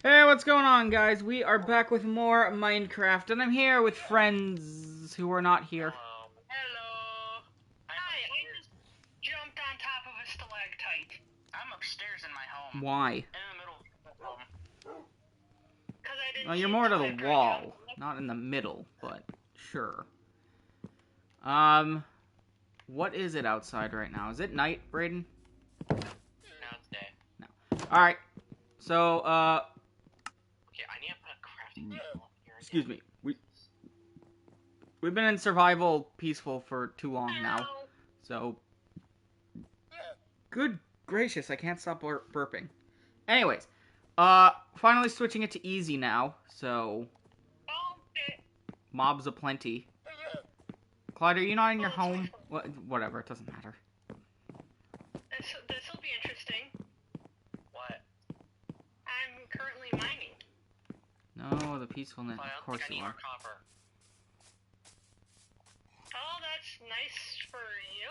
Hey, what's going on, guys? We are back with more Minecraft, and I'm here with friends who are not here. Hello. Hi, I just jumped on top of a stalactite. I'm upstairs in my home. Why? In the middle of the home. Because I didn't Well, you're see more to the stalactite wall, jump. not in the middle, but sure. What is it outside right now? Is it night, Brayden? No, it's day. No. Alright, so, Okay, I need to put a crafting table here. excuse me. We've been in survival peaceful for too long now, so... Good gracious, I can't stop burping. Anyways, finally switching it to easy now, so... Mobs aplenty. Clyde, are you not in your home? Whatever, it doesn't matter. This'll be interesting. What? I'm currently mining. No, the peacefulness, of course you are. Copper. Oh, that's nice for you.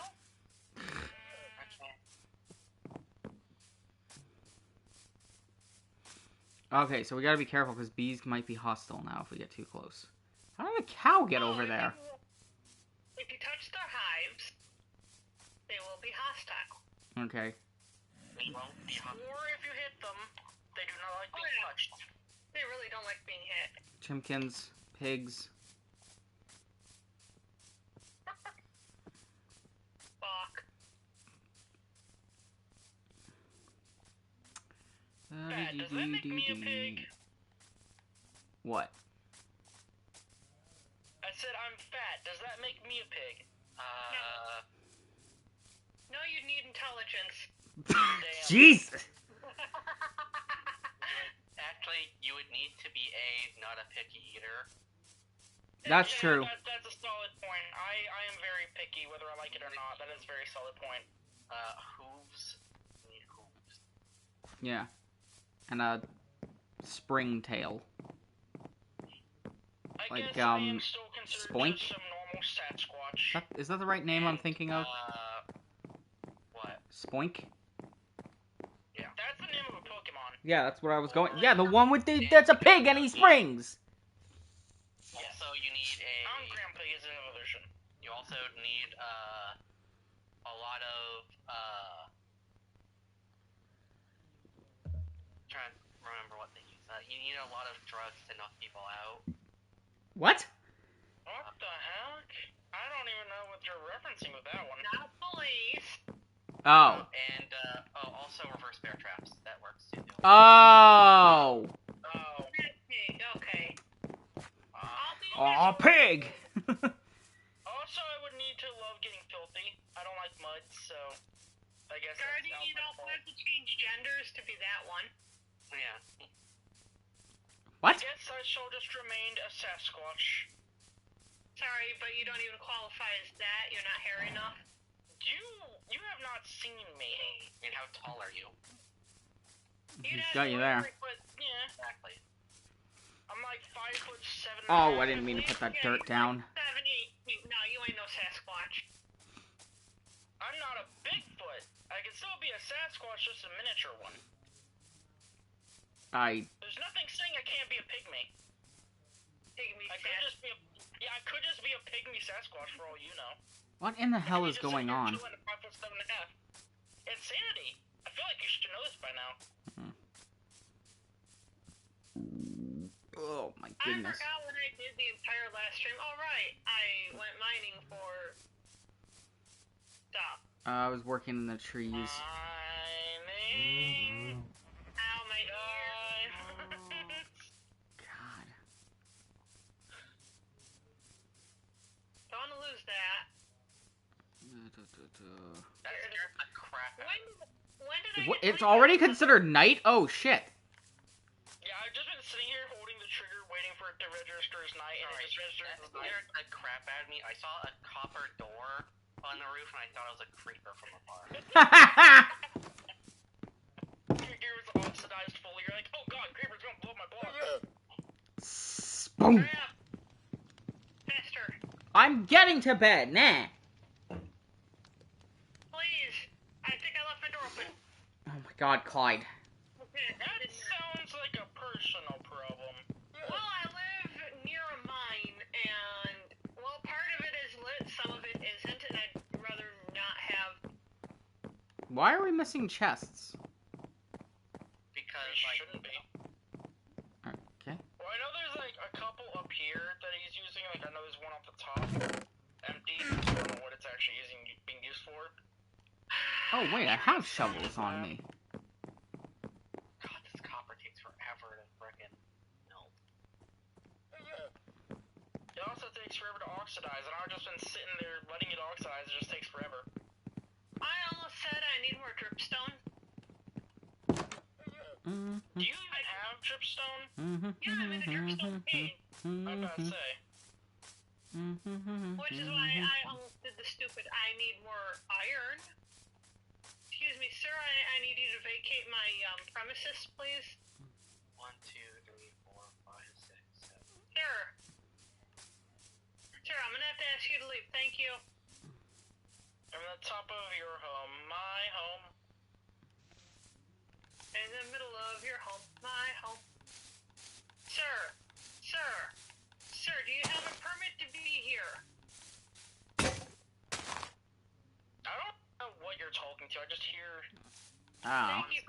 Okay, so we gotta be careful because bees might be hostile now if we get too close. How did a cow get over there? If you touch their hives, they will be hostile. Okay. Or if you hit them, they do not like being touched. They really don't like being hit. Chimkins, pigs. Fuck. Does that make me a pig? What? I said I'm fat. Does that make me a pig? No, you'd need intelligence. Jesus! Actually, you would need to be not a picky eater. That's true. That's a solid point. I am very picky, whether I like it or not. That is a very solid point. Hooves. You need hooves. Yeah. And a spring tail. I Like, guess I am still considered Spoink? just some normal Sasquatch. Is that the right name I'm thinking of? What? Spoink? Yeah. That's the name of a Pokemon. Yeah, that's what I was going... Yeah, the one with the... That's a pig and he springs! Also, you need a... Grandpig is an evolution. You also need, a lot of, trying to remember what they use. You need a lot of drugs to knock people out. What? What the heck? I don't even know what you're referencing with that one. Not police. Oh. And, also reverse bear traps. That works too. Oh! Oh. Pig, okay. Aw, pig! Also, I would need to love getting filthy. I don't like mud, so I guess Guardian, you don't have to change genders to be that one. Yeah. What? I guess I shall just remain a Sasquatch. Sorry, but you don't even qualify as that. You're not hairy enough. You have not seen me. And how tall are you? He's got you there. Yeah. Exactly. I'm like 5'7". Oh, I didn't mean to put that dirt down. 7, 8 feet. No, you ain't no Sasquatch. I'm not a Bigfoot. I can still be a Sasquatch, just a miniature one. There's nothing saying I can't be a pygmy. I could just be a pygmy Sasquatch for all you know. What in the hell is going on? Insanity. I feel like you should know this by now. Oh my goodness. I forgot when I did the entire last stream. Oh right, I went mining for stuff. I was working in the trees. Mining. Ow, my ear. God. Don't want to lose that. That scared the crap out. When did I It's already considered night? Oh shit. Yeah, I've just been sitting here holding the trigger, waiting for it to register as night, and it just registered as night. That scared the crap out of me. I saw a copper door on the roof, and I thought it was a creeper from afar. Your gear was oxidized fully. You're like, oh god, creeper's gonna blow my block. Boom. Faster. I'm getting to bed, nah. Please. I think I left my door open. Oh my god, Clyde. That sounds like a person. Why are we missing chests? Because They like, shouldn't be. Okay. Well, I know there's like a couple up here that he's using. Like I know there's one off the top, empty. I don't know what it's actually being used for. Oh wait, I have shovels on me. God, this copper takes forever to frickin' melt. It also takes forever to oxidize, and I've just been sitting there letting it oxidize. It just takes forever. I almost said I need more dripstone. Do you even have dripstone? Yeah, I'm in a dripstone page. I'm about to say. Which is why I almost did the stupid I need more iron. Excuse me, sir, I need you to vacate my premises, please. 1, 2, 3, 4, 5, 6, 7. Sir. Sir, I'm gonna have to ask you to leave. Thank you. I'm on the top of your home, my home. In the middle of your home, my home. Sir, sir, sir, do you have a permit to be here? I don't know what you're talking to. I just hear. Oh. Thank you.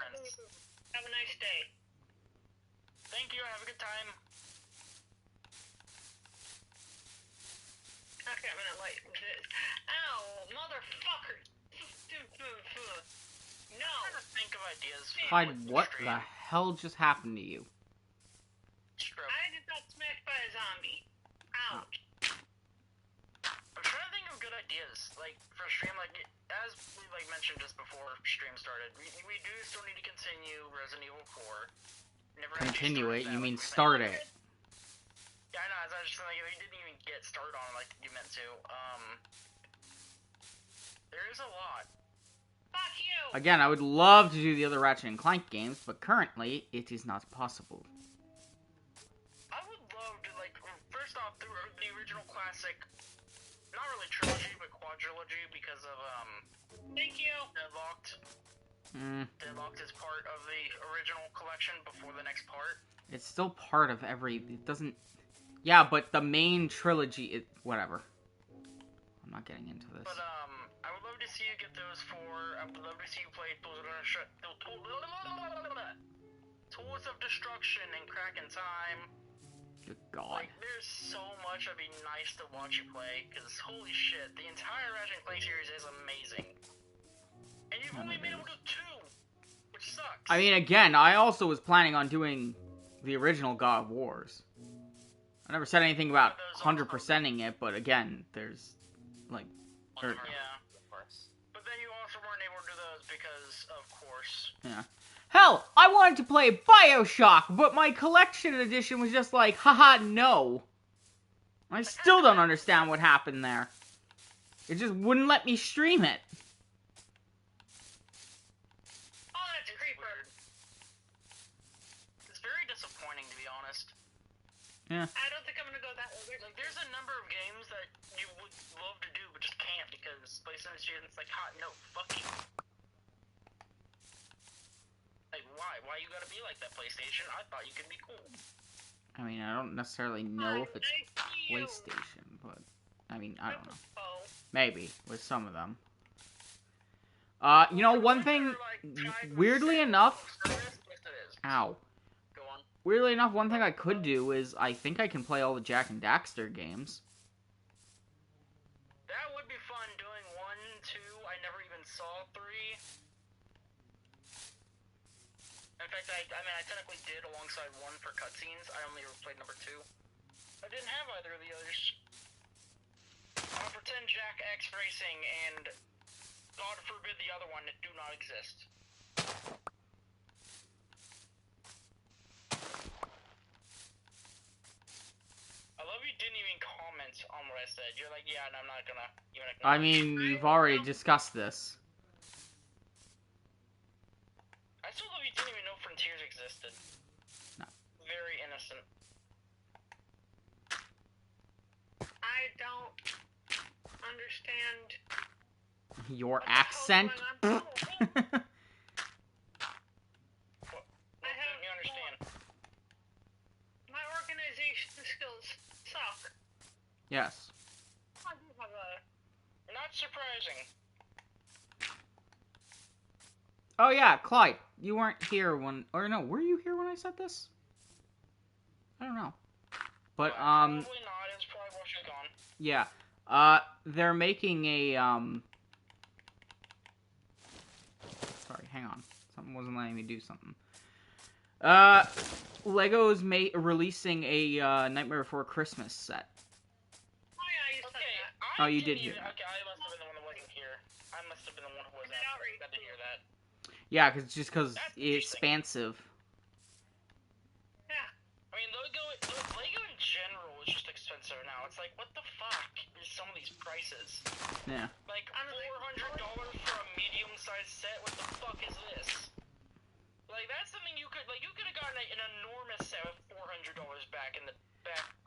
Have a nice day. Thank you. Have a good time. Okay, I'm gonna light this. Ow, motherfucker! No. I'm trying to think of ideas. For Clyde, the what stream. the hell just happened to you? Stroke. I just got smacked by a zombie. Ouch. I'm trying to think of good ideas, like for stream. Like as we like mentioned just before stream started, we do still need to continue Resident Evil 4. Never actually Continue started it? that, You like mean we start mentioned. it? Yeah, I know. I was just like we didn't even get started on it like you meant to. There is a lot. Fuck you! Again, I would love to do the other Ratchet and Clank games, but currently it is not possible. I would love to, like, first off, the original classic, not really trilogy, but quadrilogy, because of, Thank you. Deadlocked. Mm, Deadlocked is part of the original collection before the next part. it's still part of every... It doesn't... Yeah, but the main trilogy... Whatever. I'm not getting into this. But, I would love to see you get those four. I would love to see you play Tools of Destruction and Crack in Time. Good God. Like, there's so much that'd be nice to watch you play, because holy shit, the entire Ratchet and Clank series is amazing. And you've only been able to do 2, which sucks. I mean, again, I also was planning on doing the original God of Wars. I never said anything about 100%ing it, but again, there's, like... yeah. Of course. But then you also weren't able to do those because, of course... Yeah. Hell, I wanted to play BioShock, but my collection edition was just like, haha, no. I still don't understand what happened there. It just wouldn't let me stream it. Oh, that's a creeper. Weird. It's very disappointing, to be honest. Yeah. I don't think I'm gonna go that way. Like, there's a number of games that you would love to do, but just can't because PlayStation's like, no, fuck you. Like, why? Why you gotta be like that, PlayStation? I thought you could be cool. I mean, I don't necessarily know if it's Nice to see you. PlayStation, but... I mean, I don't know. Oh. Maybe, with some of them. You know, one thing... Weirdly enough... Yes, it is. Ow. Go on. Weirdly enough, one thing I could do is I think I can play all the Jak and Daxter games. That would be fun doing 1, 2. I never even saw 3. In fact, I mean, I technically did alongside 1 for cutscenes. I only ever played number 2. I didn't have either of the others. I'll pretend Jak X Racing and God forbid the other one do not exist. I love you didn't even comment on what I said. You're like, yeah, and I'm not gonna even acknowledge. I mean, you've already discussed this. I still love you didn't even know Frontiers existed. No. Very innocent. I don't understand. Your What the hell's accent? going on? What I have don't you understand? My organization skills suck. Yes. I do have a... Not surprising. Oh yeah, Clyde, you weren't here when, or no, were you here when I said this? I don't know. But Probably not. It's probably while she's gone. yeah. They're making a Sorry, hang on. Something wasn't letting me do something. Lego's releasing a Nightmare Before Christmas set. Oh yeah, you said that. Oh, you did hear that. Okay, I must have been the one that wasn't here. I must have been the one who was got to hear that. Yeah, because That's it's interesting. expansive. Yeah. I mean, Lego in general is just expensive now. It's like, what the fuck is some of these prices? Yeah. Like, $400 for a medium-sized set? What the fuck is this? Like, that's something you could have gotten an enormous set with $400 back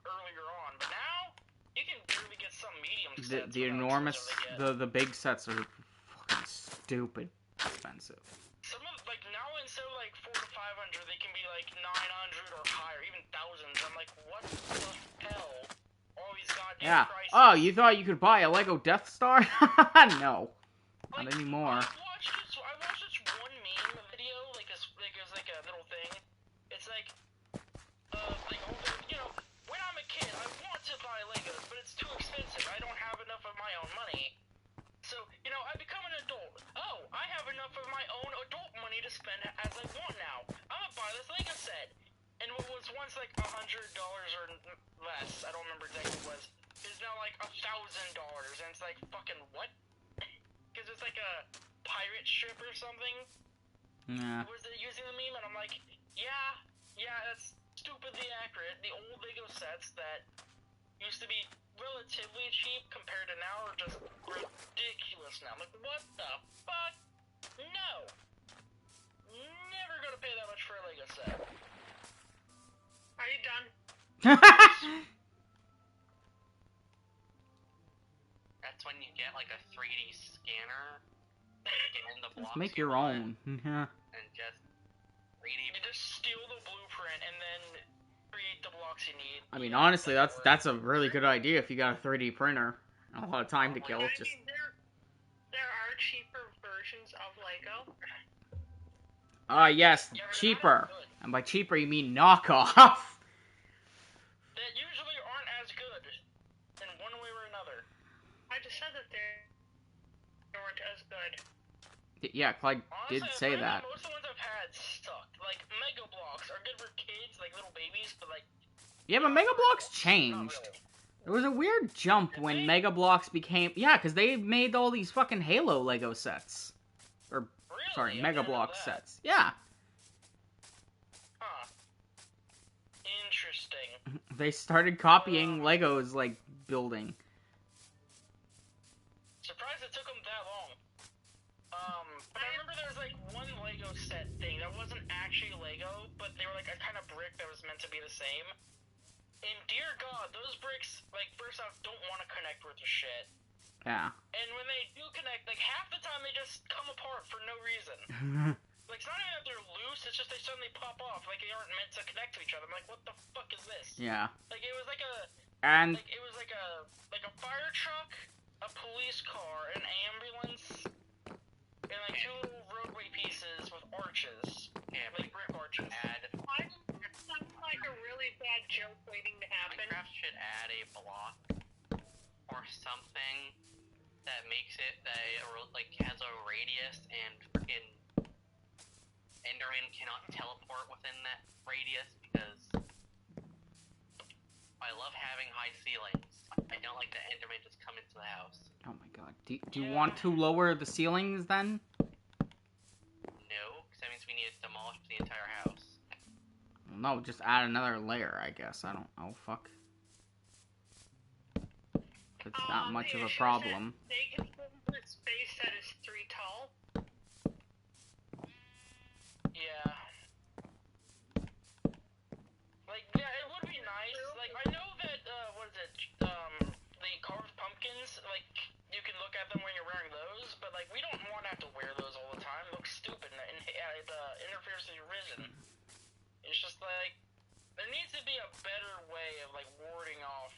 earlier on, but now you can barely get some medium sets. The enormous, the big sets are fucking stupid expensive. Some of now instead of like 400 to 500, they can be like 900 or higher, even thousands. I'm like, what the hell? All these goddamn Yeah. prices. Oh, you thought you could buy a Lego Death Star? No, Like, not anymore. I watched this one meme video, like it was like a little thing. It's like when I'm a kid, I want to buy Legos, but it's too expensive. I don't have enough of my own money. So, I become an adult. Oh, I have enough of my own adult money to spend as I want now. I'm gonna buy this Lego set. And what was once like $100 or less, I don't remember exactly what it was, is now like $1,000. And it's like, fucking what? Because it's like a pirate ship or something. Yeah. Was it using the meme? And I'm like, yeah, that's stupidly accurate. The old Lego sets that used to be relatively cheap compared to now are just ridiculous now. I'm like, what the fuck? No! Never gonna pay that much for a Lego set. Are you done? That's when you get like a 3D scanner and the blocks. Just make you your want, own. Yeah. And just 3D. You just steal the blueprint and then create the blocks you need. I mean, honestly, that's a really good idea if you got a 3D printer. A lot of time to kill. I Just mean, there are cheaper versions of Lego. yes, Yeah, but cheaper. they're not as good. And by cheaper, you mean knockoff. That usually aren't as good in one way or another. I just said that they weren't as good. Yeah, Clyde Honestly, did say that. Most of the ones I've had sucked. Like, Mega Blocks are good for kids, like little babies, but like... Yeah, but Mega Bloks not changed. really. There was a weird jump Did when they? Mega Bloks became... Yeah, because they made all these fucking Halo Lego sets. Or, Really? sorry, I Mega didn't know Block that. sets. Yeah. Huh. Interesting. They started copying Lego's, like, building. Surprised it took them that long. But I remember there was like one Lego set thing that wasn't actually Lego, but they were like a kind of brick that was meant to be the same. And dear God, those bricks, like, first off, don't want to connect with the shit. Yeah. And when they do connect, like, half the time they just come apart for no reason. Like, it's not even that they're loose, it's just they suddenly pop off, like they aren't meant to connect to each other. I'm like, what the fuck is this? Yeah. Like, it was like a... And... Like, it was like a fire truck, a police car, an ambulance, and like two little roadway pieces with arches. Yeah, Like brick arches. Why does that sound like a really bad joke waiting to happen? Minecraft should add a block or something that makes it that like has a radius and freaking Enderman cannot teleport within that radius because I love having high ceilings. I don't like that Enderman just come into the house. Oh my god. Do you want to lower the ceilings then? No, because that means we need to demolish the entire house. No, just add another layer, I guess. I don't... Oh, fuck. It's not much The of a issue is problem. that they can fill the space that is 3 tall. Yeah. Like, yeah, it would be nice. Like, I know that, what is it, the carved pumpkins, like, you can look at them when you're wearing those, but, like, we don't want to have to wear those all the time. It looks stupid, and it interferes with your vision. It's just, like, there needs to be a better way of, like, warding off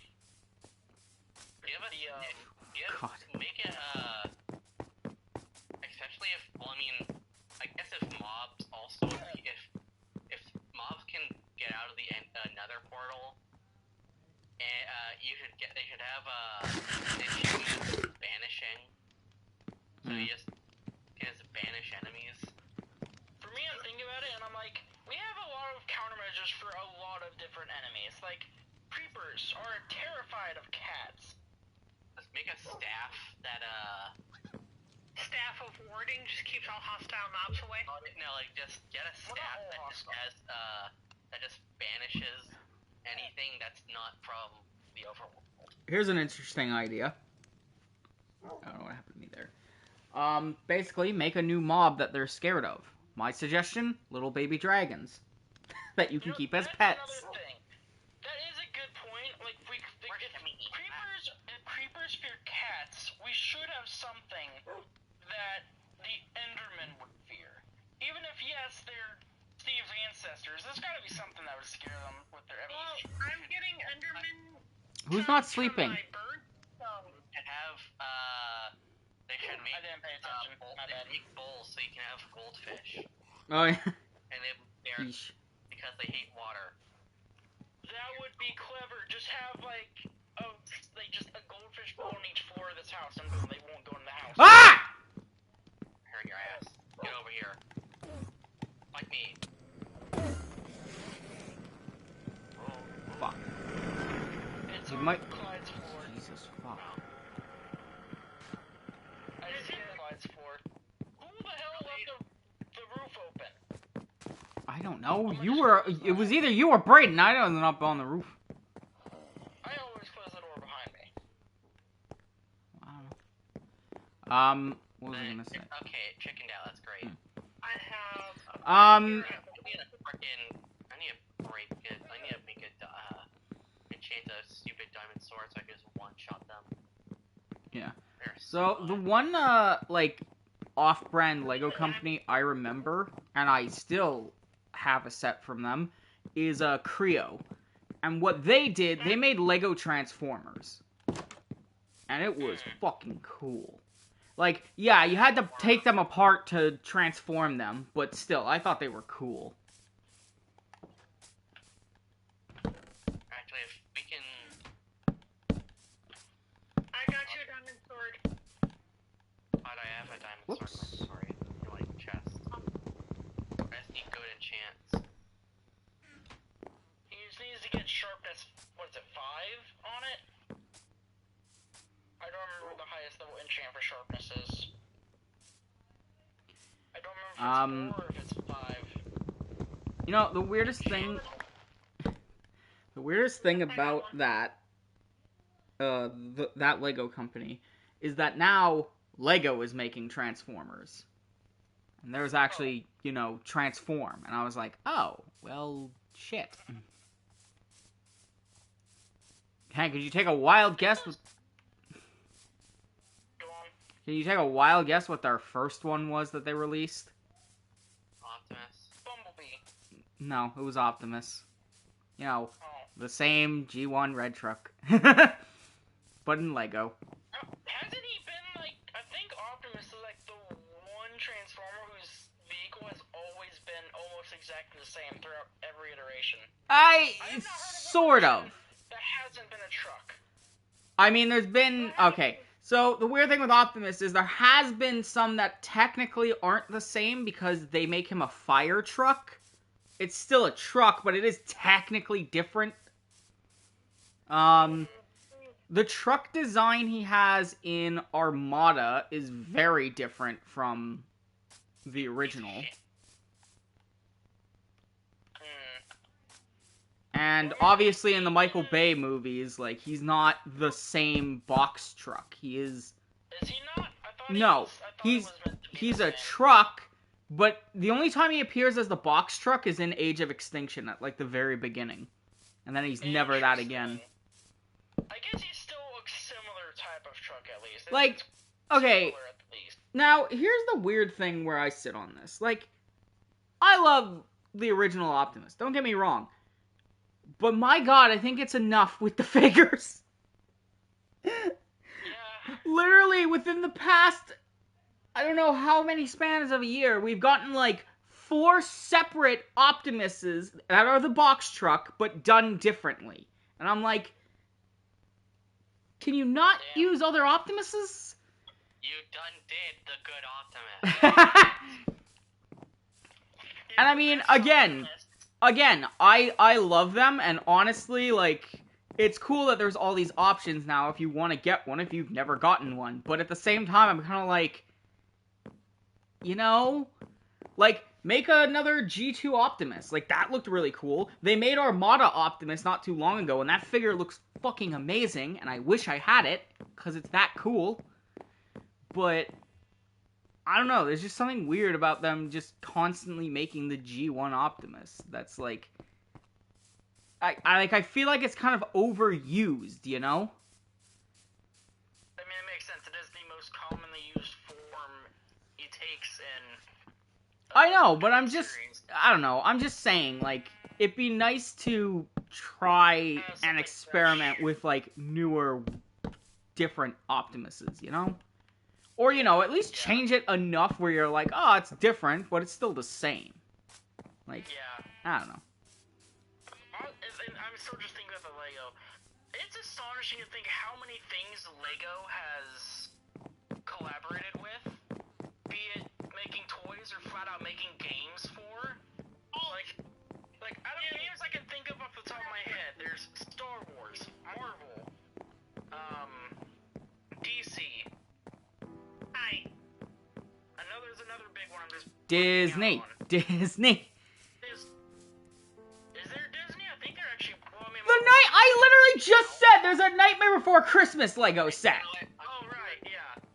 God. Make it, especially if, well, I mean, I guess camouflages for a lot of different enemies. Like, creepers are terrified of cats. Let's make a staff that, Staff of warding just keeps all hostile mobs away. no, like, just get a What staff about that all just has, that just banishes anything that's not from the overworld. Here's an interesting idea. I don't know what happened to me there. Basically, make a new mob that they're scared of. My suggestion, little baby dragons. That you can keep as That's pets. another thing. That is a good point. Like, if creepers fear cats, we should have something that the Endermen would fear. Even if, yes, they're Steve's ancestors, there's gotta be something that would scare them with their Well, evolution. I'm getting Enderman. Who's not sounds from sleeping? my bird, so And have, they should make, I didn't pay attention. My they bad. make bowls so you can have goldfish. Oh, yeah. And they're, Yeesh. because they hate water. That would be clever. Just have, like, just a goldfish bowl on each floor of this house, and they won't go in the house. Ah! Hurt your ass. Get over here. Like me. Fuck. It's You on might- Clyde's floor. Jesus, fuck. I see Clyde's floor. Who the hell left the roof open? I don't know. It was either you or Brayden. I wasn't up on the roof. I always close the door behind me. I don't know. What was I gonna say? Okay, chickened out. That's great. I have. A I need to break it. I need to make a enchant a stupid diamond sword so I can just one-shot them. Yeah. They're So, the fun. one, off-brand Lego company I remember, and I still have a set from them, is, Creo. And what they did, they made Lego Transformers. And it was fucking cool. Like, yeah, you had to take them apart to transform them, but still, I thought they were cool. Actually, if we can... I got you a diamond sword. Why do I have a diamond Whoops. sword? Sorry, in my chest. I just need good enchants. He just needs to get sharpness, what is it, 5 on it? I don't remember what the highest level enchant for sharpness is. I don't remember if it's 4 or if it's 5. You know, the weirdest thing about that, that Lego company, is that now Lego is making Transformers. And there's actually, Transform. And I was like, oh, well, shit. Hank, could you take a wild guess? Go on. Can you take a wild guess what their first one was that they released? Optimus. Bumblebee. No, it was Optimus. Oh. The same G1 red truck. But in Lego. Hasn't he been, like, I think Optimus is, like, the one Transformer whose vehicle has always been almost exactly the same throughout every iteration. I have not heard of Sort one of. that hasn't been a truck. I mean, there's been... Okay, so the weird thing with Optimus is there has been some that technically aren't the same because they make him a fire truck. It's still a truck, but it is technically different. The truck design he has in Armada is very different from the original. And obviously in the Michael Bay movies, like, he's not the same box truck. He is... Is he not? I thought No, I thought he was meant to be he's the a same. truck, but the only time he appears as the box truck is in Age of Extinction at, like, the very beginning. And then he's never that again. I guess he still looks similar type of truck at least. Like, It's okay, similar at least. now, here's the weird thing where I sit on this. Like, I love the original Optimus, don't get me wrong. But my god, I think it's enough with the figures. Yeah. Literally, within the past, I don't know how many spans of a year, we've gotten, like, 4 separate Optimuses that are the box truck, but done differently. And I'm like, can you not Damn. use other Optimuses? You done did the good Optimus. And I mean, again, again, I love them, and honestly, like, it's cool that there's all these options now if you want to get one if you've never gotten one. But at the same time, I'm kind of like, you know, like, make another G2 Optimus. Like, that looked really cool. They made Armada Optimus not too long ago, and that figure looks fucking amazing, and I wish I had it, because it's that cool. But I don't know, there's just something weird about them just constantly making the G1 Optimus. That's like, I feel like it's kind of overused, you know? I mean, it makes sense. It is the most commonly used form he takes in. I know, but I'm just, series. I don't know, I'm just saying, like, it'd be nice to try and experiment with, like, newer, different Optimuses, you know? Or, you know, at least change it enough where you're like, oh, it's different, but it's still the same. Like, Yeah. I don't know. And I'm still just thinking about the Lego. It's astonishing to think how many things Lego has collaborated with, be it making toys or flat out making games for. Like out of games I can think of off the top of my head, there's Star Wars, Marvel, DC. Hi. There's another big one I'm just Disney. Disney. Is there Disney? I think they're actually. Well, I mean, I literally just said there's a Nightmare Before Christmas Lego set. Oh right, yeah.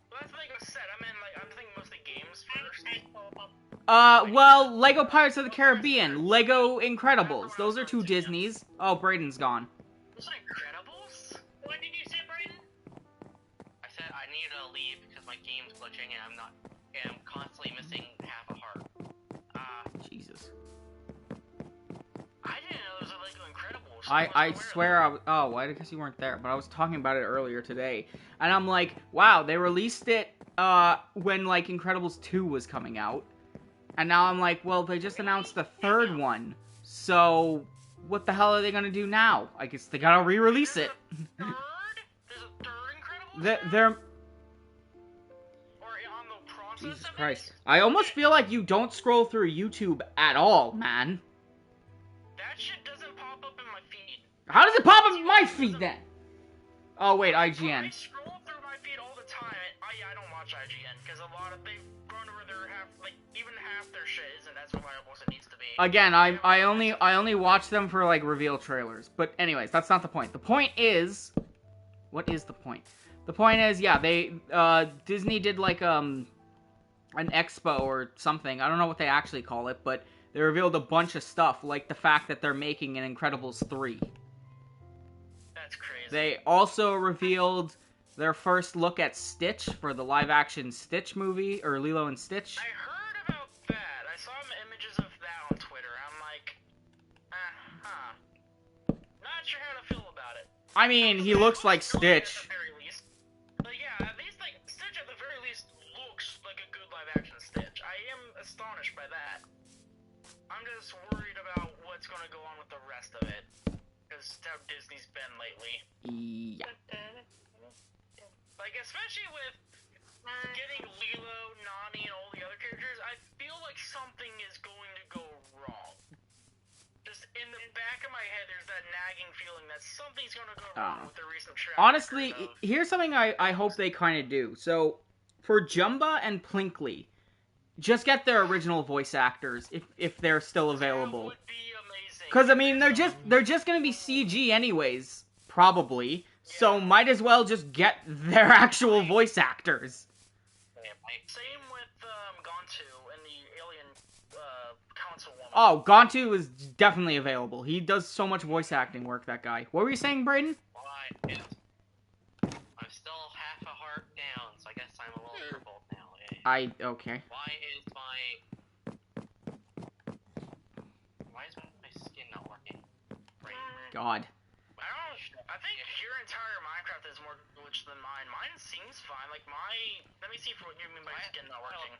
Well, that's the Lego set. I mean, like I'm thinking mostly games first. Well, Lego Pirates of the Caribbean, Lego Incredibles. Those are two Disneys. Oh, Brayden's gone. Those are Incredibles. What did you say, Brayden? I said I need to leave because my game's glitching and I'm constantly missing half a heart. Jesus. I didn't know there was a Lego Incredibles. I swear oh, well, I guess you weren't there, but I was talking about it earlier today. And I'm like, wow, they released it, when, like, Incredibles 2 was coming out. And now I'm like, well, they just announced the third one. So, what the hell are they gonna do now? I guess they gotta re-release it. There's a third Incredibles. They're... Or on the process Jesus of Christ. it? I almost feel like you don't scroll through YouTube at all, man. That shit doesn't pop up in my feed. How does it pop up in my feed then? Oh wait, I IGN. scroll through my feed all the time. I don't watch IGN because a lot of they've grown to where they're even half their shit isn't as reliable as it needs to be. Again, I only watch them for like reveal trailers. But anyways, that's not the point. The point is, what is the point? The point is, yeah, they Disney did like an expo or something. I don't know what they actually call it, but they revealed a bunch of stuff, like the fact that they're making an Incredibles 3. That's crazy. They also revealed their first look at Stitch for the live-action Stitch movie, or Lilo and Stitch. I heard about that. I saw images of that on Twitter. I'm like, not sure how to feel about it. I mean, he looks like Stitch. At the very least. But yeah, at least like Stitch at the very least looks like a good live-action Stitch. I am astonished by that. I'm just worried about what's going to go on with the rest of it. Because how Disney's been lately. Yeah. Like, especially with getting Lilo, Nani, and all the other characters, I feel like something is going to go wrong. Just in the back of my head, there's that nagging feeling that something's going to go wrong with the recent track. Honestly, here's something I hope they kind of do. So, for Jumba and Plinkly, just get their original voice actors if they're still available. That would be amazing. Because I mean, they're just gonna be CG anyways, probably. So might as well just get their actual voice actors. Same with Gontu and the alien council woman. Oh, Gontu is definitely available. He does so much voice acting work, that guy. What were you saying, Brayden? Why is I'm still half a heart down, so I guess I'm a little crippled now. Okay. Why is my skin not working? Right. God. I think your entire Minecraft is more glitched than mine. Mine seems fine. Like let me see what you mean by skin not working.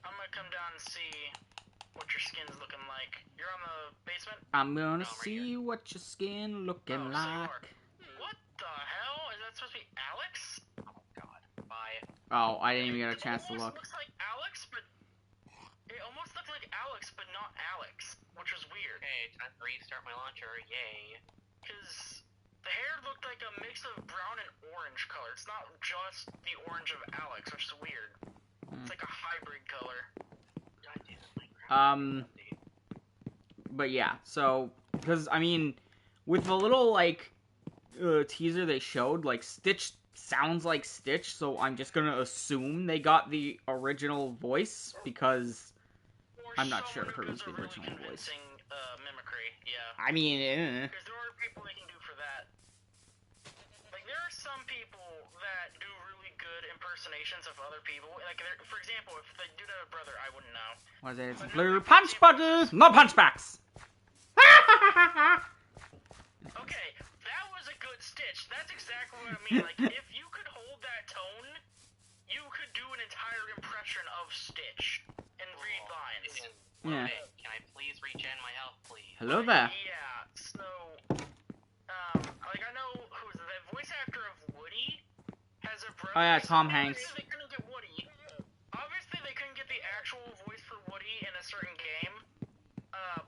I'm gonna come down and see what your skin's looking like. You're on the basement? I'm gonna see what your skin looking Oh, so you are. like. What the hell? Is that supposed to be Alex? Oh god. Bye. Oh, I didn't even get a chance to It look. almost looks like Alex, but It almost looked like Alex, but not Alex, which was weird. Okay, time to restart my launcher. Yay. Because the hair looked like a mix of brown and orange color. It's not just the orange of Alex, which is weird. It's like a hybrid color. God damn it, Minecraft. But yeah, so, because, I mean, with the little, like, teaser they showed, like, Stitch sounds like Stitch, so I'm just gonna assume they got the original voice, because Or I'm not sure someone who who's does a the really original voice. convincing, mimicry, yeah. I mean, Because there are people they can do for that. Like, there are some people that do really good impersonations of other people. Like, for example, if they do that with Brother, I wouldn't know. what is it? Blue punch buttons, no punchbacks! Okay, that was a good Stitch. That's exactly what I mean. Like, if you could hold that tone, you could do an entire impression of Stitch and read lines. Yeah. Okay, can I please regen my health, please? Hello there. Yeah, so, like, I know who's the voice actor of Woody has a brother. Oh, yeah, Tom Hanks. Obviously, they couldn't get Woody. Obviously, they couldn't get the actual voice for Woody in a certain game.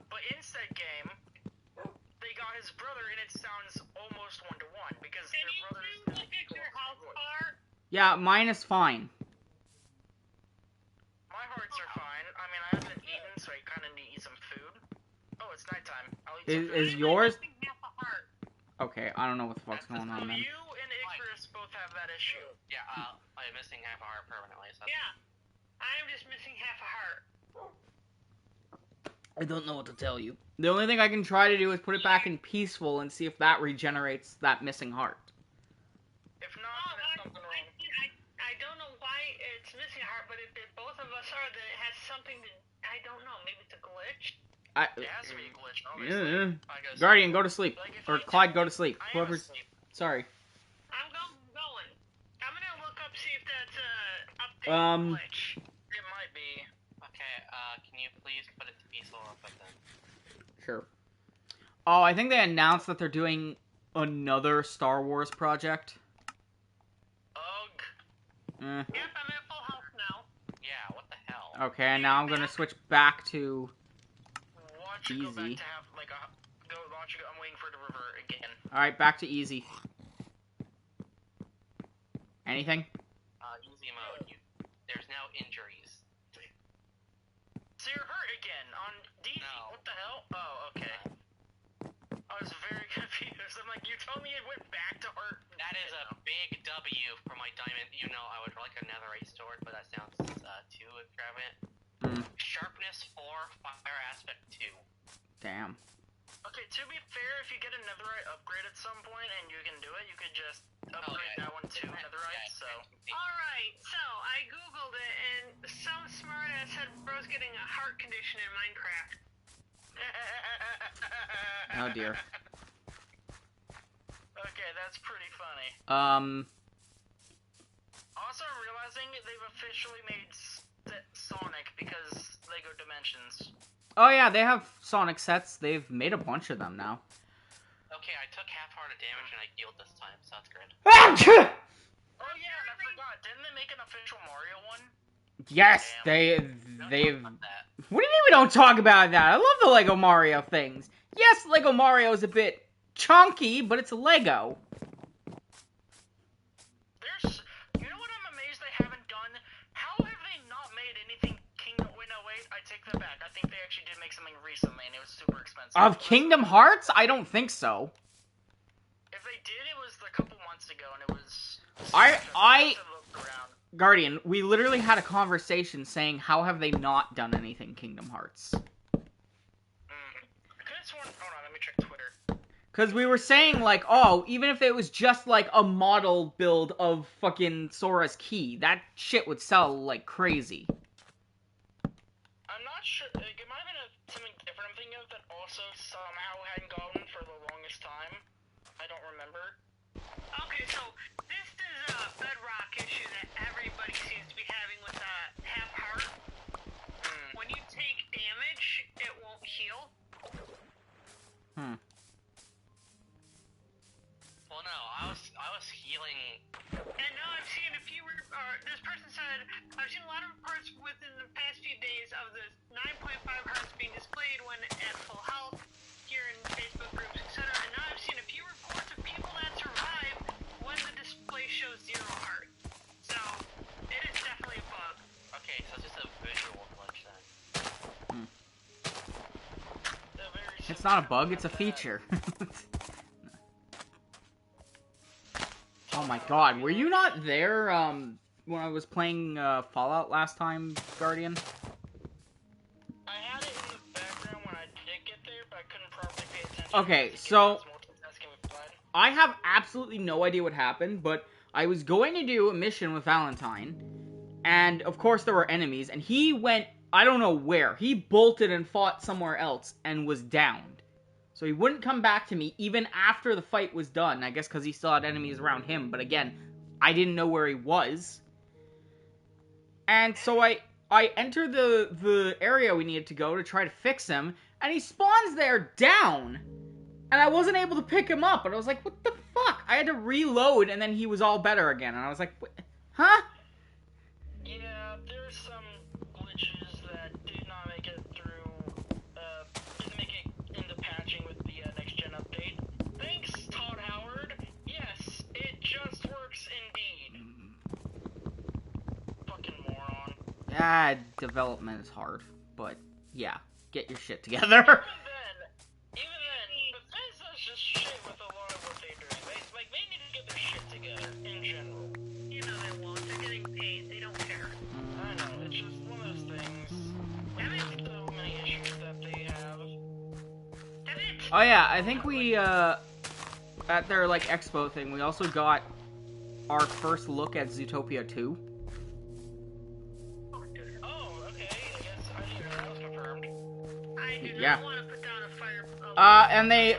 But in said game, they got his brother, and it sounds almost one-to-one, because Can their you brothers... look at your health bar? Yeah, mine is fine. My hearts are fine. I mean, I haven't eaten, so I kind of need to eat some food. Oh, it's nighttime. I'll eat some food. Is yours? I'm missing half a heart. Okay, I don't know what the fuck's going on then. You and Icarus both have that issue. Yeah, I'm missing half a heart permanently, so... Yeah. I'm just missing half a heart. I don't know what to tell you. The only thing I can try to do is put it back in peaceful and see if that regenerates that missing heart. If not, Oh, then there's something wrong. I don't know why it's missing a heart, but if both of us are, then it has something to... I don't know. Maybe it's a glitch? It has to be a glitch, obviously. Yeah. I guess. Guardian, go to sleep. Like, if Or I- Clyde, go to sleep. I am Whoever's... asleep. Sorry. I'm going. I'm gonna look up, see if that's update glitch. It might be. Okay, can you please put it to peaceful real quick then? Sure. Oh, I think they announced that they're doing another Star Wars project. Ugh. Eh. Yep, I'm at full health now. Yeah, what the hell? Okay, and now I'm gonna switch back to... Watch it go back Easy. to have, like, watch it go, I'm waiting for it to revert again. Alright, back to easy. Anything? Easy mode. There's no injuries. So you're hurt again on DZ. No. What the hell? Oh, okay. I was very confused. I'm like, you told me it went back to hurt. That is a big W for my diamond. You know, I would like a netherite sword, but that sounds too extravagant. Sharpness 4, fire aspect 2. Damn. Okay, to be fair, if you get a netherite upgrade at some point and you can do it, you could just upgrade yeah. that one to netherite, so... Alright, so I googled it, and some smartass said bro's getting a heart condition in Minecraft. Oh dear. Okay, that's pretty funny. Also, I'm realizing they've officially made Sonic because Lego Dimensions. Oh yeah, they have Sonic sets. They've made a bunch of them now. Okay, I took half heart of damage and I healed this time, so that's good. Oh yeah, and I forgot. Didn't they make an official Mario one? Yes, they've... Don't talk about that. What do you mean we don't talk about that? I love the Lego Mario things. Yes, Lego Mario is a bit chunky, but it's a Lego. You know what I'm amazed they haven't done? How have they not made anything Kingdom... Wait, no, wait, I take that back. I think they actually did make something recently, and it was super expensive. Of Kingdom Hearts? I don't think so. If they did, it was a couple months ago, and it was... I looked around. Guardian, we literally had a conversation saying, how have they not done anything Kingdom Hearts? I could have sworn... Hold on, let me check Twitter. Because we were saying, like, oh, even if it was just, like, a model build of fucking Sora's Key, that shit would sell like crazy. I'm not sure... Like, it might have been something different. I'm thinking of that also somehow hadn't gotten for the longest time. I don't remember. Okay, so this is a bedrock issue that everybody seems to be having with half heart. When you take damage, it won't heal. Well, no, I was healing. And now I've seen a few, this person said, I've seen a lot of reports within the past few days of the It's not a bug, it's a feature. Oh my god, were you not there, when I was playing, Fallout last time, Guardian? I had it in the background when I did get there, but I couldn't properly pay attention. Okay, so I have absolutely no idea what happened, but I was going to do a mission with Valentine, and of course there were enemies, and he went, I don't know where, he bolted and fought somewhere else, and was downed. So he wouldn't come back to me even after the fight was done, I guess because he still had enemies around him, but again, I didn't know where he was. And so I entered the area we needed to go to try to fix him, and he spawns there down! And I wasn't able to pick him up, and I was like, what the fuck? I had to reload, and then he was all better again, and I was like, huh? Yeah, there's some glitches that did not make it through, didn't make it into patching with the next-gen update. Thanks, Todd Howard. Yes, it just works indeed. Fucking moron. Yeah, development is hard, but yeah, get your shit together. Even then, Bethesda's just shit with a lot of what they do. They need to get their shit together, in general. You know they won't. They're getting paid. They don't care. I know, it's just one of those things. There's so many issues that they have. Damn it! Oh yeah, I think we, at their, like, expo thing, we also got our first look at Zootopia 2. Oh, okay, I guess I didn't know that was confirmed. I do Yeah. not want to put down a fire. And they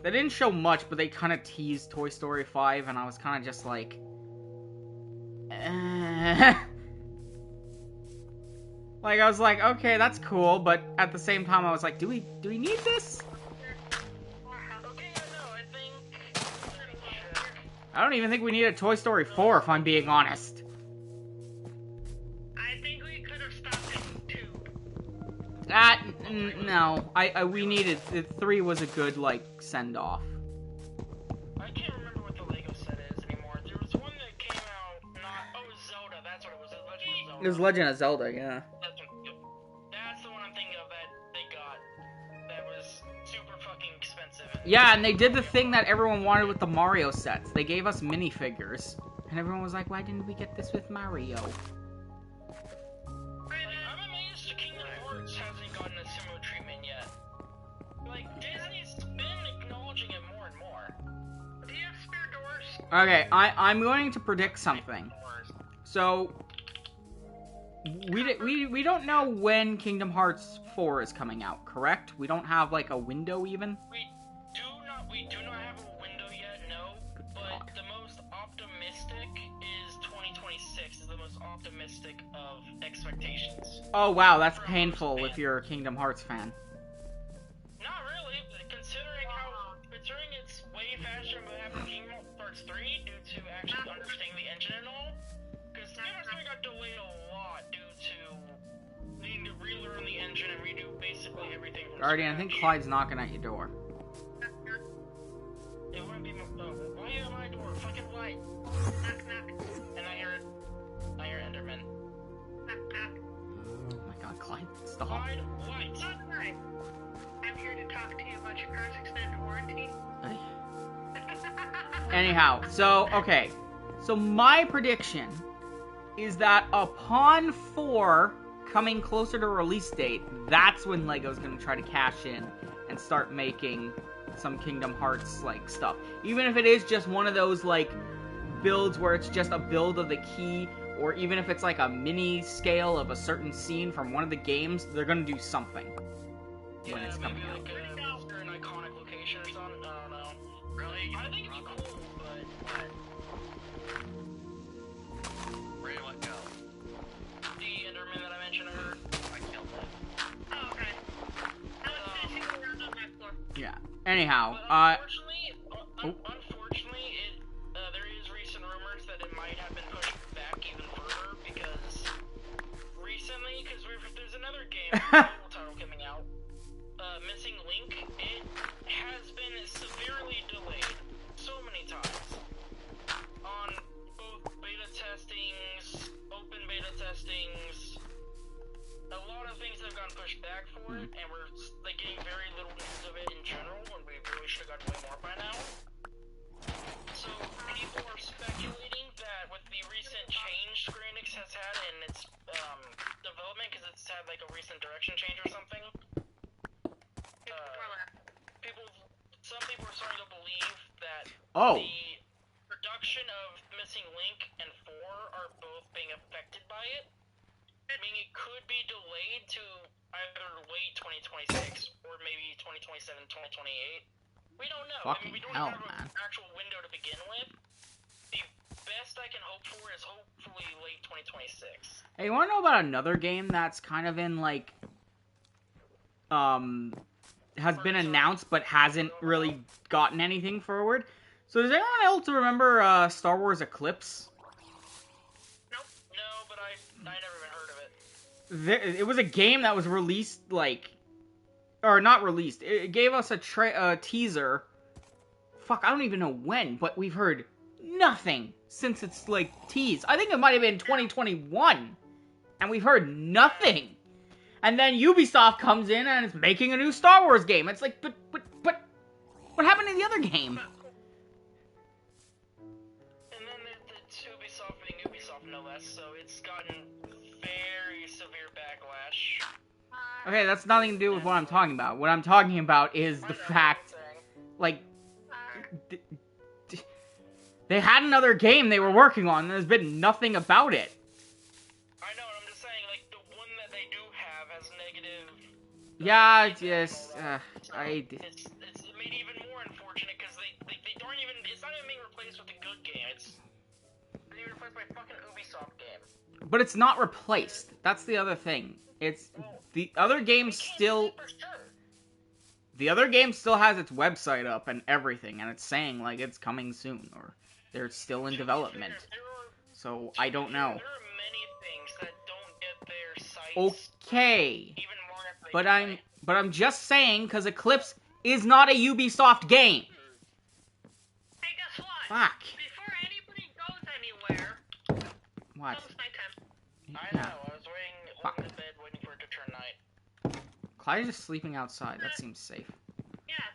didn't show much, but they kind of teased Toy Story 5, and I was kind of just like, like, I was like, okay, that's cool, but at the same time, I was like, do we need this? Okay, no, I think... I don't even think we need a Toy Story 4, if I'm being honest. I think we could have stopped at 2. No. We needed... 3 was a good, like, send-off. I can't remember what the Lego set is anymore. There was one that came out Zelda, that's what it was. Legend of Zelda. It was Legend of Zelda, yeah. That's the one I'm thinking of that they got. That was super fucking expensive. Yeah, and they did the thing that everyone wanted with the Mario sets. They gave us minifigures. And everyone was like, why didn't we get this with Mario? I'm amazed the Kingdom Hearts hasn't gotten a similar treatment yet. Like, Disney's been acknowledging it more and more. Do you have spare doors? Okay, I'm going to predict something. So, we don't know when Kingdom Hearts 4 is coming out, correct? We don't have, like, a window even? We do not have a window yet, no. But the most optimistic is 2026 is the most optimistic of expectations. Oh, wow, that's painful if you're a Kingdom Hearts fan. Not really, considering it's way faster than what happened in Kingdom Hearts 3 due to actually understanding the engine and all. Because Kingdom Hearts 3 got delayed a lot due to needing to relearn the engine and redo basically everything from Guardian, I think scratch. Clyde's knocking at your door. It wouldn't be why are you at my door? Fucking light. Knock, knock. And I hear Enderman. Knock, knock. Oh my god, Clyde, stop. Clyde, light. Hi. I'm here to talk to you about your car's extended warranty. Anyhow, so, okay. So my prediction is that upon 4 coming closer to release date, that's when LEGO's gonna try to cash in and start making some Kingdom Hearts, like, stuff. Even if it is just one of those, like, builds where it's just a build of the key, or even if it's like a mini scale of a certain scene from one of the games, they're gonna do something when it's coming out. Like an iconic location or something. I don't know. Really? I think it'd be cool, but Where do I go? the Enderman that I mentioned, I heard. I killed it. Oh, okay. I was finishing around on my floor. Yeah. Anyhow, But unfortunately, there is recent rumors that it might have been pushed back even further because there's another game, title coming out, Missing Link. It has been severely delayed so many times on both beta testings, open beta testings. A lot of the things that have gotten pushed back for it, and we're like getting very little news of it in general, when we really should have gotten way more by now. So people are speculating that with the recent change Square Enix has had in its development, because it's had like a recent direction change or something. Some people are starting to believe that the production of Missing Link and 4 are both being affected by it. I mean, it could be delayed to either late 2026 or maybe 2027, 2028. We don't know. I mean, we don't have an actual window to begin with. The best I can hope for is hopefully late 2026. Hey, you wanna know about another game that's kind of in, like, has been announced but hasn't really gotten anything forward? So does anyone else remember, Star Wars Eclipse? Nope. No, but I never even heard of it. It was a game that was released, like... Or not released. It gave us a teaser. Fuck, I don't even know when, but we've heard nothing since it's, like, teased. I think it might have been 2021. And we've heard nothing. And then Ubisoft comes in and is making a new Star Wars game. It's like, but, what happened to the other game? And then it's Ubisoft being Ubisoft, no less, so it's gotten very severe backlash. Okay, that's nothing to do with what I'm talking about. What I'm talking about is the fact, like, they had another game they were working on, and there's been nothing about it. I know, and I'm just saying, like, the one that they do have has negative... Yeah, yes, It's made even more unfortunate, because they don't even... It's not even being replaced with a good game, it's being replaced by a fucking Ubisoft game. But it's not replaced. That's the other thing. It's... The other game still... The other game still has its website up and everything, and it's saying, like, it's coming soon, or they're still in development. So, I don't know. There are many things that don't get their sites... Okay. Even more if they But I'm just saying, because Eclipse is not a Ubisoft game. Hey, guess what? Fuck. Before anybody goes anywhere, What? it's nighttime. I know, I was laying in bed waiting for it to turn night. Clyde's just sleeping outside. That seems safe. Yes.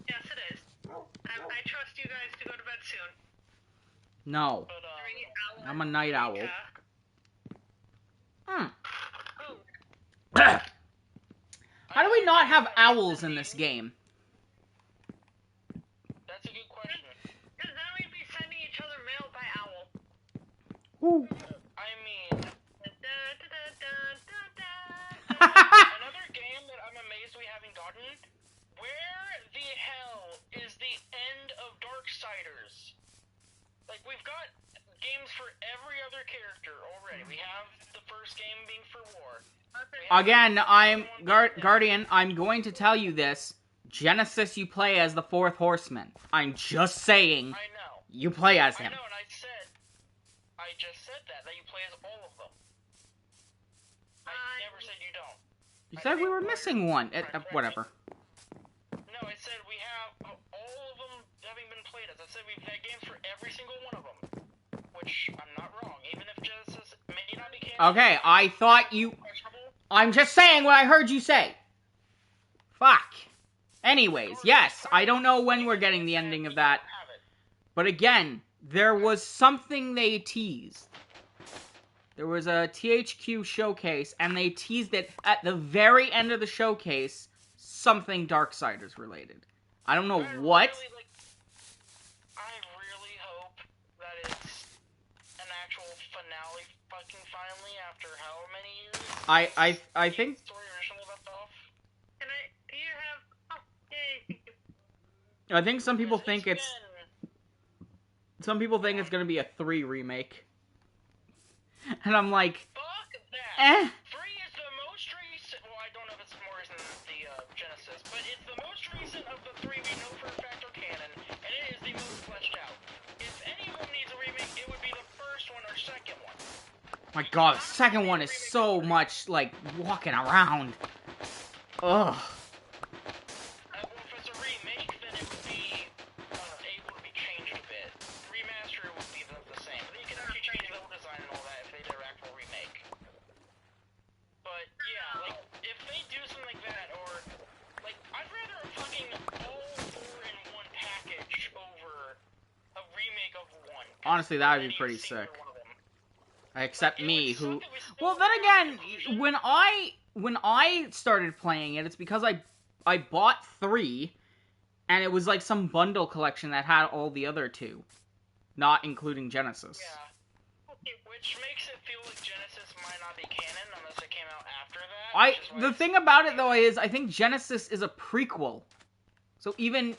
Yes, it is. I trust you guys to go to bed soon. No. But, I'm a night owl. Ooh. How do we not have owls in this game? that's a good question. Because then we'd be sending each other mail by owl. Ooh. I mean, Da-da-da-da-da-da. another game that I'm amazed we haven't gotten. Where the hell is the end of Darksiders? Like, we've got games for every other character already. We have the first game being for War. Again, I'm Guardian. I'm going to tell you this. Genesis, you play as the Fourth Horseman. I'm just saying. I know. You play as I him. know, and I just said that you play as all of them. I never said you don't. You said we were missing one. Whatever. No, I said we have all of them having been played as. I said we've had games for every single one of them. Which, I'm not wrong. Even if Genesis may not be canon. Okay, I thought you... I'm just saying what I heard you say. Fuck. Anyways, yes, I don't know when we're getting the ending of that. But again, there was something they teased. There was a THQ showcase, and they teased it at the very end of the showcase, something Darksiders related. I don't know what. I really hope that it's an actual finale fucking finally after how many years? I think... Story originally left off? Can I... You have... Oh, yay. I think some people think it's... Some people think it's gonna be a 3 remake. And I'm like... Fuck that! 3 is the most recent... Well, I don't know if it's more recent than the Genesis, but it's the most recent of the 3 we know for a fact are canon, and it is the most fleshed out. If anyone needs a remake, it would be the first one or second one. My god, the second one is so much, like, walking around. Ugh. Well, if it's a remake, then it would be able to be changed a bit. Remaster would be the same. But you can actually change level design and all that if they did an actual remake. But yeah, like, if they do something like that, or, like, I'd rather a fucking all 4-in-1 package over a remake of 1. Honestly, that would be Any pretty single sick. one of them. Except Like, it me, would suck who... if we still Well, then don't have again, inclusion. when I started playing it, it's because I bought 3, and it was like some bundle collection that had all the other 2, not including Genesis. Yeah. Which makes it feel like Genesis might not be canon unless it came out after that. which is why The it's- thing about it though is, I think Genesis is a prequel, so even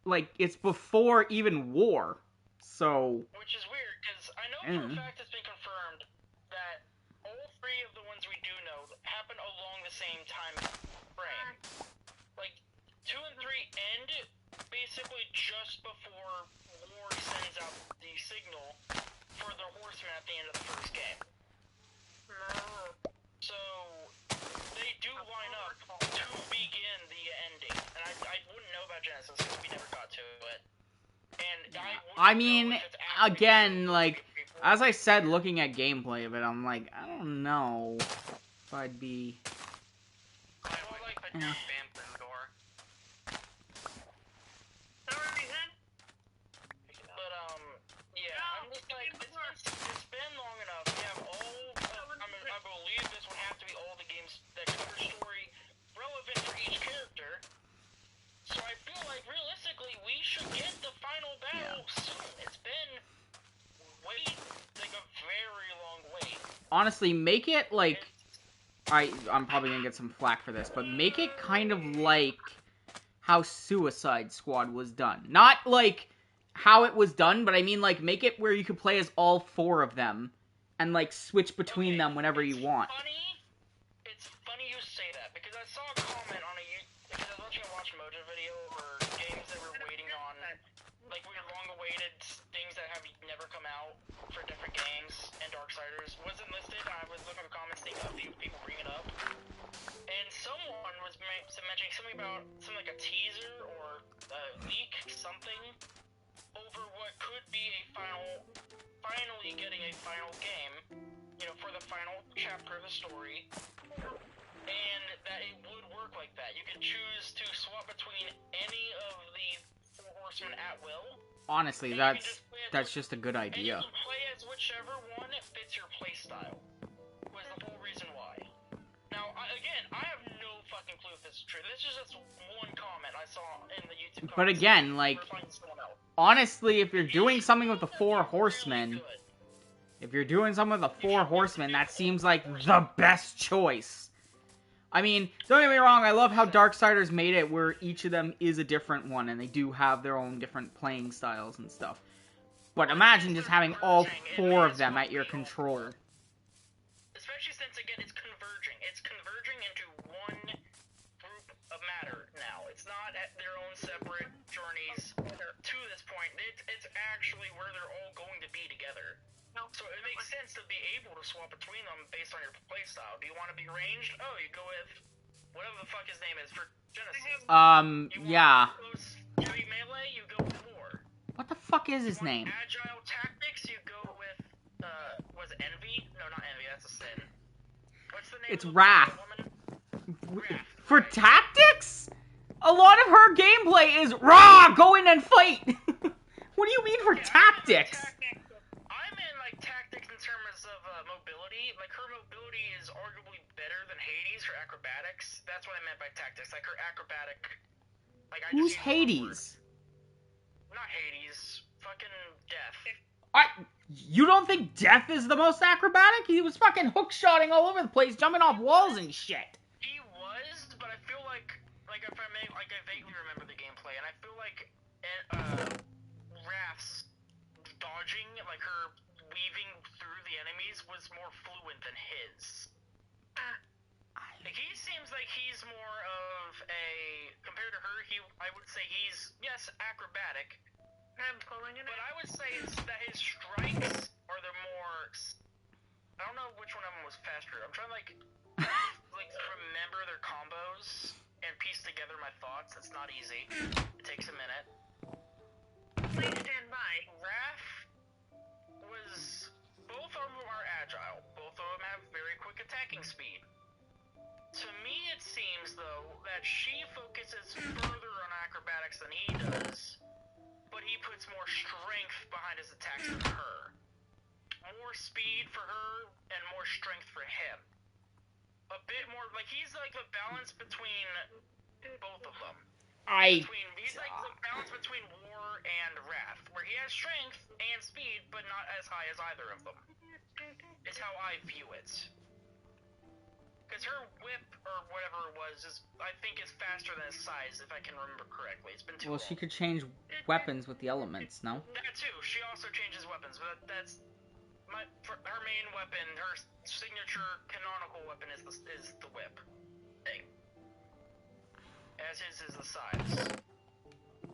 like it's before even War. So Which is weird, because I know for a fact it's been confirmed that all 3 of the ones we do know happen along the same time frame. Like, 2 and 3 end basically just before War sends out the signal for the Horsemen at the end of the first game. So, they do line up to begin the ending. And I wouldn't know about Genesis because we never got to it. And I mean, again, like, as I said, looking at gameplay of it, I'm like, I don't know if I'd be... I would like the Yeah. bamboo door. Sorry, then. But, yeah, I'm just like, it's been long enough. We have all, I believe this would have to be all the games that cover story relevant for each character. So I feel like, realistically, we should get the final battle soon. It's been like a very long wait. Honestly, make it, like... I'm probably gonna get some flack for this, but make it kind of like how Suicide Squad was done. Not like how it was done, but I mean like make it where you could play as all 4 of them and like switch between them whenever you want. It's funny you say that, because I saw a comment on because I was watching a Watch Mojo video or games that we're waiting on, like weird long-awaited things that have never come out for different games, and Darksiders wasn't listed. I was looking at the comments, seeing a few people bring it up, and someone was mentioning something about something like a teaser or a leak, something over what could be a finally getting a final game, for the final chapter of the story, and that it would work like that. You could choose to swap between any of the 4 horsemen at will. Honestly, that's just a good idea. And you can play as whichever one fits your playstyle. Was the whole reason why. Now, again, I have no fucking clue if this is true. This is just one comment I saw in the YouTube comments. But again, like, honestly, if you're doing something with the 4 horsemen, that seems like the best choice. I mean, don't get me wrong, I love how Darksiders made it where each of them is a different one, and they do have their own different playing styles and stuff. But imagine just having all 4 of them at your control. Especially since, again, it's converging. It's converging into one group of matter now. It's not at their own separate journeys to this point. It's actually where they're all going to be together. So it makes sense to be able to swap between them based on your playstyle. Do you want to be ranged? Oh, you go with whatever the fuck his name is for Genesis. Yeah. Close heavy melee, you go with War. What the fuck is his name? Agile tactics, you go with, was it Envy? No, not Envy, that's a sin. What's the name It's of the Wrath. woman? Wrath. For tactics? A lot of her gameplay is raw, go in and fight. What do you mean for tactics? I meant like tactics in terms of mobility. Like her mobility is arguably better than Hades. Her acrobatics. That's what I meant by tactics. Like her acrobatic. Like I Who's just used the wrong Hades? word. Not Hades. Fucking Death. You don't think Death is the most acrobatic? He was fucking hook-shotting all over the place, jumping off walls and shit. He was, but I feel like if I may, like I vaguely remember the gameplay, and I feel like Wrath's dodging, like her weaving through the enemies, was more fluent than his. Like he seems like he's more of a, compared to her, I would say he's, yes, acrobatic. I'm pulling it. But I would say that his strikes are the more. I don't know which one of them was faster. I'm trying to like remember their combos and piece together my thoughts. It's not easy. It takes a minute. Please stand by. Wrath was both of them are agile. Both of them have very quick attacking speed. To me, it seems, though, that she focuses further on acrobatics than he does, but he puts more strength behind his attacks than her. More speed for her, and more strength for him. A bit more, like, he's like the balance between both of them. He's like the balance between War and Wrath, where he has strength and speed, but not as high as either of them. Is how I view it. Because her whip, or whatever it was, I think is faster than his size, if I can remember correctly. It's been too long. Well, she could change weapons with the elements, no? That too. She also changes weapons, but that's her main weapon. Her signature canonical weapon is the whip thing. As his is the size.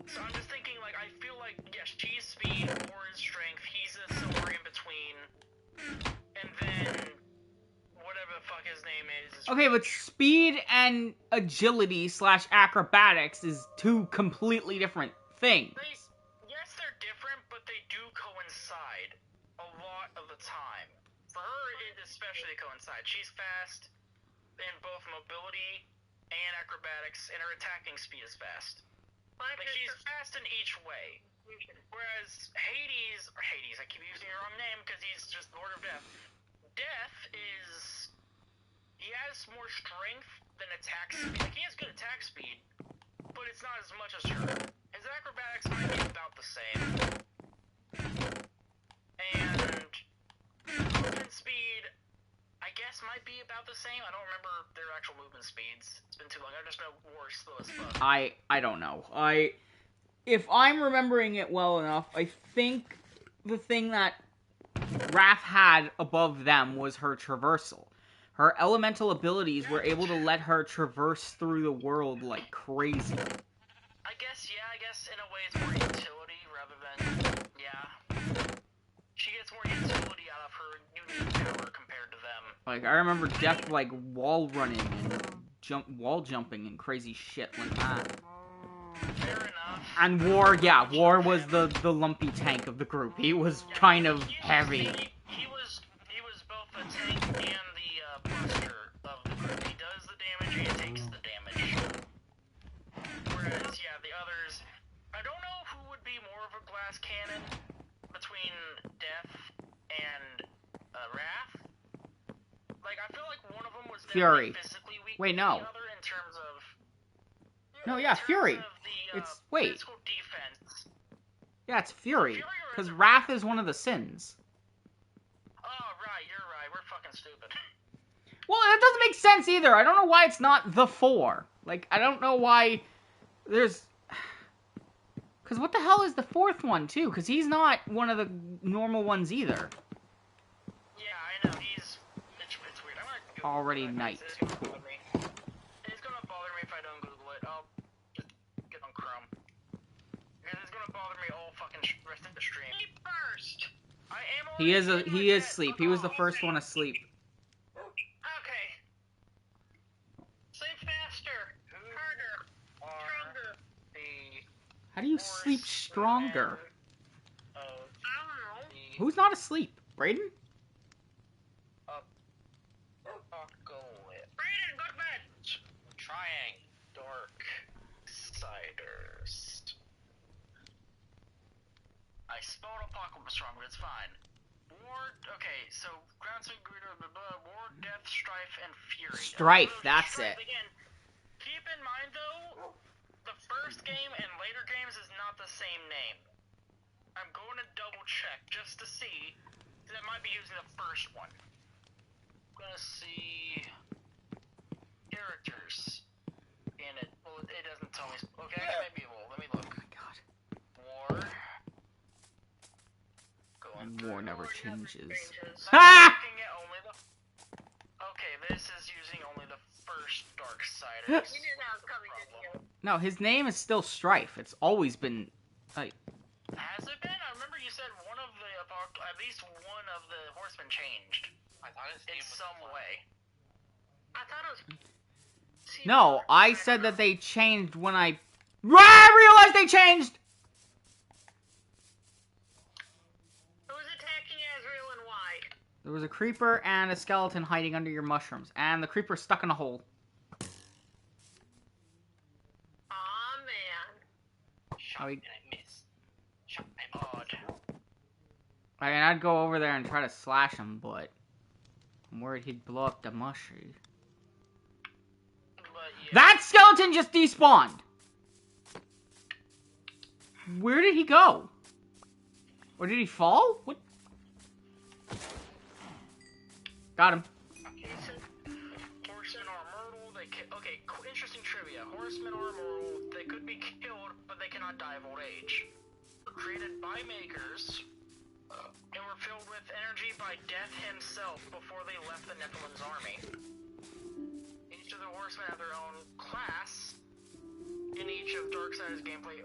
So I'm just thinking, like, I feel like, yes, she's speed, or his strength. He's a somewhere in between, and then whatever the fuck his name is. Okay, but speed and agility / acrobatics is two completely different things. Yes, they're different, but they do coincide a lot of the time. For her, it especially coincides. She's fast in both mobility and acrobatics, and her attacking speed is fast. Like, she's fast in each way. Whereas Hades, I keep using the wrong name because he's just Lord of Death. He has more strength than attack speed. Like, he has good attack speed, but it's not as much as her. His acrobatics might be about the same. And movement speed, I guess, might be about the same. I don't remember their actual movement speeds. It's been too long. I just know War's slow as fuck. I don't know. If I'm remembering it well enough, I think the thing that Wrath had above them was her traversal. Her elemental abilities were able to let her traverse through the world like crazy. I guess in a way it's more utility rather than, she gets more utility out of her unique power compared to them. Like, I remember Death, like, wall running and wall jumping and crazy shit like that. Fair enough. And War was the lumpy tank of the group. He was kind of heavy. He was both the tank and the buster of the group. He does the damage and takes the damage. Whereas, the others, I don't know who would be more of a glass cannon between Death and Wrath. Like, I feel like one of them was Fury. Physically weak Wait, than no. the other in terms of... No, yeah, Fury. It's wait. Physical defense. Yeah, it's Fury. Because Wrath is one of the sins. Oh, right, you're right. We're fucking stupid. Well, that doesn't make sense either. I don't know why it's not the 4. Like, I don't know why there's... Because what the hell is the 4th one, too? Because he's not one of the normal ones either. Yeah, I know. It's weird. I'm gonna Google Already it. night. It's gonna bother me. It's gonna bother me if I don't Google it. I'll just get on Chrome. Because it's gonna bother me all fucking rest of the stream. Sleep first. I am He already is asleep. He was the first one asleep. Okay. Sleep faster. Harder. Stronger. How do you sleep stronger? I don't know. Who's not asleep? Brayden? Brayden, go to bed. Trying. Dark Siders. I spelled Apocalypse wrong, but it's fine. Okay, so Ground Swing Greeter, War, Death, Strife, and Fury. Strife, So that's Strife, it. Again, keep in mind though, the first game and later games is not the same name. I'm going to double check just to see, because I might be using the first one. I'm gonna see characters in it. Well, it doesn't tell me. Okay, maybe it will. Let me look. Oh my god. War. And War never changes. I'm Ha! looking at only the. Okay, this is using only the first Darksiders. You knew that was coming, didn't you? No, his name is still Strife. It's always been... Like, Has it been? I remember you said at least one of the horsemen changed. I thought his name in some way. I thought it was... no, I said that they changed when I realized they changed! Who's attacking Azrael and why? There was a creeper and a skeleton hiding under your mushrooms, and the creeper's stuck in a hole. Aw, man. Shot Oh, he- and I missed. Shot and I missed. I mean, I'd go over there and try to slash him, but I'm worried he'd blow up the mushroom. But yeah. That skeleton just despawned! Where did he go? Or did he fall? What? Got him. Okay, so horsemen are immortal. Okay, interesting trivia. Horsemen are immortal. They could be killed, but they cannot die of old age. Created by makers, and were filled with energy by Death himself before they left the Nephilim's army. Each of the horsemen have their own class in each of Darksiders gameplay,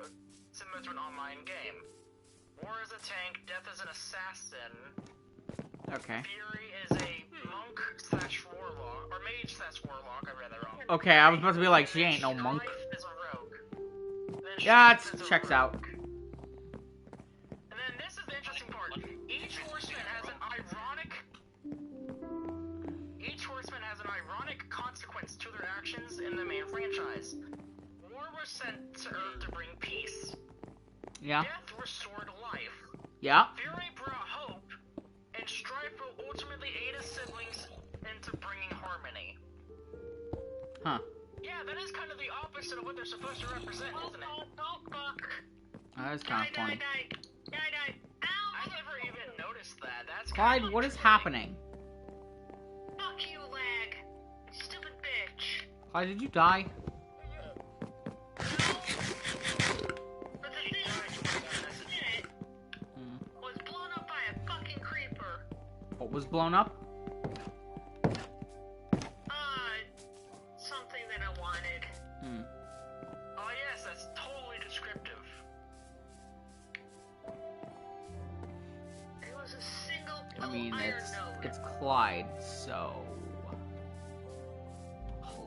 similar to an online game. War is a tank, Death is an assassin, Okay. Fury is a monk/warlock, or mage/warlock, I read that wrong. Okay, I was about to be like, she ain't no monk. Strife is a rogue. Then Yeah, Strife is a checks out. rogue. And then this is the interesting part. Each horseman has an ironic consequence to their actions in the main franchise. War was sent to Earth to bring peace. Yeah. Death restored life. Yeah. Fury brought hope, and Strife will ultimately aid his siblings into bringing harmony. Huh. Yeah, that is kind of the opposite of what they're supposed to represent, isn't it? Oh, fuck. That is kind of funny. Die. I Ow! never even noticed that. That's Clyde, kind of what is interesting. happening? Fuck you, lag. Stupid bitch. Clyde, did you die? But the thing it Hmm. was blown up by a fucking creeper. What was blown up? Something that I wanted. Hmm. Oh yes, that's totally descriptive. It was a single I mean, iron it's node. Clyde, so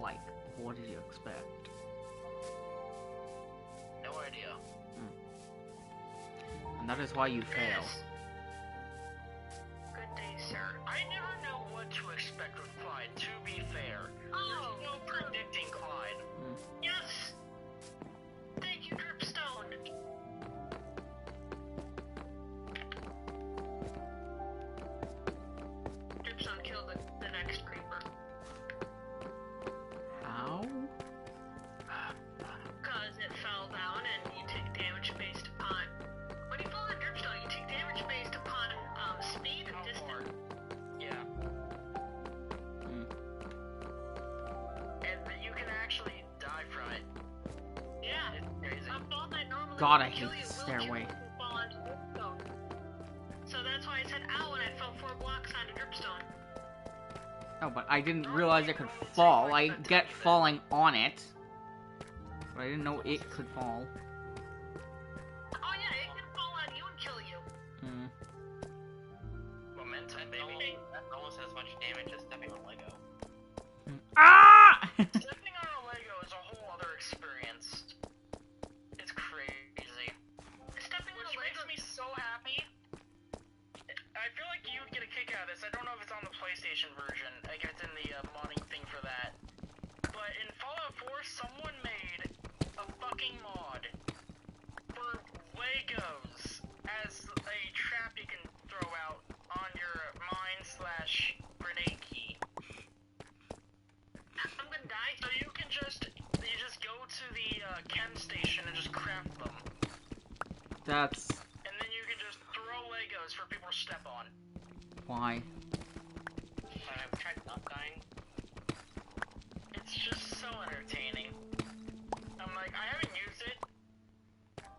like, what did you expect? No idea. And that is why you fail. Yes. Good day, sir. I never know what to expect with Clyde, to be fair. Oh, There's no predicting Clyde. yes. Thank you, Dripstone. Dripstone killed the next creeper. How? Because it fell down and you take damage based upon... When you fall on Dripstone, you take damage based upon speed and How distance. hard? Yeah. Hmm. And you can actually die from it. Yeah. It's crazy. A fall that normally God, I wouldn't kill hate you the will kill stairway. you if you fall onto Dripstone. So that's why I said ow when I fell 4 blocks onto Dripstone. No, but I didn't realize it could fall. I get falling on it, but I didn't know it could fall. Oh yeah, it can fall on you and kill you. Hmm. Momentum, That baby. almost has as much damage as stepping on Lego. Ah! Stepping on a Lego is a whole other experience. It's crazy. Stepping on Which a makes Lego. me so happy. I feel like you would get a kick out of this. I don't know if it's on the PlayStation version. I guess it's in the modding thing for that. But in Fallout 4, someone made a fucking mod for Legos as a trap you can throw out on your mine/grenade key. I'm gonna die. So you just go to the chem station and just craft them. That's And then you can just throw Legos for people to step on. why. I've tried not dying. It's just so entertaining. I'm like, I haven't used it,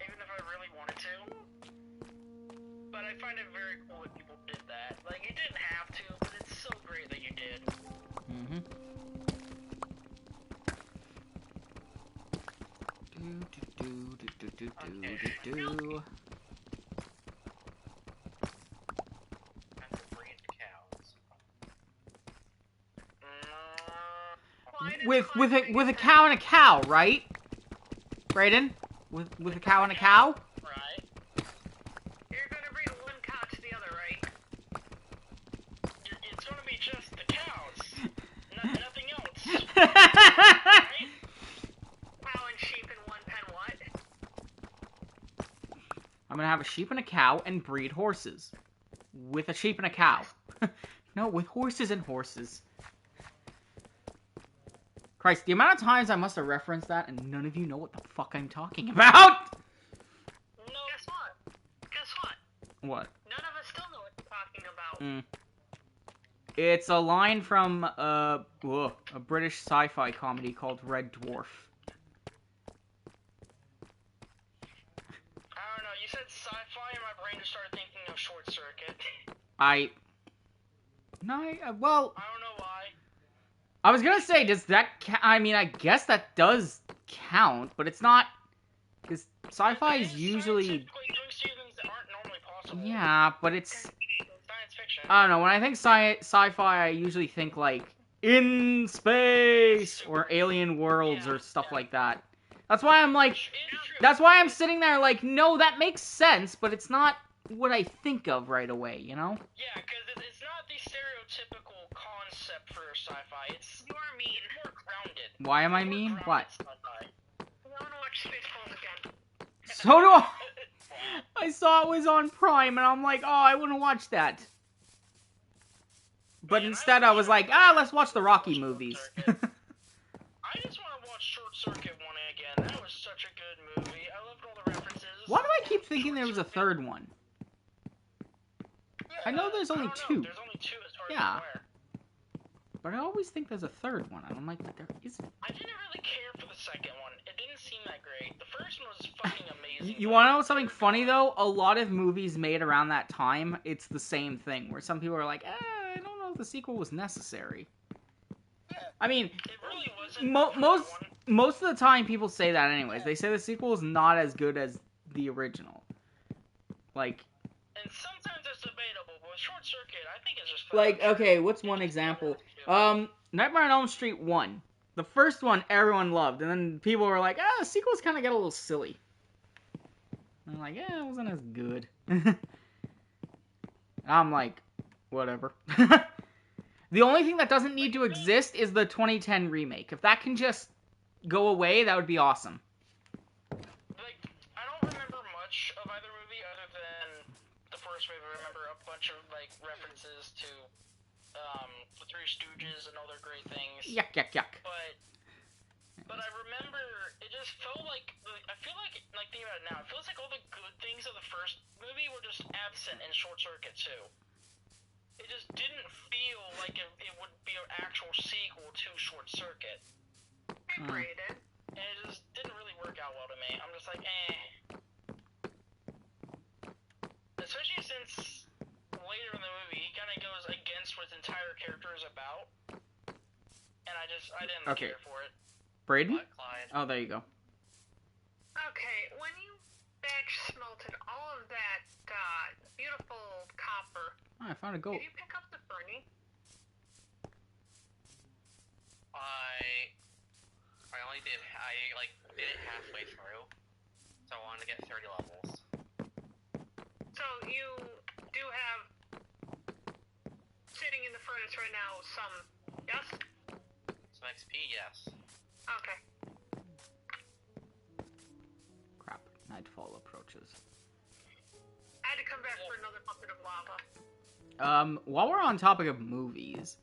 even if I really wanted to. But I find it very cool that people did that. Like, you didn't have to, but it's so great that you did. Mm-hmm. Do. Time to breed the cows. Why did With Clyde a take cow and a cow, right? Brayden? With a cow and a cow? Right? You're gonna breed one cow to the other, right? sheep and a cow and breed horses. With a sheep and a cow. No, with horses and horses. Christ, the amount of times I must have referenced that and none of you know what the fuck I'm talking about! No, guess what? Guess what? What? None of us still know what you're talking about. It's a line from a British sci-fi comedy called Red Dwarf. I don't know, you said sci-fi and my brain just started thinking of Short Circuit. Well, I don't know why. I was gonna say, does that I mean, I guess that does count, but it's not, because sci-fi is usually... Scientifically doing things that aren't normally possible. Yeah, but it's... Science fiction. I don't know, when I think sci-fi, I usually think, like, in space, or alien worlds, or stuff like that. That's why I'm like... That's why I'm sitting there like, no, that makes sense, but it's not what I think of right away, you know? Yeah, because it's not the stereotypical concept for sci-fi. It's You are mean. more grounded. Why am I mean? More What? grounded sci-fi. I want to watch Spaceballs again. So do I! I saw it was on Prime, and I'm like, oh, I wouldn't watch that. But instead I was like, let's watch the Rocky movies. I just want to watch Short Circuit 1 again. That was such a good movie. I loved all the references. Why do I keep thinking there was a third one? I know there's only two. There's only two as far as Yeah. I'm aware. But I always think there's a third one. I'm like, there isn't. I didn't really care for the second one. It didn't seem that great. The first one was fucking amazing. You want to know something funny, though? A lot of movies made around that time, it's the same thing, where some people are like, I don't know if the sequel was necessary. I mean, It really wasn't. most of the time people say that anyways. They say the sequel is not as good as the original. Like... And sometimes it's debatable, but with Short Circuit, I think it's just... Like, okay, what's one example? Nightmare on Elm Street 1. The first one everyone loved, and then people were like, the sequels kind of get a little silly. And I'm like, it wasn't as good. I'm like, whatever. The only thing that doesn't need to exist is the 2010 remake. If that can just go away, that would be awesome. Like, I don't remember much of either movie other than the first movie. I remember a bunch of, like, references to, the Three Stooges and all their great things. Yuck, yuck, yuck. But I remember, it just felt like, I feel like thinking about it now, it feels like all the good things of the first movie were just absent in Short Circuit 2. It just didn't feel like it would be an actual sequel to Short Circuit. Rated. And it just didn't really work out well to me. I'm just like, Especially since later in the movie, he kind of goes against what his entire character is about. And I didn't care for it. Braden? What, Clyde? Oh, there you go. Okay, when you batch smelted all of that beautiful copper, Oh, I found a goat. did you pick up the Bernie? I only did it halfway through, so I wanted to get 30 levels. So you do have sitting in the furnace right now some, yes? Some XP, yes. Okay. Crap. Nightfall approaches. I had to come back for another bucket of lava. While we're on topic of movies,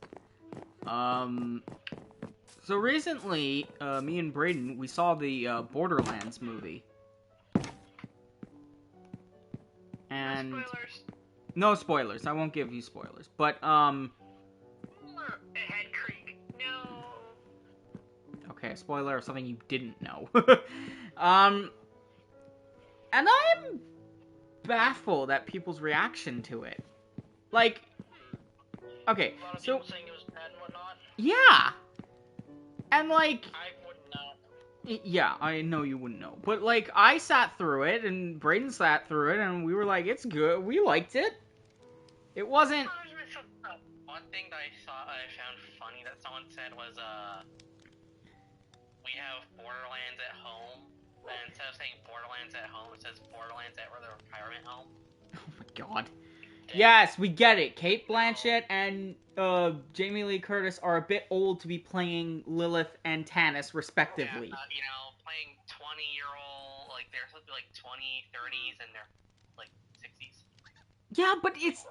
so recently, me and Braden, we saw the, Borderlands movie. And... Spoilers. No spoilers, I won't give you spoilers, but, Head Creek. No. okay, a spoiler of something you didn't know. And I'm baffled at people's reaction to it. Like, okay, A lot of so, people saying it was bad and whatnot. yeah! And, like, I wouldn't know. yeah, I know you wouldn't know. But, like, I sat through it, and Braden sat through it, and we were like, it's good, we liked it. It wasn't... One thing that I found funny that someone said was, we have Borderlands at home, and instead of saying Borderlands at home, it says Borderlands at the retirement home. Oh my god. Yes, we get it. Kate Blanchett and Jamie Lee Curtis are a bit old to be playing Lilith and Tannis, respectively. Yeah, playing 20-year-old, like, they're supposed to be like 20, 30s, and they're like 60s. Yeah, but it's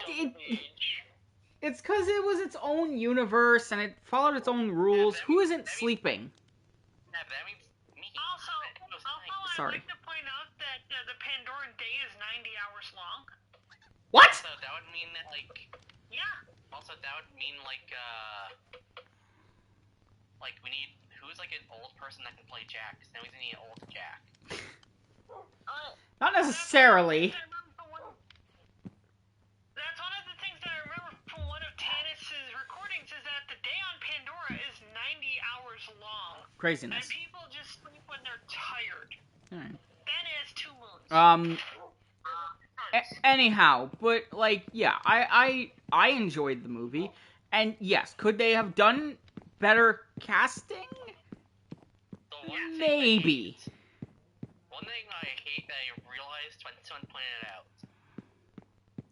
because it was its own universe and it followed its own rules. Who isn't sleeping? Yeah, but that means me. Also, I'd Sorry. like to point out that the Pandoran day is 90 hours long. What? So that would mean that Yeah. Also, that would mean we need who's like an old person that can play Jack. Because now we need an old Jack. Not necessarily. That's one of the things that I remember from one of Tannis's recordings is that the day on Pandora is 90 hours long. And Craziness. people just sleep when they're tired. Alright. Then it has 2 moons. Anyhow, but like, yeah, I enjoyed the movie, and yes, could they have done better casting? Maybe. One thing I hate that I realized when someone pointed it out.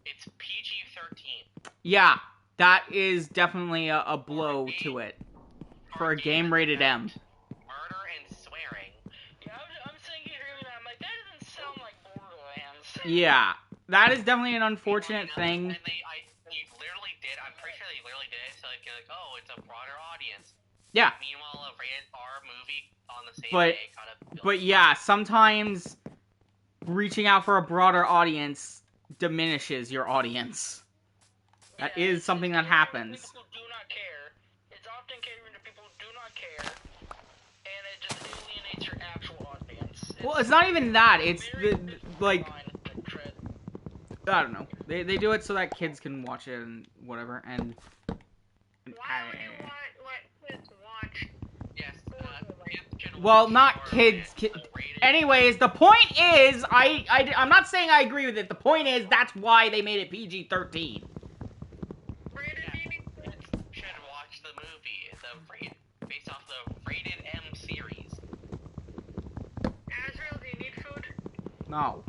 It's PG-13. Yeah, that is definitely a blow to it for a game rated M. Murder and swearing. Yeah, I'm sitting here hearing that. I'm like, that doesn't sound like Borderlands. Yeah, that is definitely an unfortunate thing. And they literally did. I'm pretty sure they literally did it so oh, it's a broader audience. Yeah. Meanwhile, a rated R movie on the same But- day kind of. But yeah, sometimes reaching out for a broader audience diminishes your audience. That Yeah, is something that it's catering to happens. People who do not care. It's often catering to people who do not care, and it just alienates your actual audience. Well, it's not even that. It's very the like line to tread. I don't know. They do it so that kids can watch it and whatever. And Why would you let kids watch? Yes. Kids should well, watch not more kids. than the rated- Anyways, the point is, I'm not saying I agree with it. The point is, that's why they made it PG-13. Rated TV? Kids should watch the movie, based off the rated M series. Azrael, do you need food? No.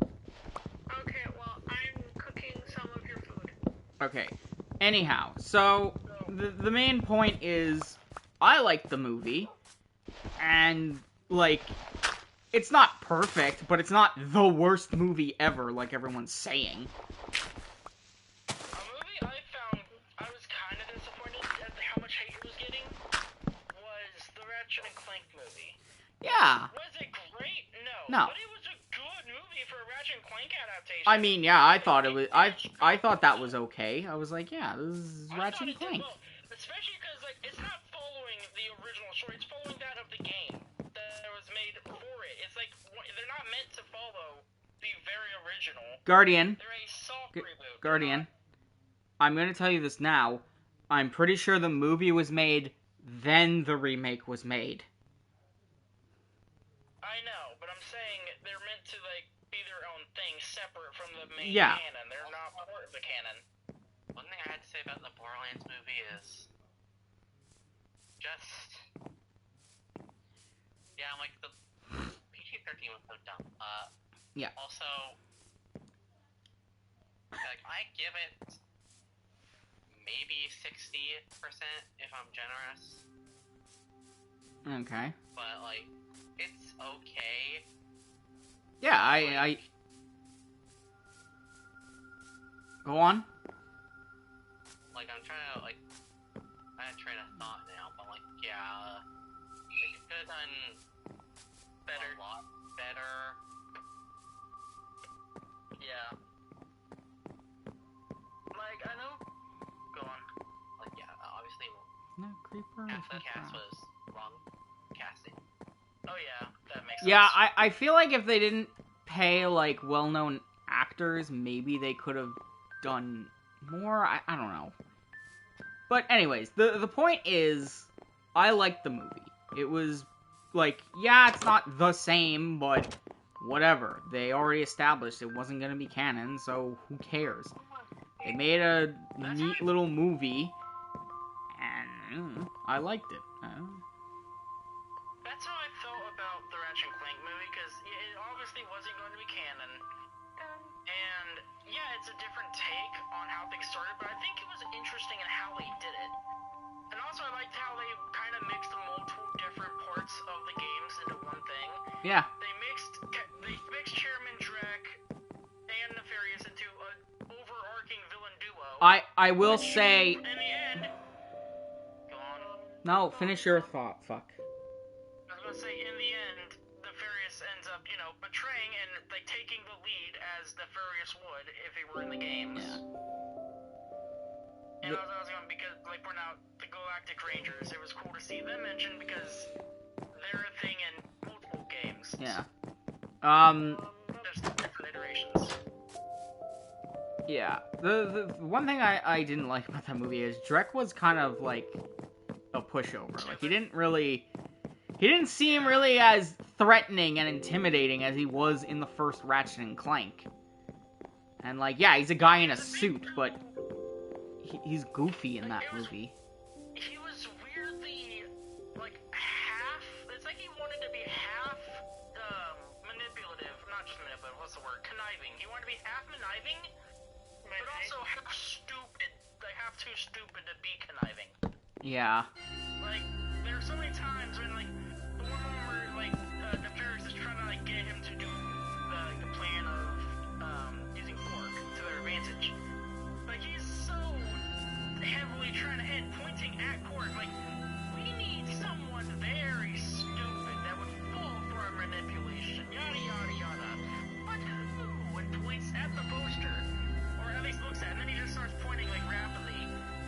Okay, well, I'm cooking some of your food. Okay. Anyhow, so the main point is, I like the movie, and like, it's not perfect, but it's not the worst movie ever, like everyone's saying. A movie I found I was kind of disappointed at how much hate it was getting was the Ratchet and Clank movie. Yeah. Was it great? No. No. But it was a good movie for a Ratchet and Clank adaptation. I mean, yeah, I thought it was. I thought that was okay. I was like, yeah, this is I Ratchet thought and it did Clank. well, especially because it's not following the original story. It's following that of the game that was made for it. It's like they're not meant to follow the very original. Guardian, They're a soft reboot. Guardian. I'm gonna tell you this now. I'm pretty sure the movie was made, then the remake was made. I know, but I'm saying they're meant to be their own thing, separate from the main Yeah. canon. They're not part of the canon. One thing I had to say about the Borderlands movie is just I'm like the PG-13 was so dumb. Yeah. Also, I give it maybe 60% if I'm generous, Okay. but it's okay. Yeah, I go on. I'm trying to I had a train of thought now, but yeah, it could have done Better. a lot better. Yeah. I know. Go on. Yeah, obviously No creeper. half the cast was wrong casting. Oh yeah, that makes Yeah, sense. I feel like if they didn't pay well-known actors, maybe they could have done more. I don't know. But anyways, the point is, I liked the movie. It was yeah, it's not the same, but whatever. They already established it wasn't gonna be canon, so who cares? They made a neat little movie, and I liked it. That's how I felt about the Ratchet and Clank movie, because it obviously wasn't going to be canon. And yeah, it's a different take on how things started, but I think it was interesting in how they did it. And also, I liked how they kind of mixed the multiple different parts of the games into one thing. Yeah. They mixed Chairman Drek I will Which, say... in the end... Go on. No, finish your thought, fuck. I was gonna say, in the end, Nefarious ends up, you know, betraying and, like, taking the lead as Nefarious would if he were in the games. Yeah. And I was going because, like, we're now the Galactic Rangers. It was cool to see them mentioned because they're a thing in multiple games. Yeah. Just different iterations. Yeah. The one thing I didn't like about that movie is Drek was kind of like a pushover. Like, he didn't seem really as threatening and intimidating as he was in the first Ratchet and Clank. And, like, yeah, he's a guy in a suit, but he's goofy in that movie. He was weirdly, like, half... It's like he wanted to be half, manipulative. Not just manipulative, what's the word? Conniving. He wanted to be half conniving, but also half stupid. Like, half too stupid to be conniving. Yeah. Like, there are so many times when, like, the one moment where, like, Nefarious is trying to, like, get him to do the plan of, using Quark to their advantage. Like, he's so heavily trying to head, pointing at Quark, like, we need someone very stupid that would fall for our manipulation, yada yada yada. But who? And points at the poster. Or at least looks at it, and then he just starts pointing, like, rapidly.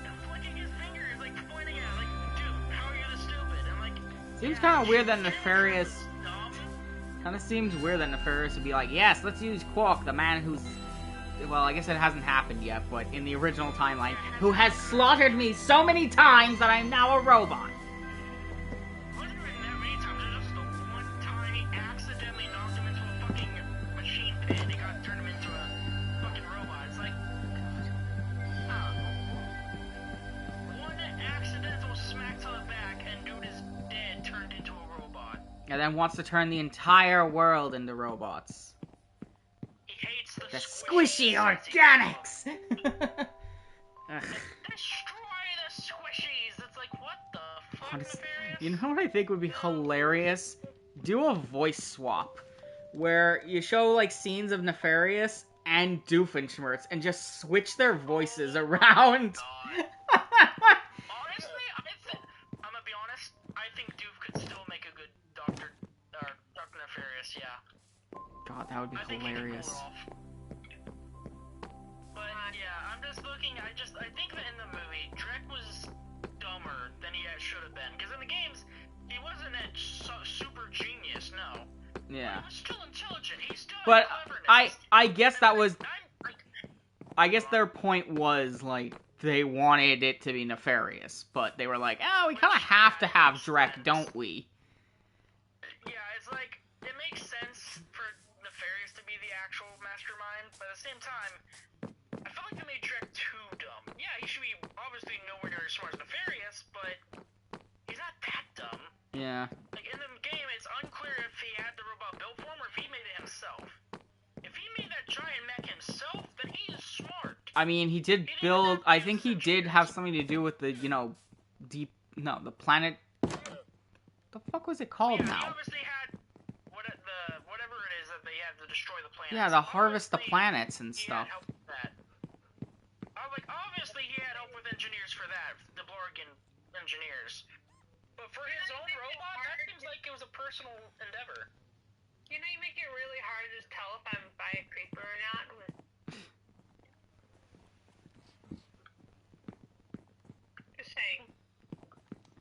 And flicking his fingers, like, pointing at it, like, dude, how are you this stupid? I'm like... Seems kind of weird that Nefarious... Dumb. Kind of seems weird that Nefarious would be like, yes, let's use Quark, the man who's... Well, I guess it hasn't happened yet, but in the original timeline, who has slaughtered me so many times that I'm now a robot. Wasn't even that many times, it was just the one time he accidentally knocked him into a fucking machine pit and he turned him into a fucking robot. It's like... One accidental smack to the back and dude is dead, turned into a robot. And then wants to turn the entire world into robots. He hates the Squishy organics! Ugh. Destroy the squishies! It's like, what the fuck, Honest- Nefarious? You know what I think would be hilarious? Do a voice swap. Where you show, like, scenes of Nefarious and Doofenshmirtz and just switch their voices around. God. Honestly, I'm gonna be honest, I think Doof could still make a good Dr. Nefarious, yeah. God, that would be I think he could pull it hilarious. off. But yeah, I'm just looking, I think that in the movie, Drek was dumber than he should have been. Because in the games, he wasn't a super genius, no. Yeah. He was still intelligent, he still had But cleverness. I guess that was... I'm- I guess their point was, like, they wanted it to be Nefarious. But they were like, oh, we kind of have to have Drek, don't we? Yeah, it's like, it makes sense for Nefarious to be the actual mastermind, but at the same time, I feel like they made Drek too dumb. Yeah, he should be obviously nowhere near as smart as Nefarious, but he's not that dumb. Yeah. Like, in the game, it's unclear if he had the robot built for him or if he made it himself. If he made that giant mech himself, then he is smart. I mean, he did build... I think he did have something to do with the, you know, the planet... The fuck was it called Yeah, he now? obviously had whatever it is that they have to destroy the planet. Yeah, to harvest the Obviously, planets and he stuff. had help with that. Obviously he had help with engineers for that, the Blorgan engineers. But for his own robot, that seems like it was a personal endeavor. You know, you make it really hard to tell if I'm by a creeper or not. Just saying.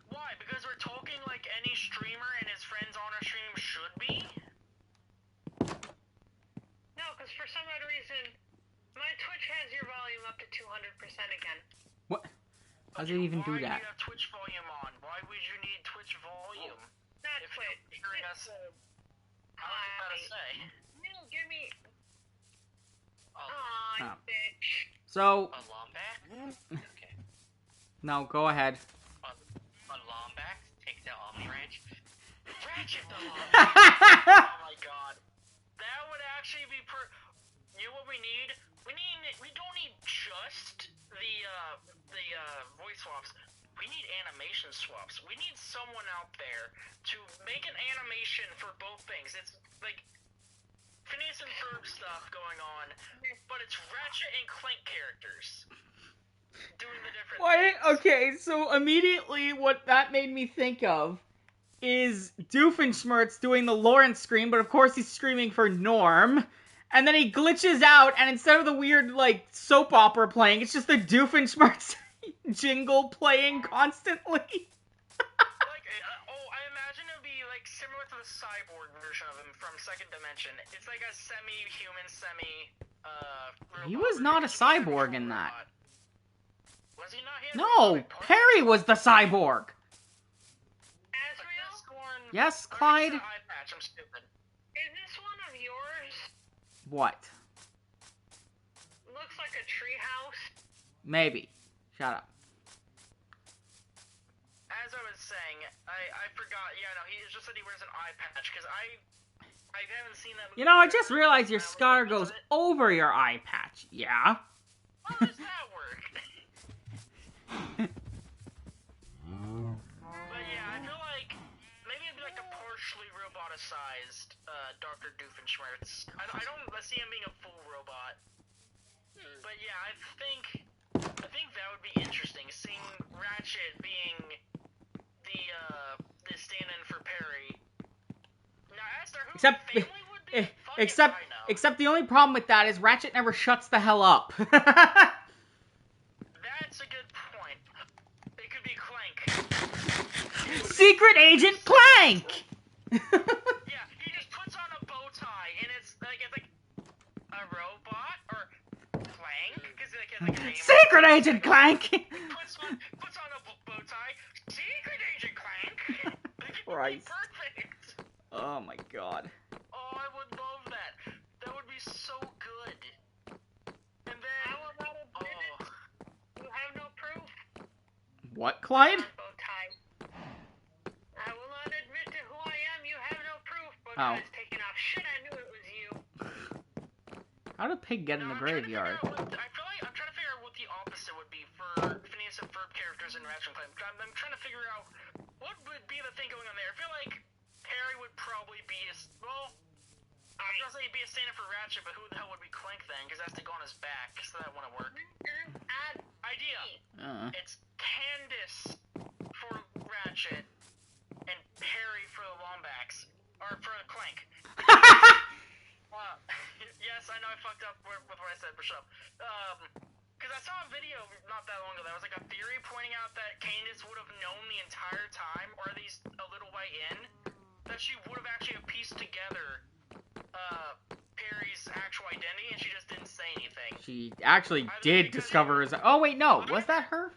Why? Because we're talking like any streamer and his friends on a stream should be? No, because for some odd reason, my Twitch has your volume up to 200% again. What? How does it even do Why that? do you have Twitch volume on? Why would you need Twitch volume? Not If Twitch. you're hearing us, I was about to say. No, give me. Oh, Aw, Oh. bitch. So... A Lombax? Okay. No, go ahead. A Lombax takes out Omni Range. Ratchet the oh my god. That would actually be You know what we need? We don't need just the voice swaps. We need animation swaps. We need someone out there to make an animation for both things. It's like Phineas and Ferb stuff going on, but it's Ratchet and Clank characters. doing the different Why things. didn't, okay, so immediately what that made me think of is Doofenshmirtz doing the Lawrence scream, but of course he's screaming for Norm. And then he glitches out, and instead of the weird, like, soap opera playing, it's just the Doofenshmirtz jingle playing constantly. Like, I imagine it would be, like, similar to the cyborg version of him from Second Dimension. It's like a semi-human, robot. He was not a cyborg in that. Robot. Was he not? He had No, robotic parts? Perry was the cyborg. Asriel, Scorn. Yes, Oh, Clyde? it's an eye patch, I'm stupid. is this one of yours? What? Looks like a treehouse. Maybe. Shut up. As I was saying, I forgot. Yeah, no, he just said he wears an eye patch because I haven't seen that movie. You know, I just realized your I was scar like, goes "Is it?" over your eye patch. Yeah? How does that work? But yeah, I feel like maybe it'd be like a partially roboticized Dr. Doofenshmirtz. I don't see him being a full robot. But yeah, I think that would be interesting, seeing Ratchet being the stand-in for Perry. Now, as to who Except- the family would be, fuck if Except, I know. except the only problem with that is Ratchet never shuts the hell up. That's a good point. It could be Clank. Secret Agent Clank! Yeah, he just puts on a bow tie, and it's like a robot or Clank, because like, it's like a name. Secret Agent Clank! puts on a bow tie. Secret Agent Clank. Like, it would be Christ. perfect. Oh my god. Oh, I would love that. That would be so good. And then I will not admit it. You have no proof. What, Clyde? Bow tie. I will not admit to who I am. You have no proof. Bow Oh. tie's taken off. Shit, I knew it was you. How did Pig get in the I'm trying to figure graveyard? out I feel like I'm trying to figure out what the opposite would be for Phineas and Ferb characters in Ratchet and Clank. I'm trying to figure out what would be the thing going on there. I feel like Perry would probably be I was gonna say he'd be a stand-in for Ratchet, but who the hell would be Clank then? Because that's to go on his back, so that wouldn't work. Idea. It's Candace for Ratchet and Perry for the Lombax. Or for Clank. Yes, I know I fucked up with what I said, but shut up. Because I saw a video not that long ago that was like a theory pointing out that Candace would have known the entire time, or at least a little way in, that she would have actually pieced together Perry's actual identity, and she just didn't say anything. She actually did discover his... Oh, wait, no. Was that her?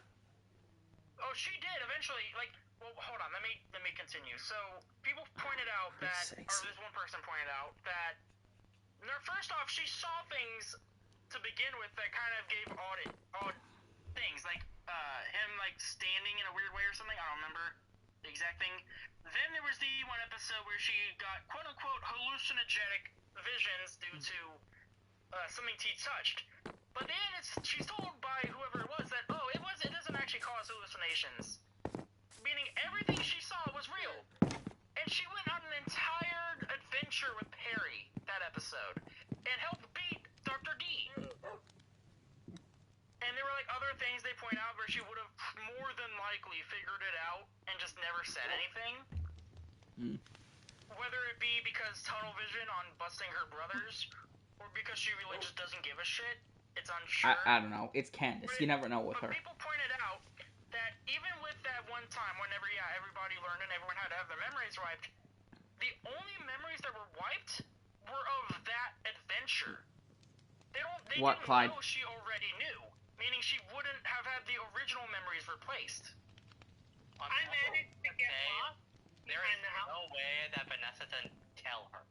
Oh, she did eventually. Like, well, hold on. Let me continue. So people pointed out that, or this one person pointed out that. First off, she saw things to begin with that kind of gave odd things, like him like standing in a weird way or something. I don't remember the exact thing. Then there was the one episode where she got quote unquote hallucinogenic visions due to something she touched. But then she's told by whoever it was that it doesn't actually cause hallucinations, meaning everything she saw was real. And she went on an entire adventure with Perry that episode and helped beat Dr. D. And there were like other things they point out where she would have more than likely figured it out and just never said anything. Whether it be because tunnel vision on busting her brothers, or because she really just doesn't give a shit, it's unsure. I don't know. It's Candace. You never know with her. But people pointed out that even with that one time, whenever everybody learned and everyone had to have their memories wiped, the only memories that were wiped were of that adventure. They What, didn't Clyde? know she already knew, meaning she wouldn't have had the original memories replaced. I managed to get lost There behind is the house. no way that Vanessa didn't tell her.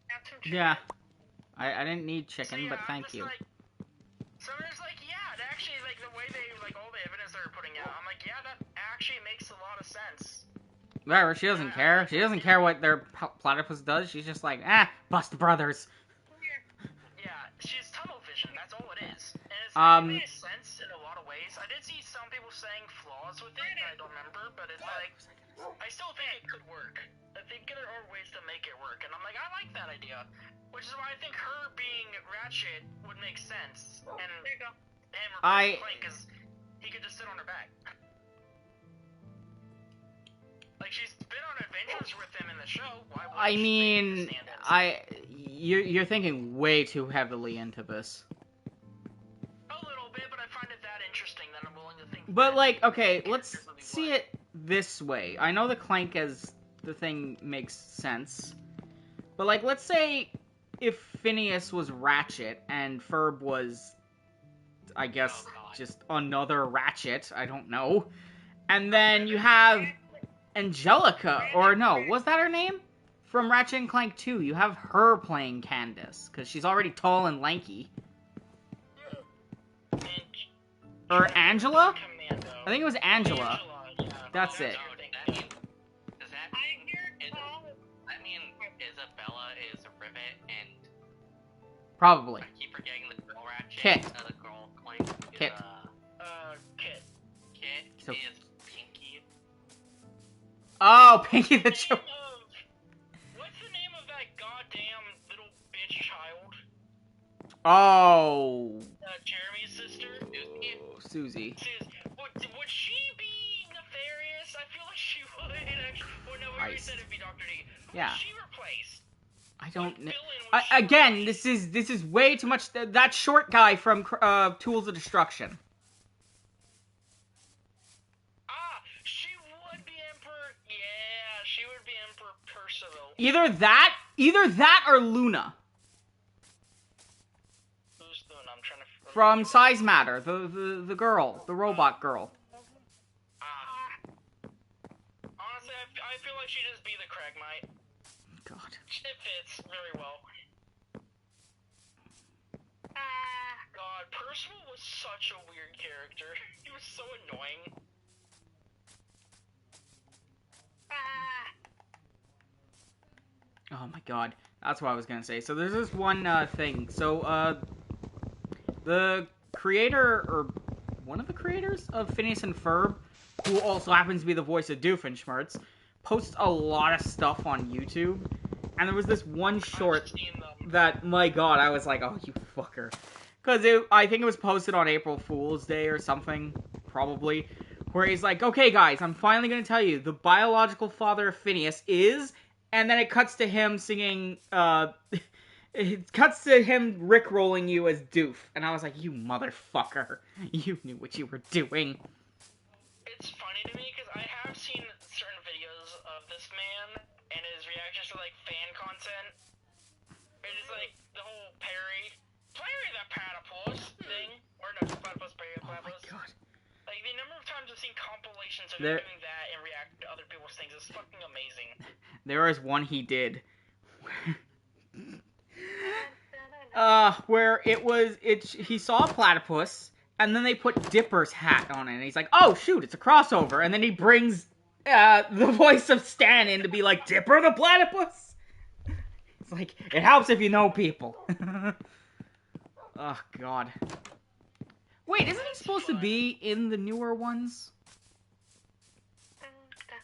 Got some Yeah. I didn't need So, chicken, yeah, but thank you. So there's actually the way they all the evidence they were putting out, I'm like, yeah, that actually makes a lot of sense. Whatever, she doesn't care. She doesn't care what their platypus does. She's just like, bust brothers. Yeah, she's tunnel vision. That's all it is. And it makes sense in a lot of ways. I did see some people saying flaws with it. I don't remember, but it's like I still think it could work. I think there are ways to make it work, and I'm like, I like that idea. Which is why I think her being Ratchet would make sense, and him replacing Clank, because he could just sit on her back. Like, she's been on adventures with him in the show. Why would I she mean, stand-ins? you're thinking way too heavily into this. A little bit, but I find it that interesting that I'm willing to think. But that like, okay, characters let's really see would. it this way. I know the Clank as the thing makes sense, but like, let's say if Phineas was Ratchet and Ferb was, I guess, Oh, God. just another Ratchet. I don't know. And then you have Angelica, or no, was that her name? From Ratchet and Clank 2, you have her playing Candace, because she's already tall and lanky. And Or Angela? Commando. I think it was Angela. Yeah. That's Oh, it. No, that mean, does that I mean, hear is, Paul. that mean Isabella is Rivet and Probably. I keep forgetting the girl Ratchet? Kit. The girl Clank is, Kit. Kit. Kit So- is Pinky. Oh, Pinky the Joke. What's the name of that goddamn little bitch child? Oh. Jeremy's sister? Susie. Would she be nefarious? I feel like she would. Actually. Well, no, we already Christ. said it'd be Dr. D. Who Yeah. would she replace? I don't What know. villain would she Again, replace? this is way too much. That short guy from Tools of Destruction. She would be Emperor. Yeah, she would be Emperor Percival. Either that or Luna Who's the one? I'm trying to. from Size Matter, the girl, the robot girl. Honestly, I feel like she'd just be the Cragmite. God. It fits very well. God, Percival was such a weird character. He was so annoying. Oh my God. That's what I was gonna say. So there's this one thing. So the creator, or one of the creators of Phineas and Ferb, who also happens to be the voice of Doofenshmirtz, posts a lot of stuff on YouTube. And there was this one short I've seen them. that, my God, I was like, oh, you fucker. Because I think it was posted on April Fool's Day or something, probably, where he's like, okay, guys, I'm finally going to tell you, the biological father of Phineas is, and then it cuts to him singing, it cuts to him rickrolling you as Doof. And I was like, you motherfucker, you knew what you were doing. It's funny to me because I have seen certain videos of this man and his reactions to like fan content. It is like the whole Perry the Platypus thing, or no, Platypus, Perry the Oh my Platypus. God. Like the number of times I've seen compilations of There- him doing that and reacting to other people's things is fucking amazing. There is one he did. Where he saw a platypus, and then they put Dipper's hat on it, and he's like, oh shoot, it's a crossover, and then he brings, the voice of Stan in to be like, Dipper the platypus? It's like, it helps if you know people. Oh, God. Wait, isn't he supposed to be in the newer ones?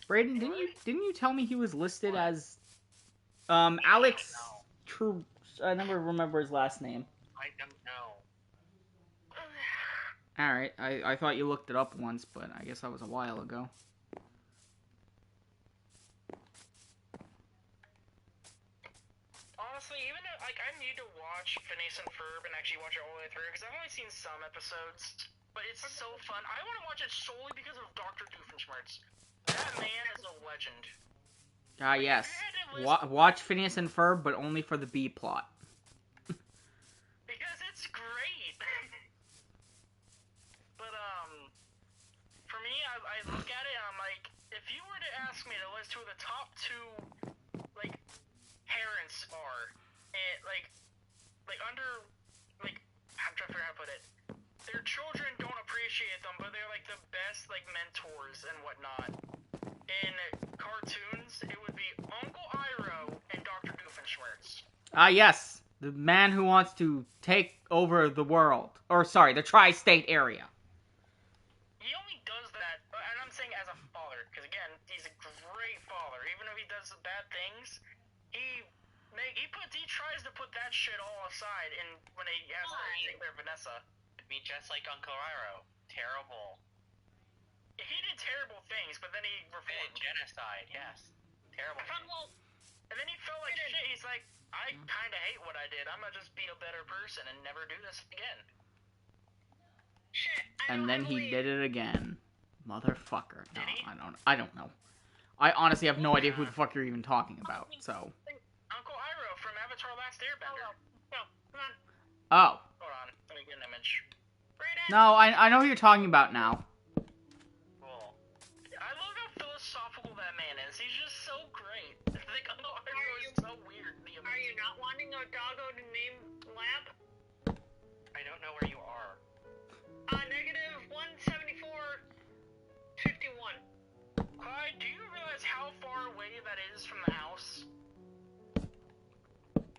Brayden, didn't you tell me he was listed as, Alex True, I never remember his last name. I don't know. Alright, I thought you looked it up once, but I guess that was a while ago. Honestly, even if, like, I need to watch Phineas and Ferb and actually watch it all the way through because I've only seen some episodes, but it's so fun. I want to watch it solely because of Dr. Doofenshmirtz. That man is a legend. Ah, yes. If you had to list- Watch Phineas and Ferb, but only for the B plot. Because it's great. But, for me, I look at it and I'm like, if you were to ask me to list who the top two, like, parents are, and, like, under, like, I'm trying to figure out how to put it. Their children don't appreciate them, but they're, like, the best, like, mentors and whatnot. In cartoons, it would be Uncle Iroh and Dr. Doofenshmirtz. Ah, yes. The man who wants to take over the world. Or, sorry, the tri-state area. He only does that, and I'm saying as a father, because again, he's a great father. Even if he does bad things, he tries to put that shit all aside, and when he has to take care of Vanessa. It'd be just like Uncle Iroh. Terrible. He did terrible things, but then he reformed. Genocide, yes. Terrible. And then he felt like shit. He's like, I kind of hate what I did. I'm gonna just be a better person and never do this again. Shit. And then he did it again. Motherfucker. No, I don't know. I honestly have no idea who the fuck you're even talking about, so. Uncle Iroh from Avatar Last Airbender. No, come on. Oh. Hold on, let me get an image. No, I know who you're talking about now. Cool. I love how philosophical that man is. He's just so great. Like, Uncle Iroh is so weird. Are you not wanting a doggo to name Lab? I don't know where you are. Negative 174.51. Clyde, do you realize how far away that is from the house?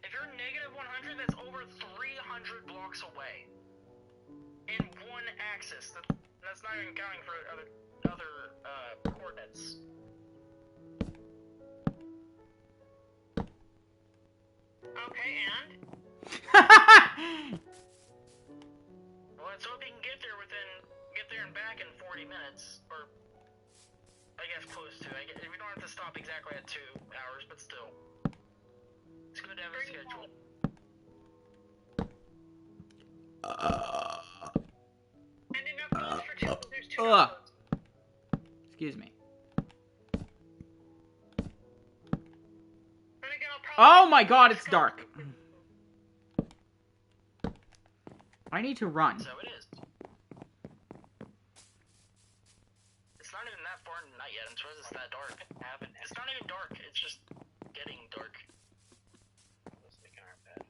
If you're negative 100, that's over 300 blocks away. In one axis. That's not even counting for other coordinates. Okay, and? Well, let's hope you can get there and back in 40 minutes, or I guess close to. We don't have to stop exactly at 2 hours, but still, it's good to have a schedule. And enough clothes for two. There's 2 Ugh. doggos. Excuse me. Then again, I'll probably Oh my god, it's dark. I need to run. So it is. It's not even that far in the night yet. I'm surprised it's that dark. It's not even dark. It's just getting dark. Let's look in our bed.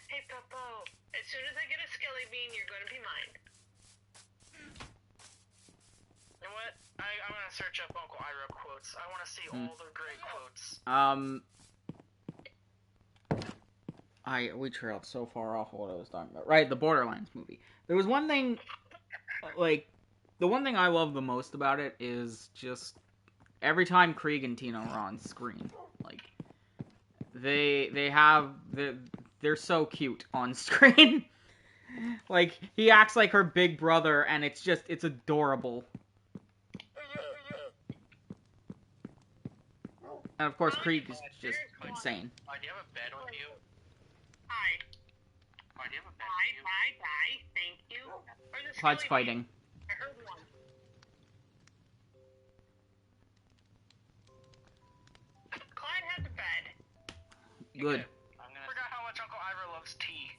Hey, Popo. As soon as I get a skelly bean, you're going to be mine. You know what? I'm gonna search up Uncle Iroh quotes. I want to see all the great quotes. We trailed so far off of what I was talking about. Right, the Borderlands movie. There was one thing, like, the one thing I love the most about it is just every time Krieg and Tina are on screen, like, they're so cute on screen. Like, he acts like her big brother, and it's adorable. And of course, Krieg is just insane. Do you have a bed with you? Hi. Do you have a bed Bye, with you? bye, bye. Thank you. Where's the Clyde's skelly fighting. bean? I heard one. Clyde has a bed. Good. I forgot how much Uncle Iroh loves tea.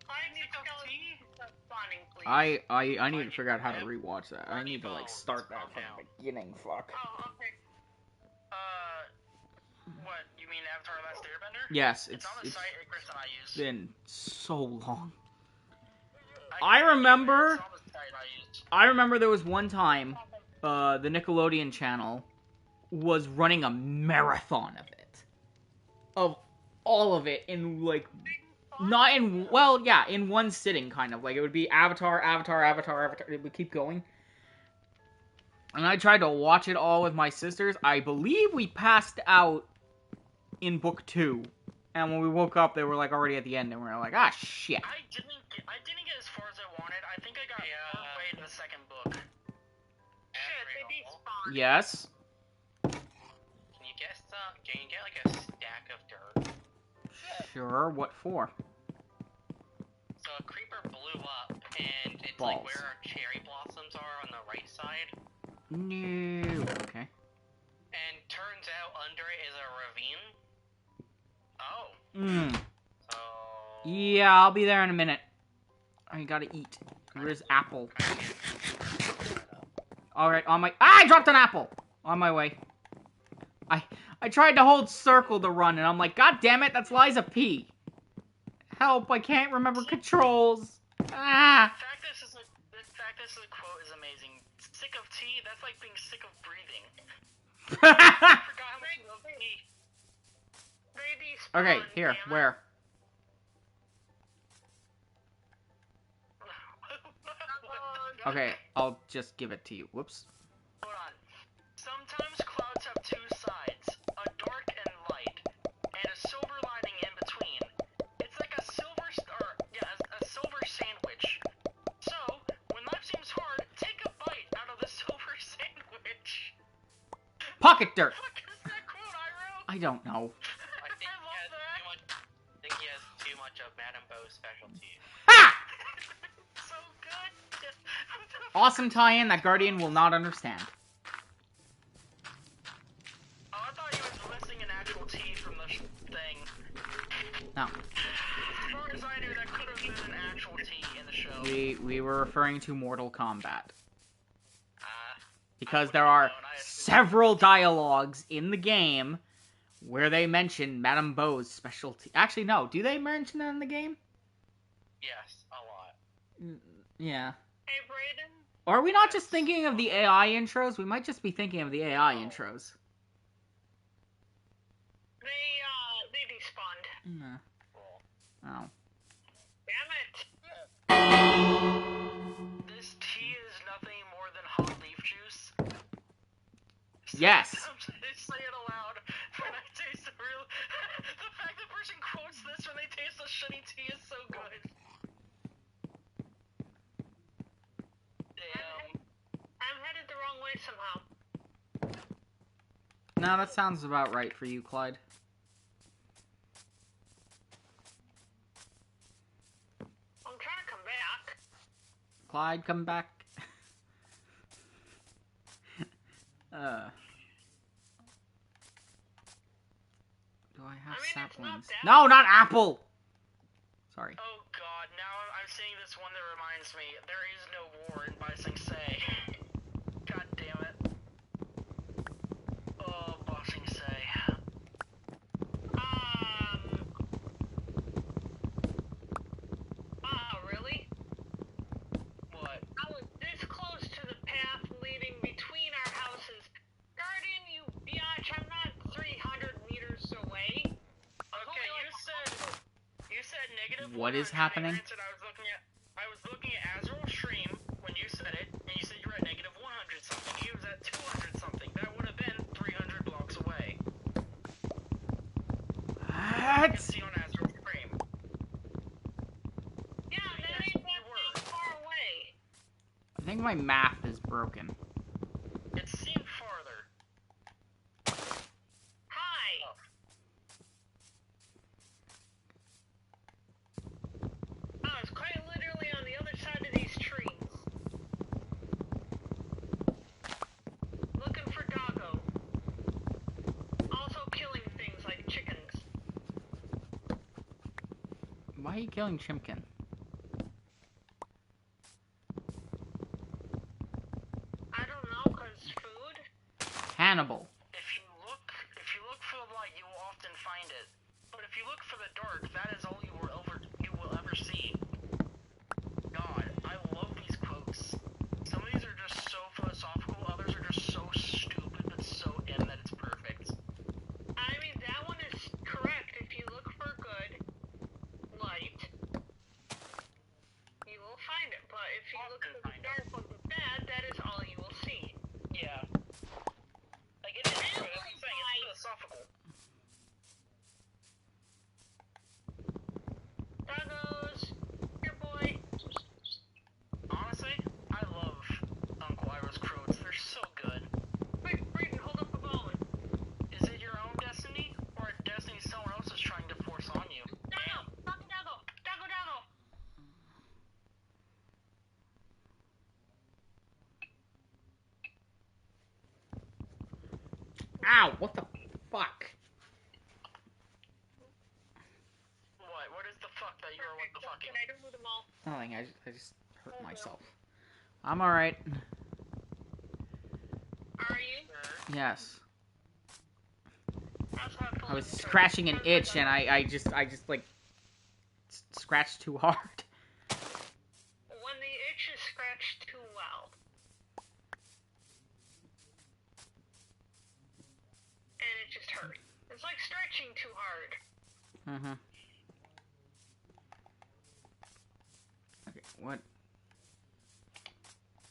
Clyde needs skelly spawning, please. I need to figure out how to rewatch that. I need to, like, start that from the beginning. Fuck. Oh, okay. What, you mean Avatar Last Airbender? Yes, It's on the site Chris and I use. been so long. I I remember- It's on the site I use. I remember there was one time, the Nickelodeon channel was running a marathon of it. Of all of it in, like, not in, well, yeah, in one sitting, kind of. Like, it would be Avatar, Avatar, Avatar, Avatar. It would keep going. And I tried to watch it all with my sisters. I believe we passed out in book 2. And when we woke up, they were, like, already at the end, and we were like, ah, shit. I didn't get as far as I wanted. I think I got partway to the second book. Shit, they despawned. Yes? Can you get like a stack of dirt? Sure, what for? So a creeper blew up, and it's Balls. like where our cherry blossoms are on the right side. No. Okay. And turns out under it is a ravine. Oh. So Yeah, I'll be there in a minute. I gotta eat. Where's Apple? Alright, on my... Ah, I dropped an apple! On my way. I tried to hold circle to run, and I'm like, God damn it, that's Liza P. Help, I can't remember controls. Ah! The fact this is a quote is amazing. Sick of tea? That's like being sick of breathing. I forgot how much you love tea. They despawned. Okay, here, damn it. where? Okay, I'll just give it to you. Whoops. Hold on. Sometimes clouds have two sides, a dark and light, and a silver lining in between. It's like a silver star. Yeah, Pocket dirt. What is that quote I wrote? I don't know. I think I love that. he has too much of Madame Bo's specialty. Ha! So good. Awesome tie-in that Guardian will not understand. Oh, I thought he was missing an actual T from the thing. No. As far as I knew, that could have been an actual T in the show. We were referring to Mortal Kombat. Ah. Because there are several dialogues in the game where they mention Madame Bo's specialty. Actually, no. Do they mention that in the game? Yes, a lot. Yeah. Hey, Brayden. Or are we not just thinking of the AI intros? We might just be thinking of the AI intros. They despawned. Nah. Cool. Oh. Damn it. This tea is nothing more than hot leaf juice. Yes. Say it aloud. When I taste the real... the fact the person quotes this when they taste the shitty tea is so good. Damn. I'm headed the wrong way somehow. No, that sounds about right for you, Clyde. I'm trying to come back. Clyde, come back. Do I have I mean, it's not saplings? that No, not apple! Sorry. Oh god, now I'm seeing this one that reminds me. There is no war in Ba Sing Se. God damn it. Oh, Ba Sing Se. Really? What? I was this close to the path leading between our houses. Guardian, you biatch, I'm not 300 meters away. Okay, you said negative. What is 100, happening? and I was looking at Azrael's stream when you said it, and you said you were at negative 100 something. He was at 200 something. That would have been 300 blocks away. I can What? see on Azrael's stream. Yeah, that ain't that far away. I think my math is broken. It seemed farther. Hi. Oh. Oh, it's quite literally on the other side of these trees. Looking for doggo. Also killing things like chickens. Why are you killing Chimkin? I don't know, 'cause food? Hannibal. If you look for the light, you will often find it. But if you look for the dark, that is all you will ever see. God, I love these quotes. Some of these are just so philosophical, others are just so stupid, but so in that it's perfect. I mean, that one is correct. If you look for good light, you will find it. But if you look for the dark or the bad, that is all you will see. Yeah. Like, it is true, that's what I'm saying, it's philosophical. Doggos, here, boy. Honestly, I love Uncle Iroh's quotes, they're so good. Quick, Brayden, hold up a bone. Is it your own destiny, or a destiny someone else is trying to force on you? Doggo, fucking doggo, doggo, doggo. Ow! What the fuck? What is the fuck that you are what the fucking? Can I do them all? Nothing. I just hurt myself. I'm alright. Are you? Yes. That's how I was scratching an itch and I just like scratched too hard. When the itch is scratched too well. And it just hurt. It's like stretching too hard. Mm-hmm. Okay, what?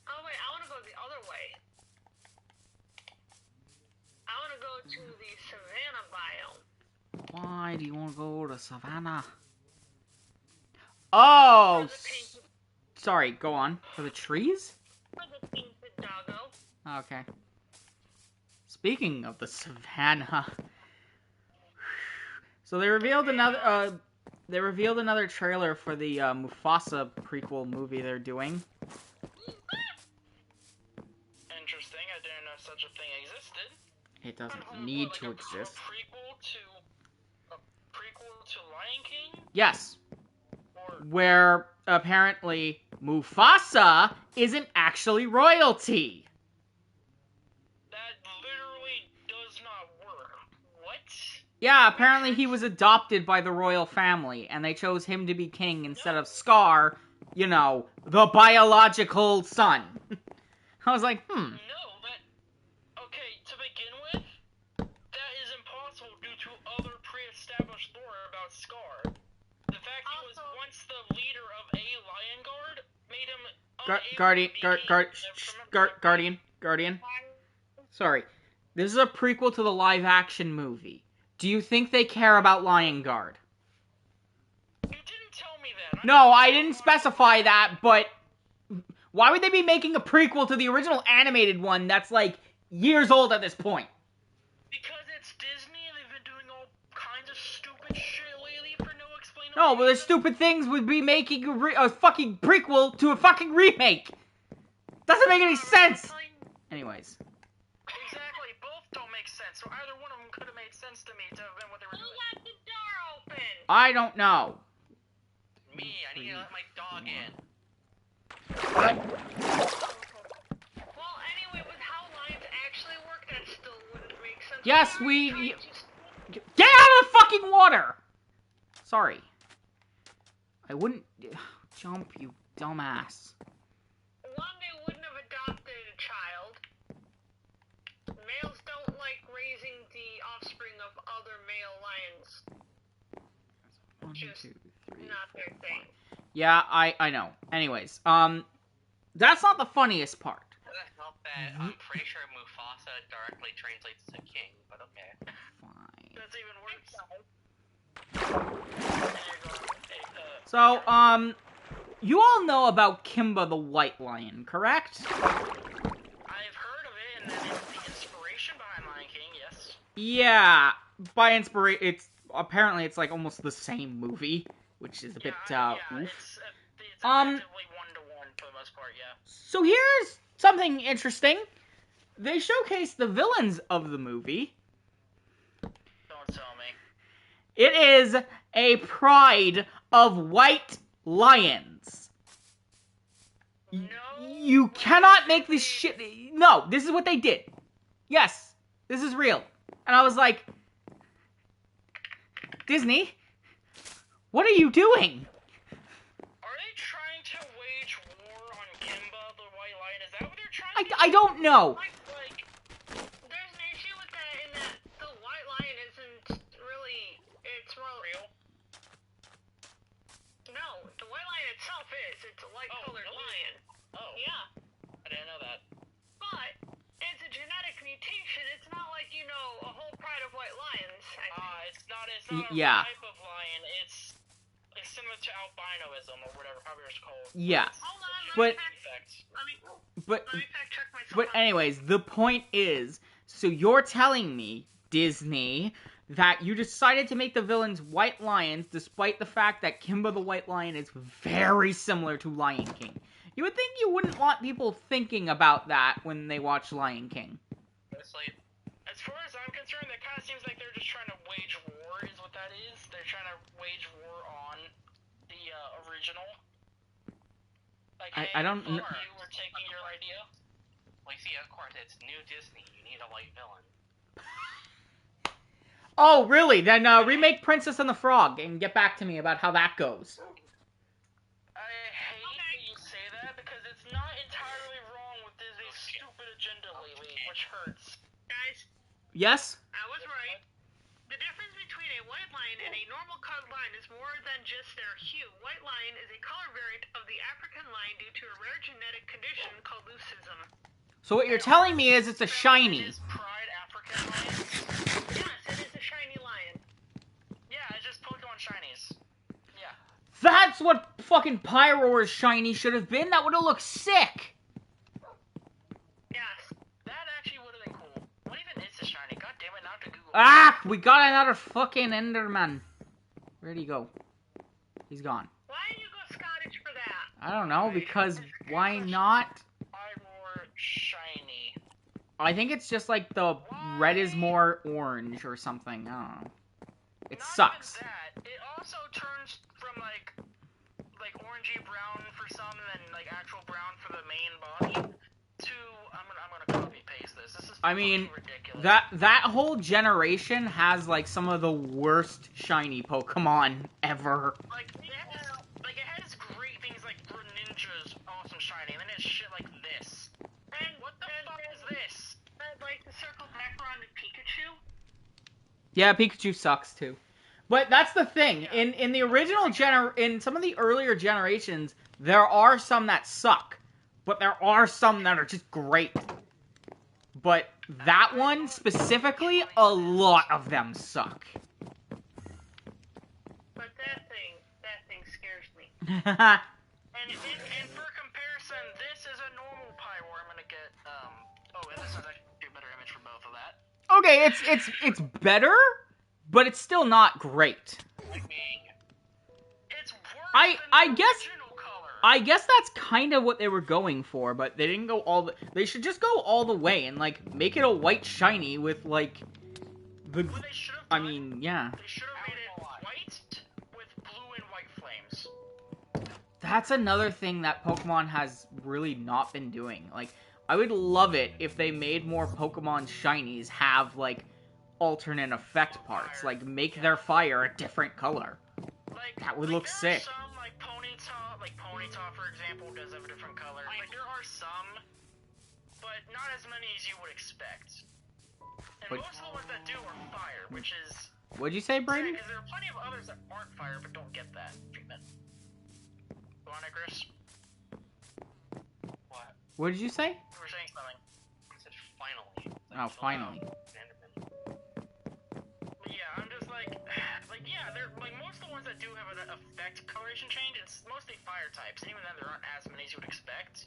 Oh wait, I wanna go the other way. I wanna go to the savannah biome. Why do you want to go to Savannah? Oh! For the pink, Sorry, go on. For the trees? for the painted doggo. Okay. Speaking of the savannah, so they revealed another trailer for the Mufasa prequel movie they're doing. Interesting. I didn't know such a thing existed. It doesn't need to exist. A prequel to Lion King? Yes, Or where apparently Mufasa isn't actually royalty. that literally does not work. What? Yeah, apparently he was adopted by the royal family, and they chose him to be king instead of Scar, you know, the biological son. I was like, No, that... Okay, to begin with, that is impossible due to other pre-established lore about Scar. The fact he was once the leader of a Lion Guard made him Guardian. Sorry. This is a prequel to the live-action movie. Do you think they care about Lion Guard? You didn't tell me that. No, I didn't specify that, but why would they be making a prequel to the original animated one that's, like, years old at this point? Because it's Disney and they've been doing all kinds of stupid shit lately for no explainable No, but the reason. stupid things would be making a fucking prequel to a fucking remake. Doesn't make any sense. Anyways. Exactly, both don't make sense, so either one of them could have made sense to me to have been what they were Who doing. left the door open? I don't know. Me, I need to let my dog in. Well, anyway, with how lines actually work, that still wouldn't make sense. Yes, Why are you trying to Get out of the fucking water! Sorry. I wouldn't jump, you dumbass. One, they wouldn't have adopted a child. Males don't like raising the offspring of other male lions. 1, Just 2, 3. Not their thing. Yeah, I know. Anyways, that's not the funniest part. That's not bad. I'm pretty sure Mufasa directly translates to king, but okay. Fine. That's even worse. So, you all know about Kimba the White Lion, correct? I've heard of it, and that is the inspiration behind Lion King, yes. Yeah, by inspiration, apparently it's like almost the same movie, which is a bit, oof. It's effectively one-to-one for the most part, yeah. So here's something interesting. They showcase the villains of the movie. Don't tell me. It is a pride of white lions. No. You cannot make this shit. No, this is what they did. Yes, this is real. And I was like, Disney, what are you doing? Are they trying to wage war on Kimba, the White Lion? Is that what they're trying to do? I don't know. Like, There's an issue with that in that the white lion isn't really. It's more real? No, the white lion itself is. It's a light-colored really? lion. Oh, Yeah, I didn't know that. but it's a genetic mutation. It's not like, you know, a whole pride of white lions. It's not a Yeah. type of lion. It's similar to albinoism or whatever, however it's called. Yeah, Hold on, But- let me but fact check myself. But anyways, the point is, so you're telling me, Disney, that you decided to make the villains white lions despite the fact that Kimba the White Lion is very similar to Lion King. You would think you wouldn't want people thinking about that when they watch Lion King. Honestly, As far as I'm concerned, that kind of seems like they're just trying to wage war, is what that is. They're trying to wage war on the original. Like, I don't fuck kn- you, we're taking your idea. like, see, of course, it's new Disney. You need a white villain. Oh, really? Then remake Princess and the Frog and get back to me about how that goes. I hate that you say that because it's not entirely wrong with Disney's stupid agenda lately, which hurts. Guys, Yes? I was right. The difference between a white lion and a normal colored lion is more than just their hue. White lion is a color variant of the African lion due to a rare genetic condition called leucism. So what you're telling me is it's a shiny. Is Pride African lions? Yes, it is a shiny lion. Yeah, it's just Pokemon shinies. Yeah. That's what fucking Pyroar's shiny should have been. That would have looked sick. Yes. That actually would have been cool. What even is Ah! We got another fucking Enderman. Where'd he go? He's gone. Why did you go Scottish for that? I don't know, because why not? Ivor shiny. I think it's just like the red is more orange or something. I don't know. It Not sucks. Even that. It also turns from like orangey brown for some, and then like actual brown for the main body. To I'm gonna copy paste this. This is I mean, fucking ridiculous. that whole generation has like some of the worst shiny Pokemon ever. Like it has great things like Greninja's awesome shiny, and then it's shit like this. And What the fuck is this? I'd like to circle back around to Pikachu. Yeah, Pikachu sucks too. But that's the thing. In the original in some of the earlier generations, there are some that suck. But there are some that are just great. But that one specifically, a lot of them suck. But that thing scares me. And for comparison, this is a normal Pyroar. I'm gonna get and this is actually a better image for both of that. Okay, it's better, but it's still not great. It's worse I than the guess original color. I guess that's kind of what they were going for, but they didn't go they should just go all the way and like make it a white shiny with like the What they should have I done, mean, yeah. they should have made it white with blue and white flames. That's another thing that Pokemon has really not been doing. Like, I would love it if they made more Pokemon shinies have, like, alternate effect parts. Like, make their fire a different color. Like, That would look there sick. Are some, like Ponyta, for example, does have a different color. Like, there are some, but not as many as you would expect. And But- most of the ones that do are fire, which is... What'd you say, Brayden? Because there are plenty of others that aren't fire, but don't get that treatment. Go on, Chris. What? What did you say? You were saying something. I said finally. Oh, finally. But yeah, I'm just like yeah, they're like most of the ones that do have an effect coloration change, it's mostly fire types, and even then there aren't as many as you would expect.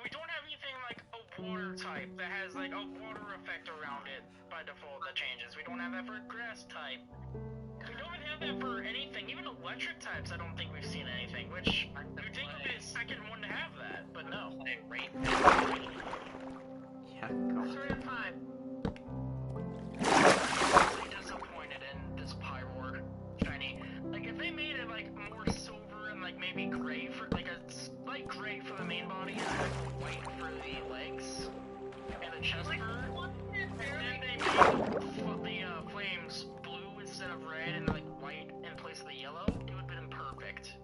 We don't have anything like a water type that has like a water effect around it by default that changes. We don't have that for a grass type. We don't even have that for anything. Even electric types, I don't think we've seen anything, which you'd think would be the second one to have that, but no. Yeah, go. 3 and 5. I'm disappointed in this Pyroar shiny. Like, if they made it, like, more silver and, like, maybe gray for, like, a slight gray for the main body and, like, white for the legs and the chest fur, and then they made the flames blue instead of red and, like, white in place of the yellow, it would have been perfect.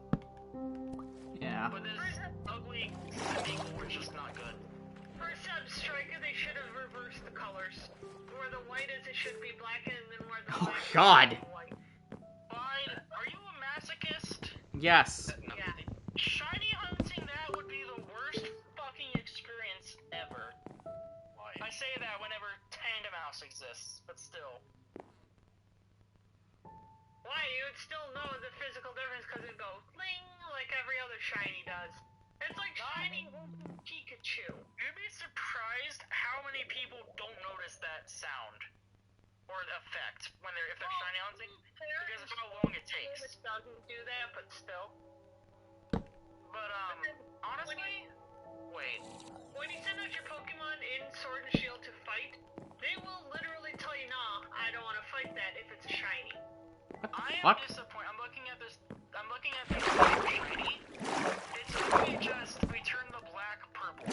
Yeah. But this ugly thing was just not good. For Substriker, they should have reversed the colors. Where the white is, it should be black, and then where the Oh, black is, God. it should be white. Fine, are you a masochist? Yes. Yeah. Shiny hunting, that would be the worst fucking experience ever. Why? I say that whenever Tandemaus exists, but still. Why? You would still know the physical difference because it goes bling like every other shiny does. It's like shiny Pikachu. You'd be surprised how many people don't notice that sound or the effect when if they're shiny hunting because of how long it takes. It doesn't do that, but still. But honestly, wait. When you send out your Pokemon in Sword and Shield to fight, they will literally tell you, nah, I don't want to fight that if it's a shiny. I am Fuck. disappointed. I'm looking at this shiny. It's literally just we turn the black purple.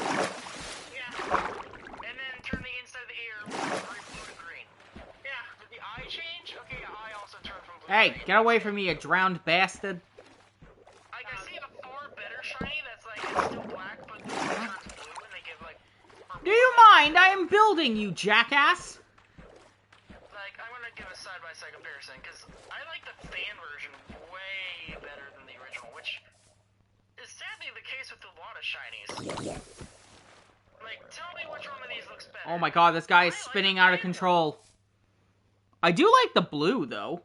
Yeah. And then turn the inside of the ear from blue to green. Yeah. Did the eye change? Okay, yeah, eye also turned from blue to Hey, green. get away from me, you drowned bastard. I can see a far better shiny that's like it's still black but it turns blue and they give like purple. Do you mind? I am building, you jackass. Like I'm gonna give a side-by-side comparison because I like the fan version way better than the original, which is sadly the case with a lot of shinies. Like, tell me which one of these looks better. Oh my god, this guy is spinning out of control. I do like the blue, though.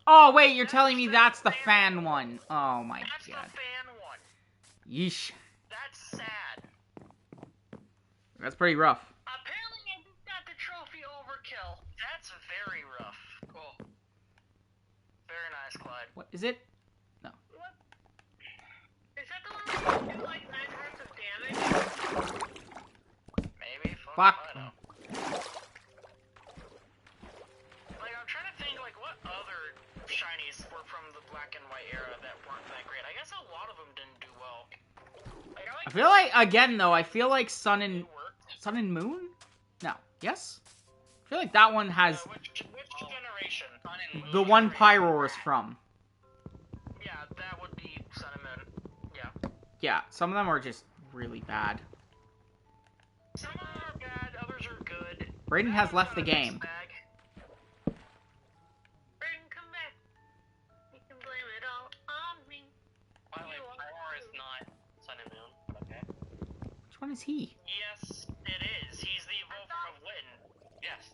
Oh, wait, you're telling me that's the fan one. Oh my That's god. the fan one. Yeesh. That's sad. That's pretty rough. Apparently, I just got the trophy overkill. That's very What is it? What? Is that the one where you do like 9 hearts of damage? Maybe. Fuck. I don't know. Like, I'm trying to think, like, what other shinies were from the black and white era that weren't that great. I guess a lot of them didn't do well. Like, I feel like, again, though, I feel like Sun it and worked. Moon? No. Yes? I feel like that one has Which generation? Sun and the Moon one are Pyroar is rat. from. Yeah, that would be Sun and Moon. Yeah. Yeah, some of them are just really bad. Some of them are bad, others are good. Brayden has left the Mixed game. bag. Brayden, come back. You can blame it all on me. By the way, Pyroar is not Sun and Moon. Okay. Which one is he? Yes, it is. He's the evolved form of Litten. Yes.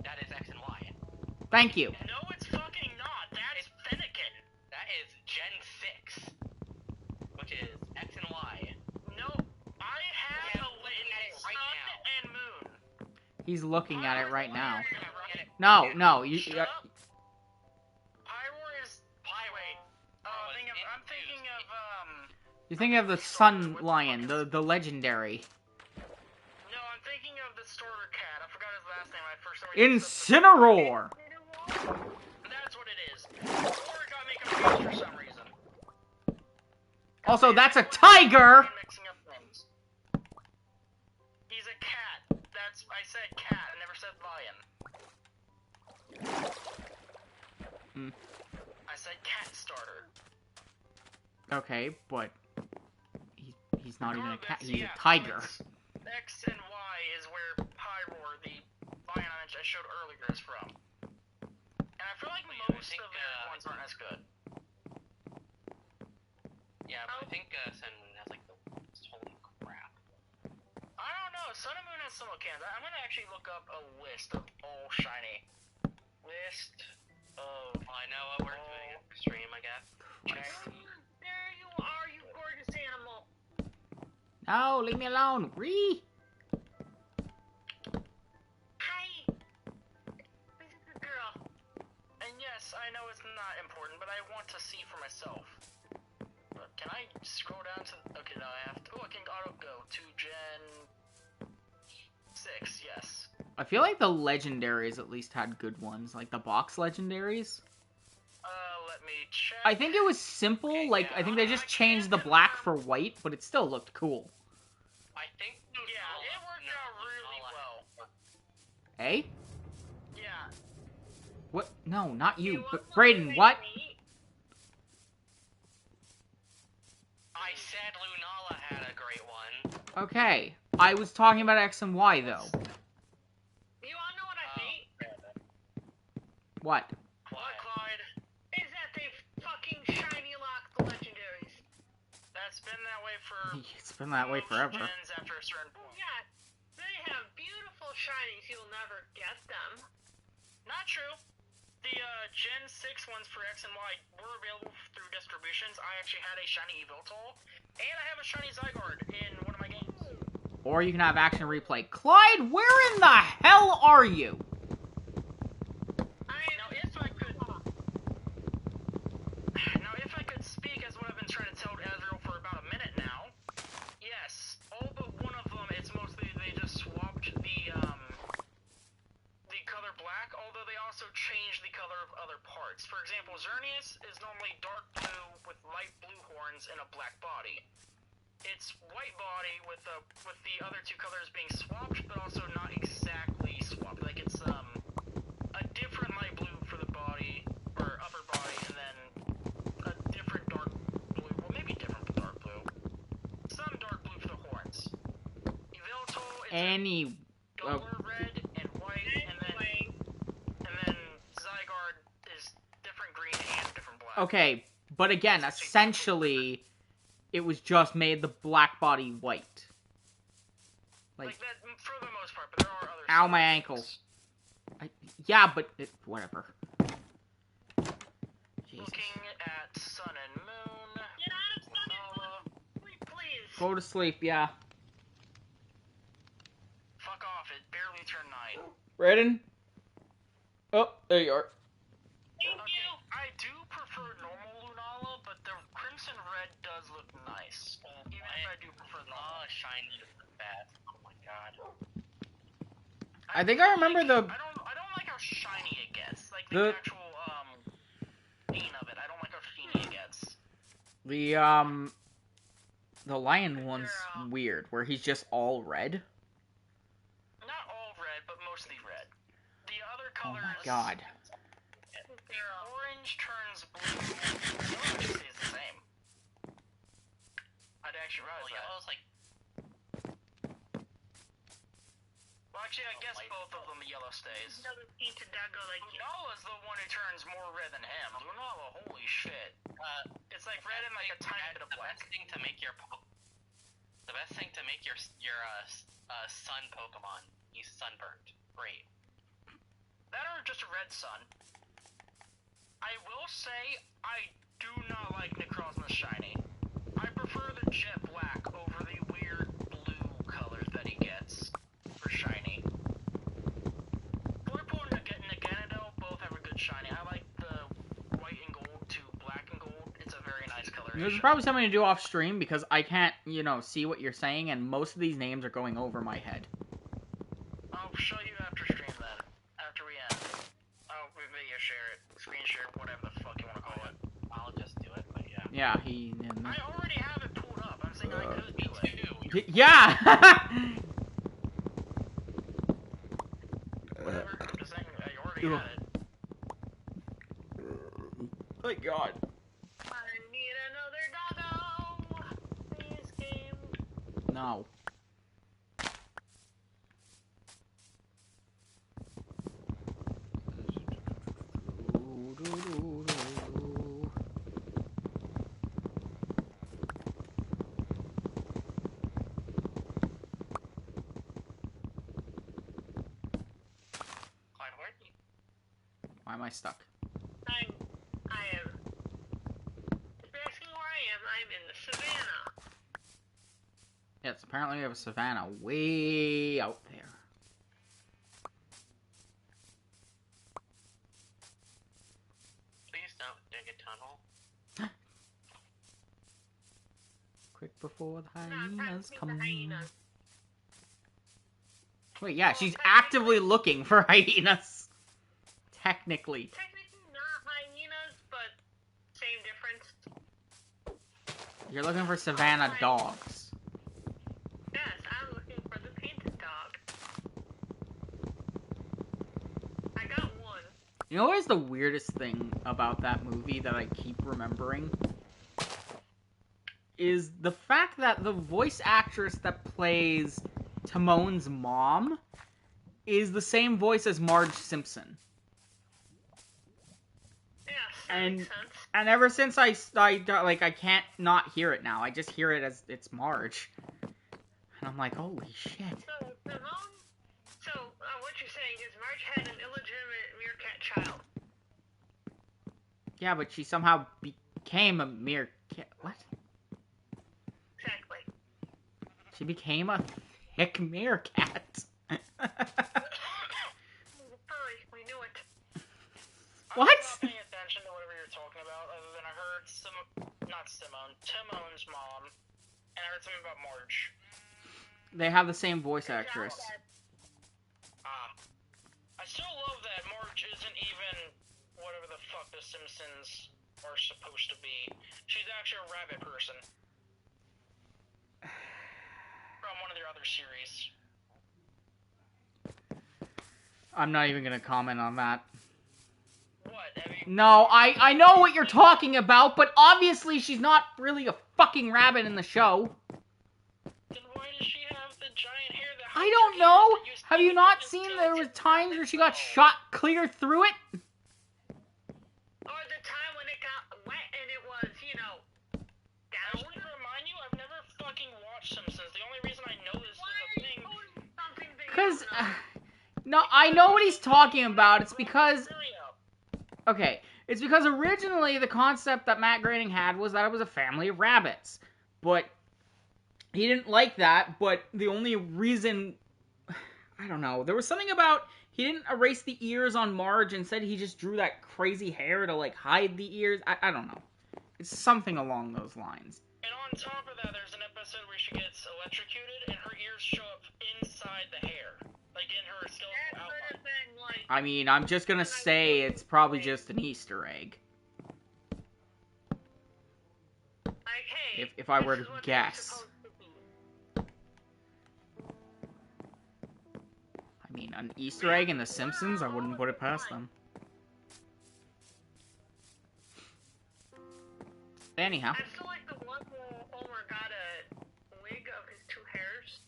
That is X and Y. Thank you. No, it's fucking not. That's Fennekin. That is Gen 6. Which is X and Y. No, I have Yeah, a looking Litten at it right Sun now. and Moon. He's looking at it right now. Get it? No, no, you... Shut up. Pyroar is... Wait. I'm thinking of, You're thinking of the Sun Lion, the legendary. No, I'm thinking of the starter cat. I forgot his last name. I first already Incineroar! That's what it is. Or it got me confused for some reason. Also, that's a tiger! I'm mixing up things. He's a cat. I said cat. I never said lion. Hmm. I said cat starter. Okay, but... He's not even a cat, Regardless, he's yeah, a tiger. X and Y is where Pyroar, the lion I showed earlier, is from. And I feel like Well, yeah, I most think, of their ones aren't as good. Yeah, but I think Sun and Moon has like the holy crap. I don't know. Sun and Moon has some cans. I'm gonna actually look up a list of all shiny. List of. Well, I know what we're doing for stream, I guess. There you are, you gorgeous animal. No, leave me alone. Ree! Hi. This is a girl. And yes, I know it's not important, but I want to see for myself. But can I scroll down to? Okay, no, I have to. Oh, I can auto go to Gen 6. Yes. I feel like the legendaries at least had good ones, like the box legendaries. Let me check. I think it was simple, Okay, like, yeah, I think they just changed the black for white, but it still looked cool. I think Yeah, it worked out really well. Eh? Yeah. What? No, not you, want but one Brayden, with what? me? I said Lunala had a great one. Okay, I was talking about X and Y, though. You wanna know what I hate? What? What, Clyde? Is that they fucking shiny lock the legendaries. That's been that way for. It's been that way most forever. gens after a certain point. Yeah, they have beautiful shinies. You'll never get them. Not true. The Gen 6 ones for X and Y were available through distributions. I actually had a shiny Yveltal, and I have a shiny Zygarde in one of my games. Or you can have action replay. Clyde, where in the hell are you? Now, if I could speak as what I've been trying to tell Ezreal for about a minute now, yes, all but one of them, it's mostly they just swapped the color black, although they also changed the color of other parts. For example, Xerneas is normally dark blue with light blue horns and a black body. It's white body with the other two colors being swapped, but also not exactly swapped. Like it's a different light blue for the body or upper body, and then a different dark blue. Well, maybe different dark blue. Some dark blue for the horns. Yveltal is Any... duller red and white, and then Zygarde is different green and different black. Okay, but again, essentially, it was just made the black body white. Like that for the most part, but there are other. Ow, my things. ankle. Yeah, but... whatever. Jesus. Looking at Sun and Moon. Get out of Sun and Lunala. Moon, please. Go to sleep, yeah. Fuck off! It barely turned night. Brayden? Oh, there you are. Thank Okay, you. I do prefer prefer normal Lunala, but the Crimson Red does look nice. Even if I do prefer normal. Shiny is the best. Oh my god. I think I remember the... I don't like how shiny it gets. Like the actual paint of it. I don't like how sheeny it gets. The lion one's weird, where he's just all red. Not all red, but mostly red. The other Oh colors. my god. The orange turns blue. Yellow actually stays the same. I'd actually realize that. Yellow's like... Well, actually, I guess both of them, the yellow stays. Another painted doggo like you. Lunala's the one who turns more red than him. Lunala, holy shit. It's like red and like a tiny bit of black. The best thing to make your sun Pokemon. He's sunburned. Great. That or just a red sun. I will say, I do not like Necrozma shiny. I prefer the jet black over the weird blue colors that he gets for shiny. Voidpool and Naganadel both have a good shiny. I like the white and gold to black and gold. It's a very nice color. There's probably something to do off stream, because I can't, see what you're saying, and most of these names are going over my head. I'll show you after stream then. After we end. I'll video share it. Screen share, whatever the fuck you want to call it. I'll just do it, but yeah. Yeah, I already have it pulled up. I'm saying I could do it. Yeah! Whatever. I'm just saying I already had it. My god. I need another doggo. Please, game. No. Why am I stuck? I am. If you're asking where I am, I'm in the savannah. Yes, apparently we have a savannah way out there. Please don't dig a tunnel. Quick before the No, I'm hyenas practicing come. the hyenas. Wait, yeah, she's actively looking for hyenas. Technically. Technically not hyenas, but same difference. You're looking for savannah dogs. Yes, I'm looking for the painted dog. I got one. You know what is the weirdest thing about that movie that I keep remembering? Is the fact that the voice actress that plays Timon's mom is the same voice as Marge Simpson. Yes, that makes sense. And ever since I can't not hear it now. I just hear it as it's Marge. And I'm like, holy shit. So, what you're saying is Marge had an illegitimate meerkat child. Yeah, but she somehow became a meerkat. What? Exactly. She became a thick meerkat. Furry, we knew it. What? I'm not paying attention to whatever you're talking about, other than I heard Timon's mom, and I heard something about Marge. They have the same voice actress. I still love that Marge isn't even whatever the fuck the Simpsons are supposed to be. She's actually a rabbit person. From one of their other series. I'm not even gonna comment on that. What? I mean, No, I know what you're talking about, but obviously she's not really a fucking rabbit in the show. then why does she have the giant hair that I don't know. Have you not seen there was times where she got shot clear through it? Or the time when it got wet and it was, I down. want to remind you, I've never fucking watched Simpsons. The only reason I know this Why is a are you thing. quoting something that you Because, don't no, know? I know what he's talking about. It's because, Really, okay, it's because originally the concept that Matt Groening had was that it was a family of rabbits. But he didn't like that, but the only reason I don't know. There was something about he didn't erase the ears on Marge and said he just drew that crazy hair to like hide the ears. I don't know. It's something along those lines. And on top of that, there's an episode where she gets electrocuted and her ears show up inside the hair, like in her That skeletal could outline. have been like. I mean, I'm just gonna say it's probably just an Easter egg. Like, hey, If I were this to is what they're guess. supposed to be. I mean, an Easter egg in The Simpsons, I wouldn't put it past them. Anyhow. I still like the one where Homer got a wig of his two hairs.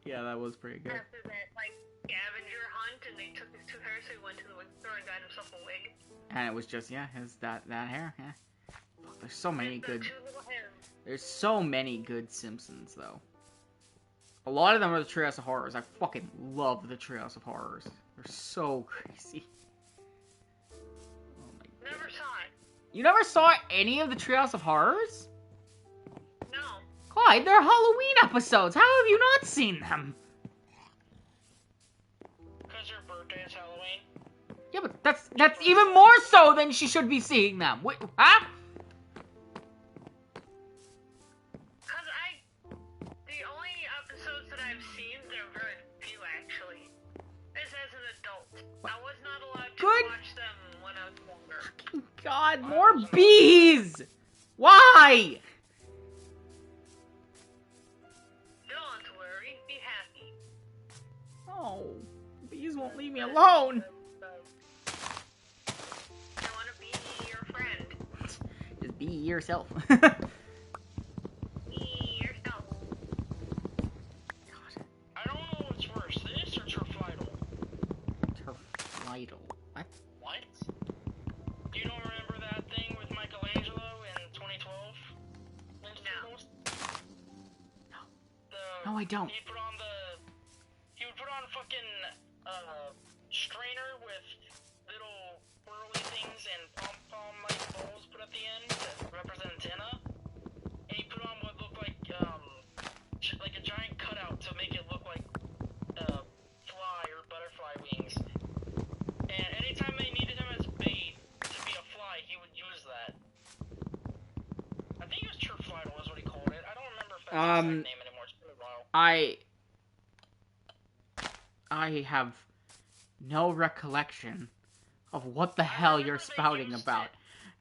Yeah, that was pretty good. After that, like, scavenger hunt, and they took his two hairs, so he went to the wig store and got himself a wig. And it was just, yeah, his that hair, yeah. Fuck, there's so many The good, two little hairs. there's so many good Simpsons, though. A lot of them are the Treehouse of Horrors. I fucking love the Treehouse of Horrors. They're so crazy. Oh my Never god. saw it. You never saw any of the Treehouse of Horrors? No. Clyde, they're Halloween episodes. How have you not seen them? Because her birthday is Halloween. Yeah, but that's even more so than she should be seeing them. Wait, huh? Cause the only episodes that I've seen, they're very few actually, is as an adult. I was not allowed to Good. watch them when I was younger. God, more bees! Why? Don't worry, be happy. Oh, bees won't leave me alone. I want to be your friend. Just be yourself. Be yourself. God, I don't know what's worse, this or Turfidal. Turfidal. What? What? You don't remember that thing with Michelangelo in 2012? Ninja No. Turtles? No, I don't. He would put on fucking, strainer with little whirly things and pom-pom like balls put at the end that represent antenna. And he put on what looked like a giant cutout to make it look like, fly or butterfly wings. And anytime they needed him as bait to be a fly, he would use that. I think it was Turfidal is what he called it. I don't remember if that's his exact name anymore. It's been a while. I have no recollection of what the hell you're remember they spouting used about. it.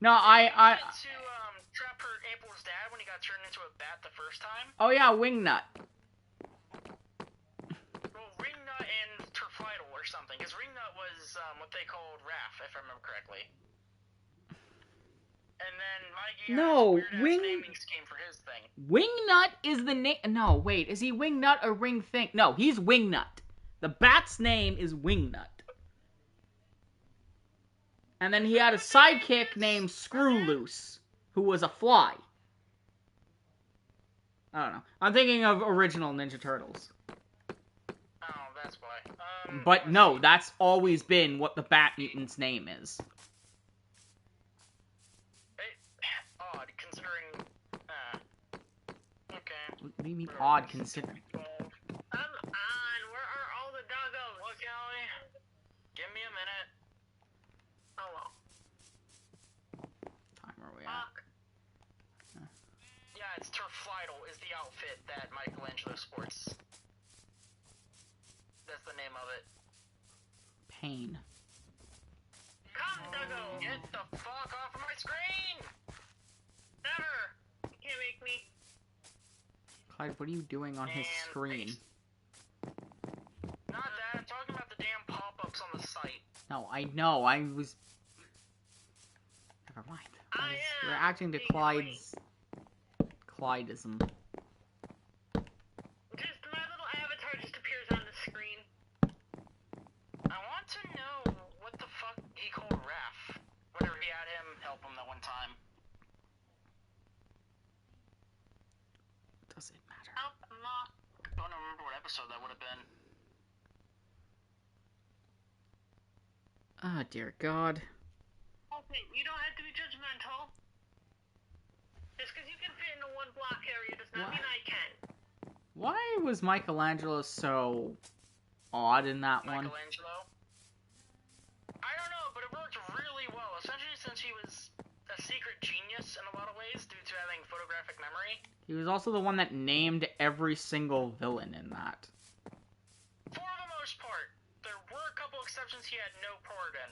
No, They used it to trap her April's dad when he got turned into a bat the first time. Oh yeah, Wingnut. Well, Ringnut and Turfidal or something, because Ringnut was what they called Raph, if I remember correctly. And then Mikey No, had this weird-ass naming scheme for his thing. Wingnut is the name. No, wait, is he Wingnut or Ring Thing? No, he's Wingnut. The bat's name is Wingnut. And then he had a sidekick named Screw Loose, who was a fly. I don't know. I'm thinking of original Ninja Turtles. Oh, that's why. But no, that's always been what the Bat Mutant's name is. Odd, considering... okay. What do you mean odd considering? Come on, where are all the doggos? Look, Allie, give me a minute. Oh well. Time are we at? Fuck. Yeah, it's Turfidal is the outfit that Michelangelo sports. That's the name of it. Pain. Come, doggo. Get the fuck off of my screen! Never. You can't make me. Clyde, what are you doing on his And screen? paste. Not that, I'm talking about the damn pop-ups on the site. No, I know, I was... Never mind. I am reacting to being Clyde's... Clydeism. Just my little avatar just appears on the screen. I want to know what the fuck he called Raph whenever he had him help him that one time. Does it matter? Help ma. I don't remember what episode that would have been. Oh, dear God. Okay, you don't have to be judgmental. Just because you can fit into one block area does not What? mean I can. Why was Michelangelo so odd in that one? Michelangelo? I don't know, but it worked really well, essentially since he was a secret genius in a lot of ways due to having photographic memory. He was also the one that named every single villain in that. For the most part. There were a couple exceptions he had no part in.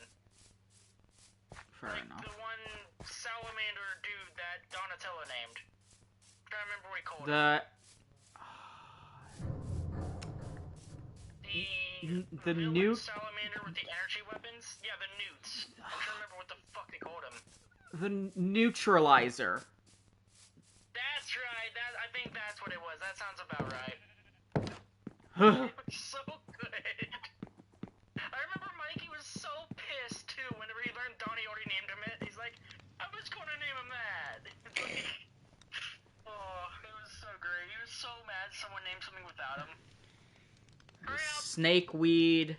Fair like enough. the one salamander dude that Donatello named. I'm trying to remember what he called him. The villain nuke. salamander with the energy weapons? Yeah, the newts. I'm trying to remember what the fuck they called him. The neutralizer. That's right. I think that's what it was. That sounds about right. Ugh. It was so good. I remember Mikey was so pissed too whenever he learned Donnie already named him it. He's like, I was gonna name him that. It's like, oh, it was so great. He was so mad someone named something without him. Hurry up. Snakeweed.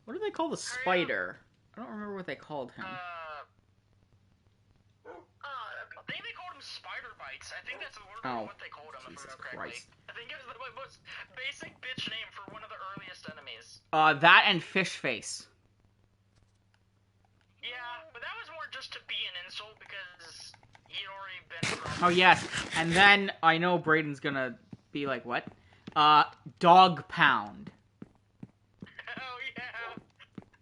What do they call the spider? I don't remember what they called him. I think they called him Spider Bites. I think that's what they called him, if I Jesus remember correctly. Christ. I think it was the most basic bitch name for one of the earliest enemies. That and Fish Face. Yeah, but that was more just to be an insult because he'd already been. Oh yes, and then I know Braden's gonna be like, what? Dog Pound. Oh yeah.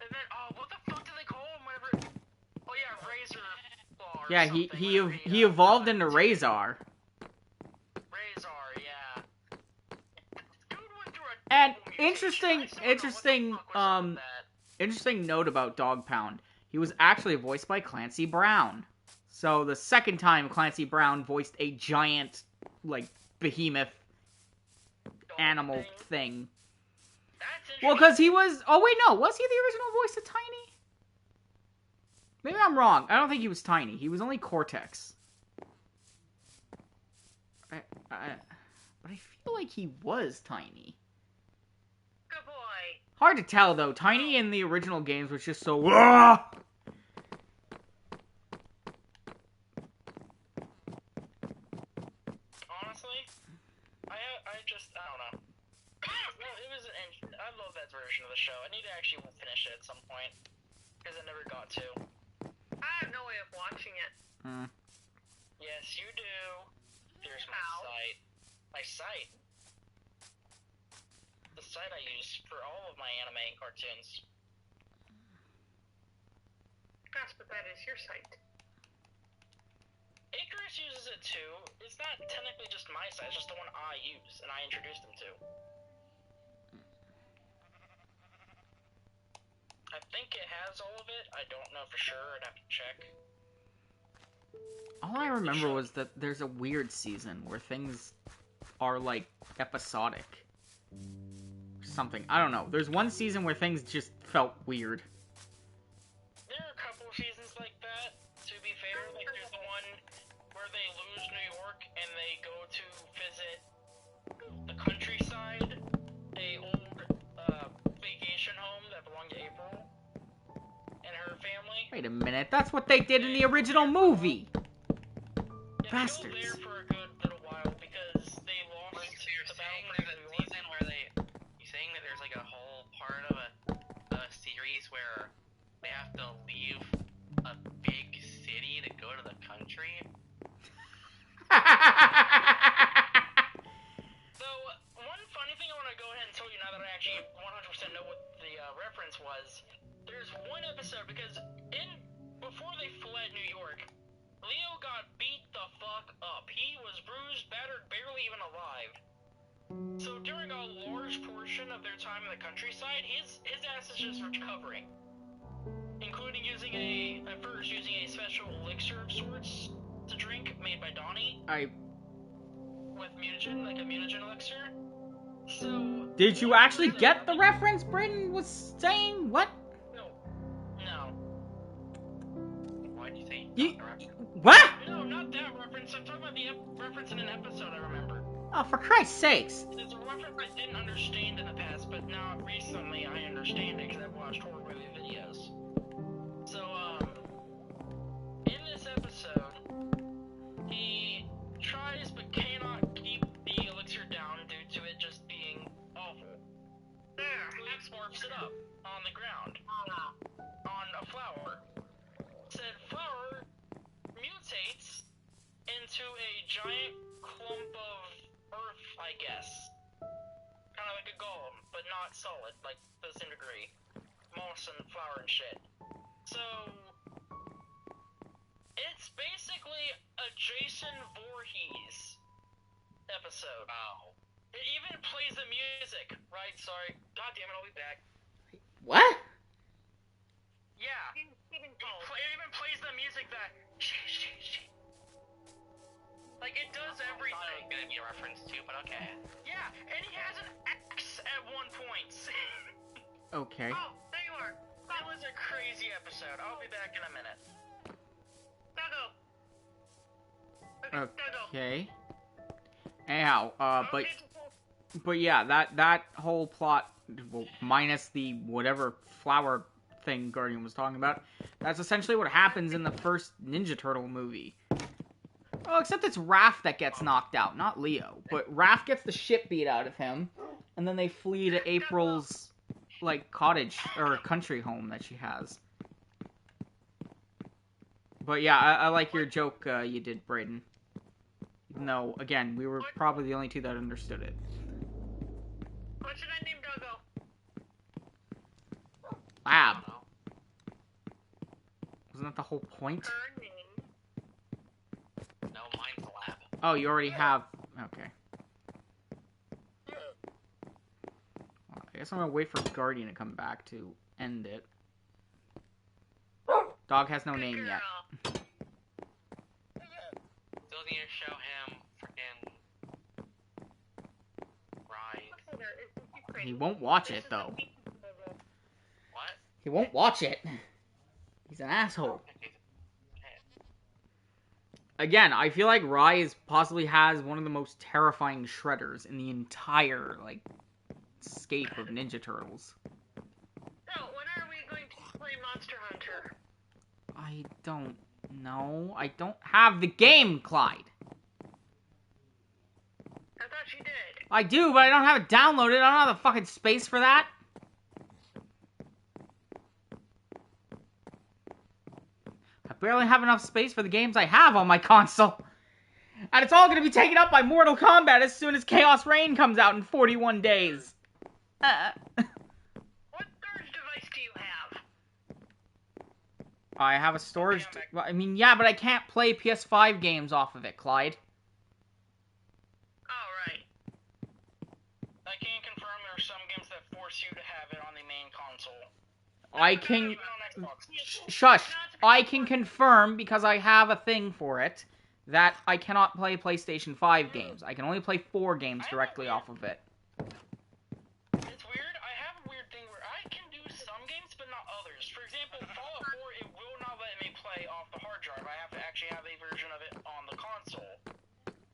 And then what the fuck do they call him whenever? Oh yeah, Razor Claw. Yeah, he evolved into Razor. Razor, yeah. Dude went through a And double mutation. I still don't know what the fuck was up with that. Interesting note about Dog Pound. He was actually voiced by Clancy Brown. So the second time Clancy Brown voiced a giant, like, behemoth animal thing. That's Well, because he was... Oh, wait, no. Was he the original voice of Tiny? Maybe I'm wrong. I don't think he was Tiny. He was only Cortex. But I feel like he was Tiny. Good boy. Hard to tell, though. Tiny in the original games was just so... Honestly, I don't know. No, it was I love that version of the show. I need to actually finish it at some point because I never got to. I have no way of watching it. Yes, you do. Here's my How? site. My site. The site I use for all of my anime and cartoons. Yes, but that is your site. Icarus uses it too. It's not technically just my site, it's just the one I use and I introduced them to. I think it has all of it. I don't know for sure. I'd have to check. All I remember was that there's a weird season where things are, like, episodic. Something. I don't know. There's one season where things just felt weird. There are a couple of seasons like that, to be fair. Like, there's the one where they lose New York and they go to visit the countryside, a old vacation home that belonged to April and her family. Wait a minute. That's what they did in the original movie. Yeah, Bastards. they go there for a good little while because they lost Wait, so you're the saying battle for there's a New York. season where you're saying that there's like a whole part of a series where they have to leave a big city to go to the country? So, one funny thing I want to go ahead and tell you now that I actually 100% know what the reference was. There's one episode because before they fled New York, Leo got beat the fuck up. He was bruised, battered, barely even alive. So during a large portion of their time in the countryside, his ass is just recovering, including using at first using a special elixir of sorts to drink made by Donnie with mutagen, like a mutagen elixir. So Did you actually get the reference Brayden was saying? What? No. Why'd you say You- the reference? What? No, not that reference. I'm talking about the reference in an episode I remember. Oh, for Christ's sakes. It's a reference I didn't understand in the past, but now recently I understand it because I've watched horror movie videos. So, in this episode, he tries but cannot keep the elixir down due to it just carves it up on the ground, on a flower. Said flower mutates into a giant clump of earth, I guess. Kind of like a golem, but not solid, like disintegrate. Moss and flower and shit. So, it's basically a Jason Voorhees episode. Wow. It even plays the music, right? Sorry. God damn it, I'll be back. What? Yeah. It even plays the music that... Like, it does I thought it everything. was gonna be a reference to, but okay. Yeah, and he has an X at one point. Okay. Oh, there you are. That was a crazy episode. I'll be back in a minute. Okay. Anyhow, but yeah, that whole plot, well, minus the whatever flower thing Guardian was talking about, that's essentially what happens in the first Ninja Turtle movie. Oh, except it's Raph that gets knocked out, not Leo. But Raph gets the shit beat out of him, and then they flee to April's, like, cottage, or country home that she has. But yeah, I like your joke you did, Brayden. No, again, we were probably the only two that understood it. What should I name Doggo? Lab. I don't know. Wasn't that the whole point? Her name. No, mine's Lab. Oh, you already have... Okay. Well, I guess I'm gonna wait for Guardian to come back to end it. Dog has no Good name girl. yet. Still need to show him freaking Rise. He won't watch it, though. What? He won't watch it. He's an asshole. Again, I feel like Rise possibly has one of the most terrifying shredders in the entire, like, scape of Ninja Turtles. So, when are we going to play Monster Hunter? I don't know. I don't have the game, Clyde. I thought you did. I do, but I don't have it downloaded. I don't have the fucking space for that. I barely have enough space for the games I have on my console. And it's all going to be taken up by Mortal Kombat as soon as Chaos Reign comes out in 41 days. What storage device do you have? I have a storage... Well, I mean, yeah, but I can't play PS5 games off of it, Clyde. Oh, right. I can confirm there are some games that force you to have it on the main console. I can... Even on Xbox. Shush. I can confirm, because I have a thing for it, that I cannot play PlayStation 5 games. I can only play 4 games directly off of it. It's weird. I have a weird thing where I can do some games, but not others. For example, Fallout 4, it will not let me play off the hard drive. I have to actually have a version of it on the console.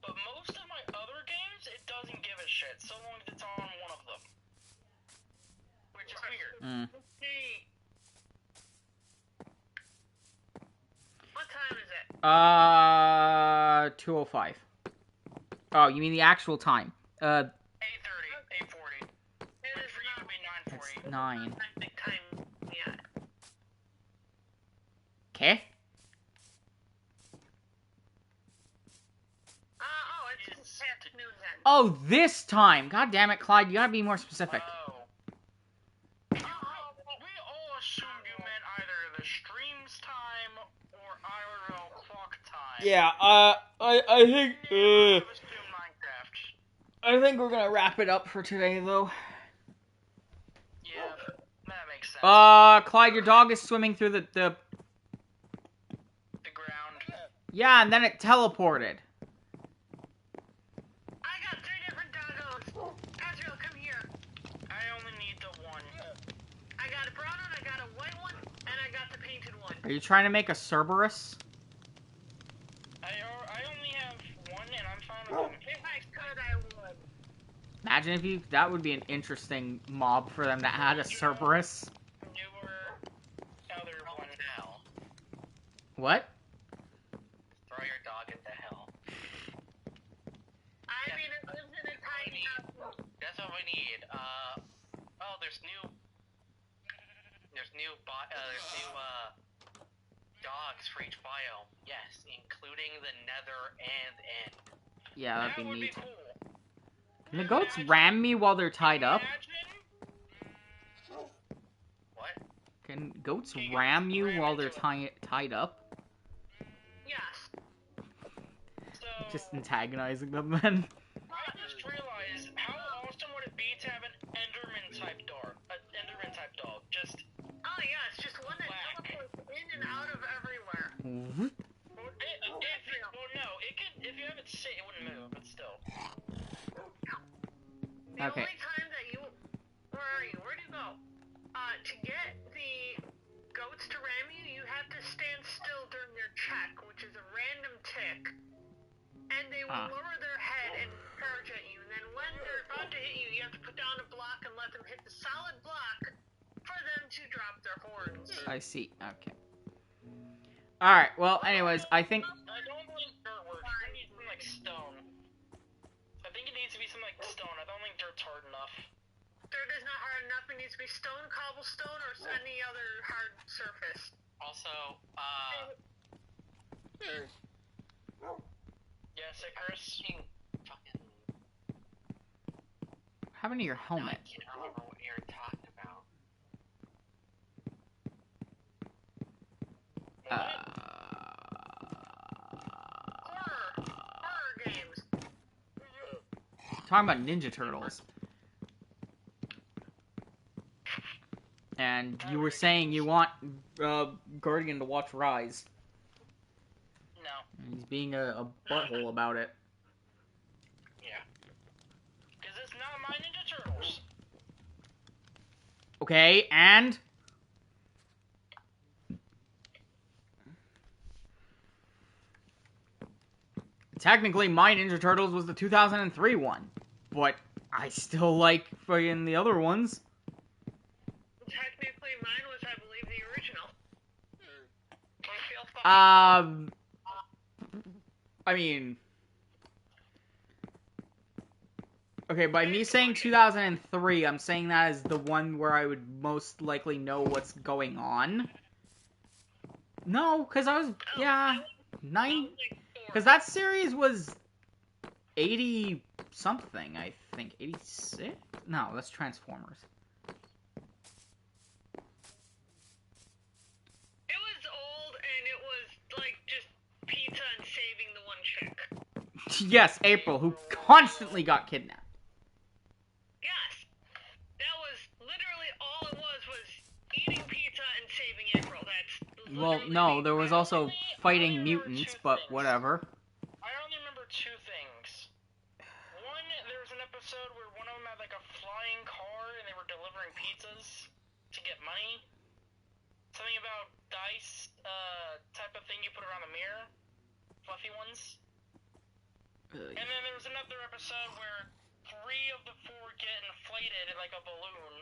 But most of my other games, it doesn't give a shit, so long as it's on one of them. Which is weird. Let's see. What time is it? 2:05. Oh, you mean the actual time? 8:30, 8:40. It Which is for you would be 9:40. 9. not time yet. Okay. Oh, it's afternoon then. Oh, this time! God damn it, Clyde, you gotta be more specific. Oh. We all assumed you meant either the stream's time or IRL clock time. Yeah, I think, I assume Minecraft. I think we're gonna wrap it up for today, though. Yeah, that makes sense. Clyde, your dog is swimming through the... The ground. Yeah, and then it teleported. I got 3 different doggos. Azrael, come here. I only need the one. I got a brown one, I got a white one, and I got the painted one. Are you trying to make a Cerberus? I only have one, and I'm fine with them. If I could, I would. Imagine if you... That would be an interesting mob for them to add, a Cerberus. Newer, other one now. What? Throw your dog into hell. I mean, it lives in a tiny house. That's what we need. Oh, there's new There's new dogs for each biome. Yes, including the Nether and End. Yeah, that'd be That would neat. be cool. Can the goats ram me while they're tied up? What? Can goats ram you while they're tied up? Yes. So, Just antagonizing them then. I just realized how awesome would it be to have an Enderman type dog? An Enderman type dog. Just Oh yeah, it's just one that teleports in and out of everywhere. Mhm. well, no, it could if you have it sit, it wouldn't move, but still. The Okay. only time that you... Where are you? Where'd you go? To get the goats to ram you, you have to stand still during their check, which is a random tick. And they will lower their head and charge at you. And then when they're about to hit you, you have to put down a block and let them hit the solid block for them to drop their horns. I see. Okay. Alright, well, anyways, I think... I don't think dirt works. I think it needs something like stone. I think it needs to be something like stone. I don't think dirt's hard enough. Dirt is not hard enough. It needs to be stone, cobblestone, or any other hard surface. Also, Yes, Chris. fucking. What happened to your helmet? I can't remember what you're talking about. Horror games. Talking about Ninja Turtles. And you were saying you want Guardian to watch Rise. No. And he's being a butthole about it. Yeah. Because it's not my Ninja Turtles. Okay, and... Technically, my Ninja Turtles was the 2003 one. But I still like fucking the other ones. Technically, mine was, I believe, the original. I feel fucking I mean... Okay, by me saying 2003, I'm saying that is the one where I would most likely know what's going on. No, because I was... Yeah... 9... Because that series was 80-something, I think. 86? No, that's Transformers. It was old, and it was, like, just pizza and saving the one chick. Yes, April, who constantly got kidnapped. Yes. That was literally all it was eating pizza and saving April. That's Well, literally no, there was also fighting mutants, but whatever. I only remember two things. One, there was an episode where one of them had like a flying car and they were delivering pizzas to get money. Something about dice, type of thing you put around the mirror. Fluffy ones. And then there was another episode where 3 of the 4 get inflated in like a balloon.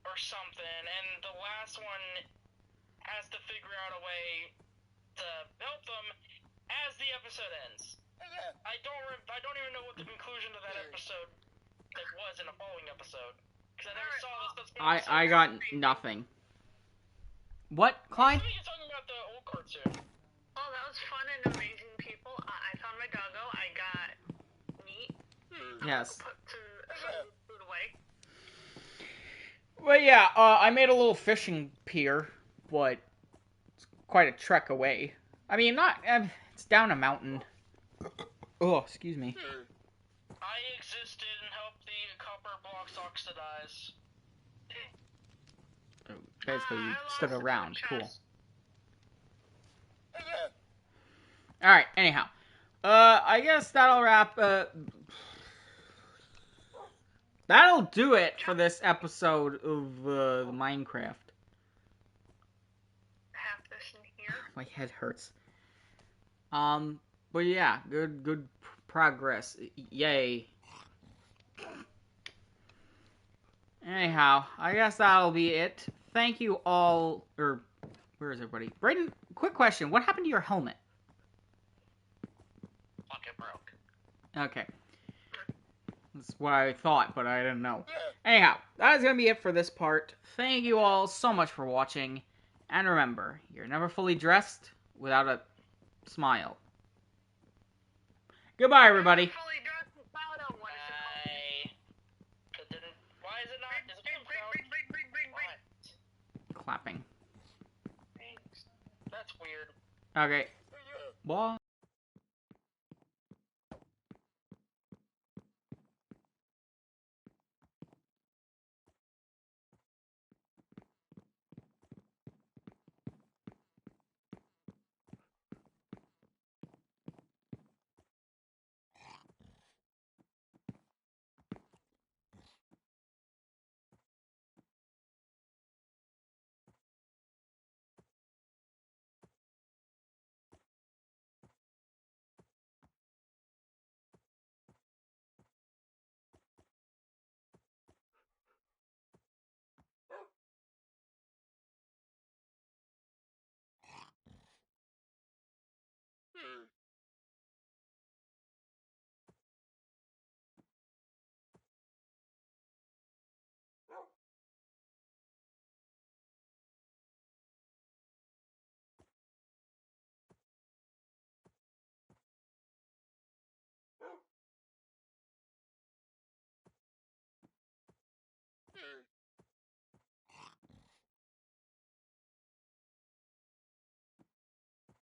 Or something, and the last one has to figure out a way to help them as the episode ends. I don't even know what the conclusion to that episode was in the following episode. Because I never saw this. I got nothing. What, Clyde? I think you're talking about the old cartoon. Oh, that was fun and amazing, people. I found my doggo. I got meat. Yes. Put food away. Well, yeah, I made a little fishing pier, but it's quite a trek away. I mean, not... it's down a mountain. Oh, excuse me. I existed and helped the copper blocks oxidize. Basically, you I stood lost around. the Cool. chest. Alright, anyhow. I guess that'll wrap... that'll do it for this episode of Minecraft. Half this in here. My head hurts. But yeah, good progress. Yay. Anyhow, I guess that'll be it. Thank you all, where is everybody? Brayden, quick question. What happened to your helmet? Fuck, it broke. Okay. That's what I thought, but I didn't know. Anyhow, that is going to be it for this part. Thank you all so much for watching. And remember, you're never fully dressed without a smile. Goodbye, everybody. Fully dressed without a what is it called? Why is it not? Is it Clapping. That's weird. Okay. Bye.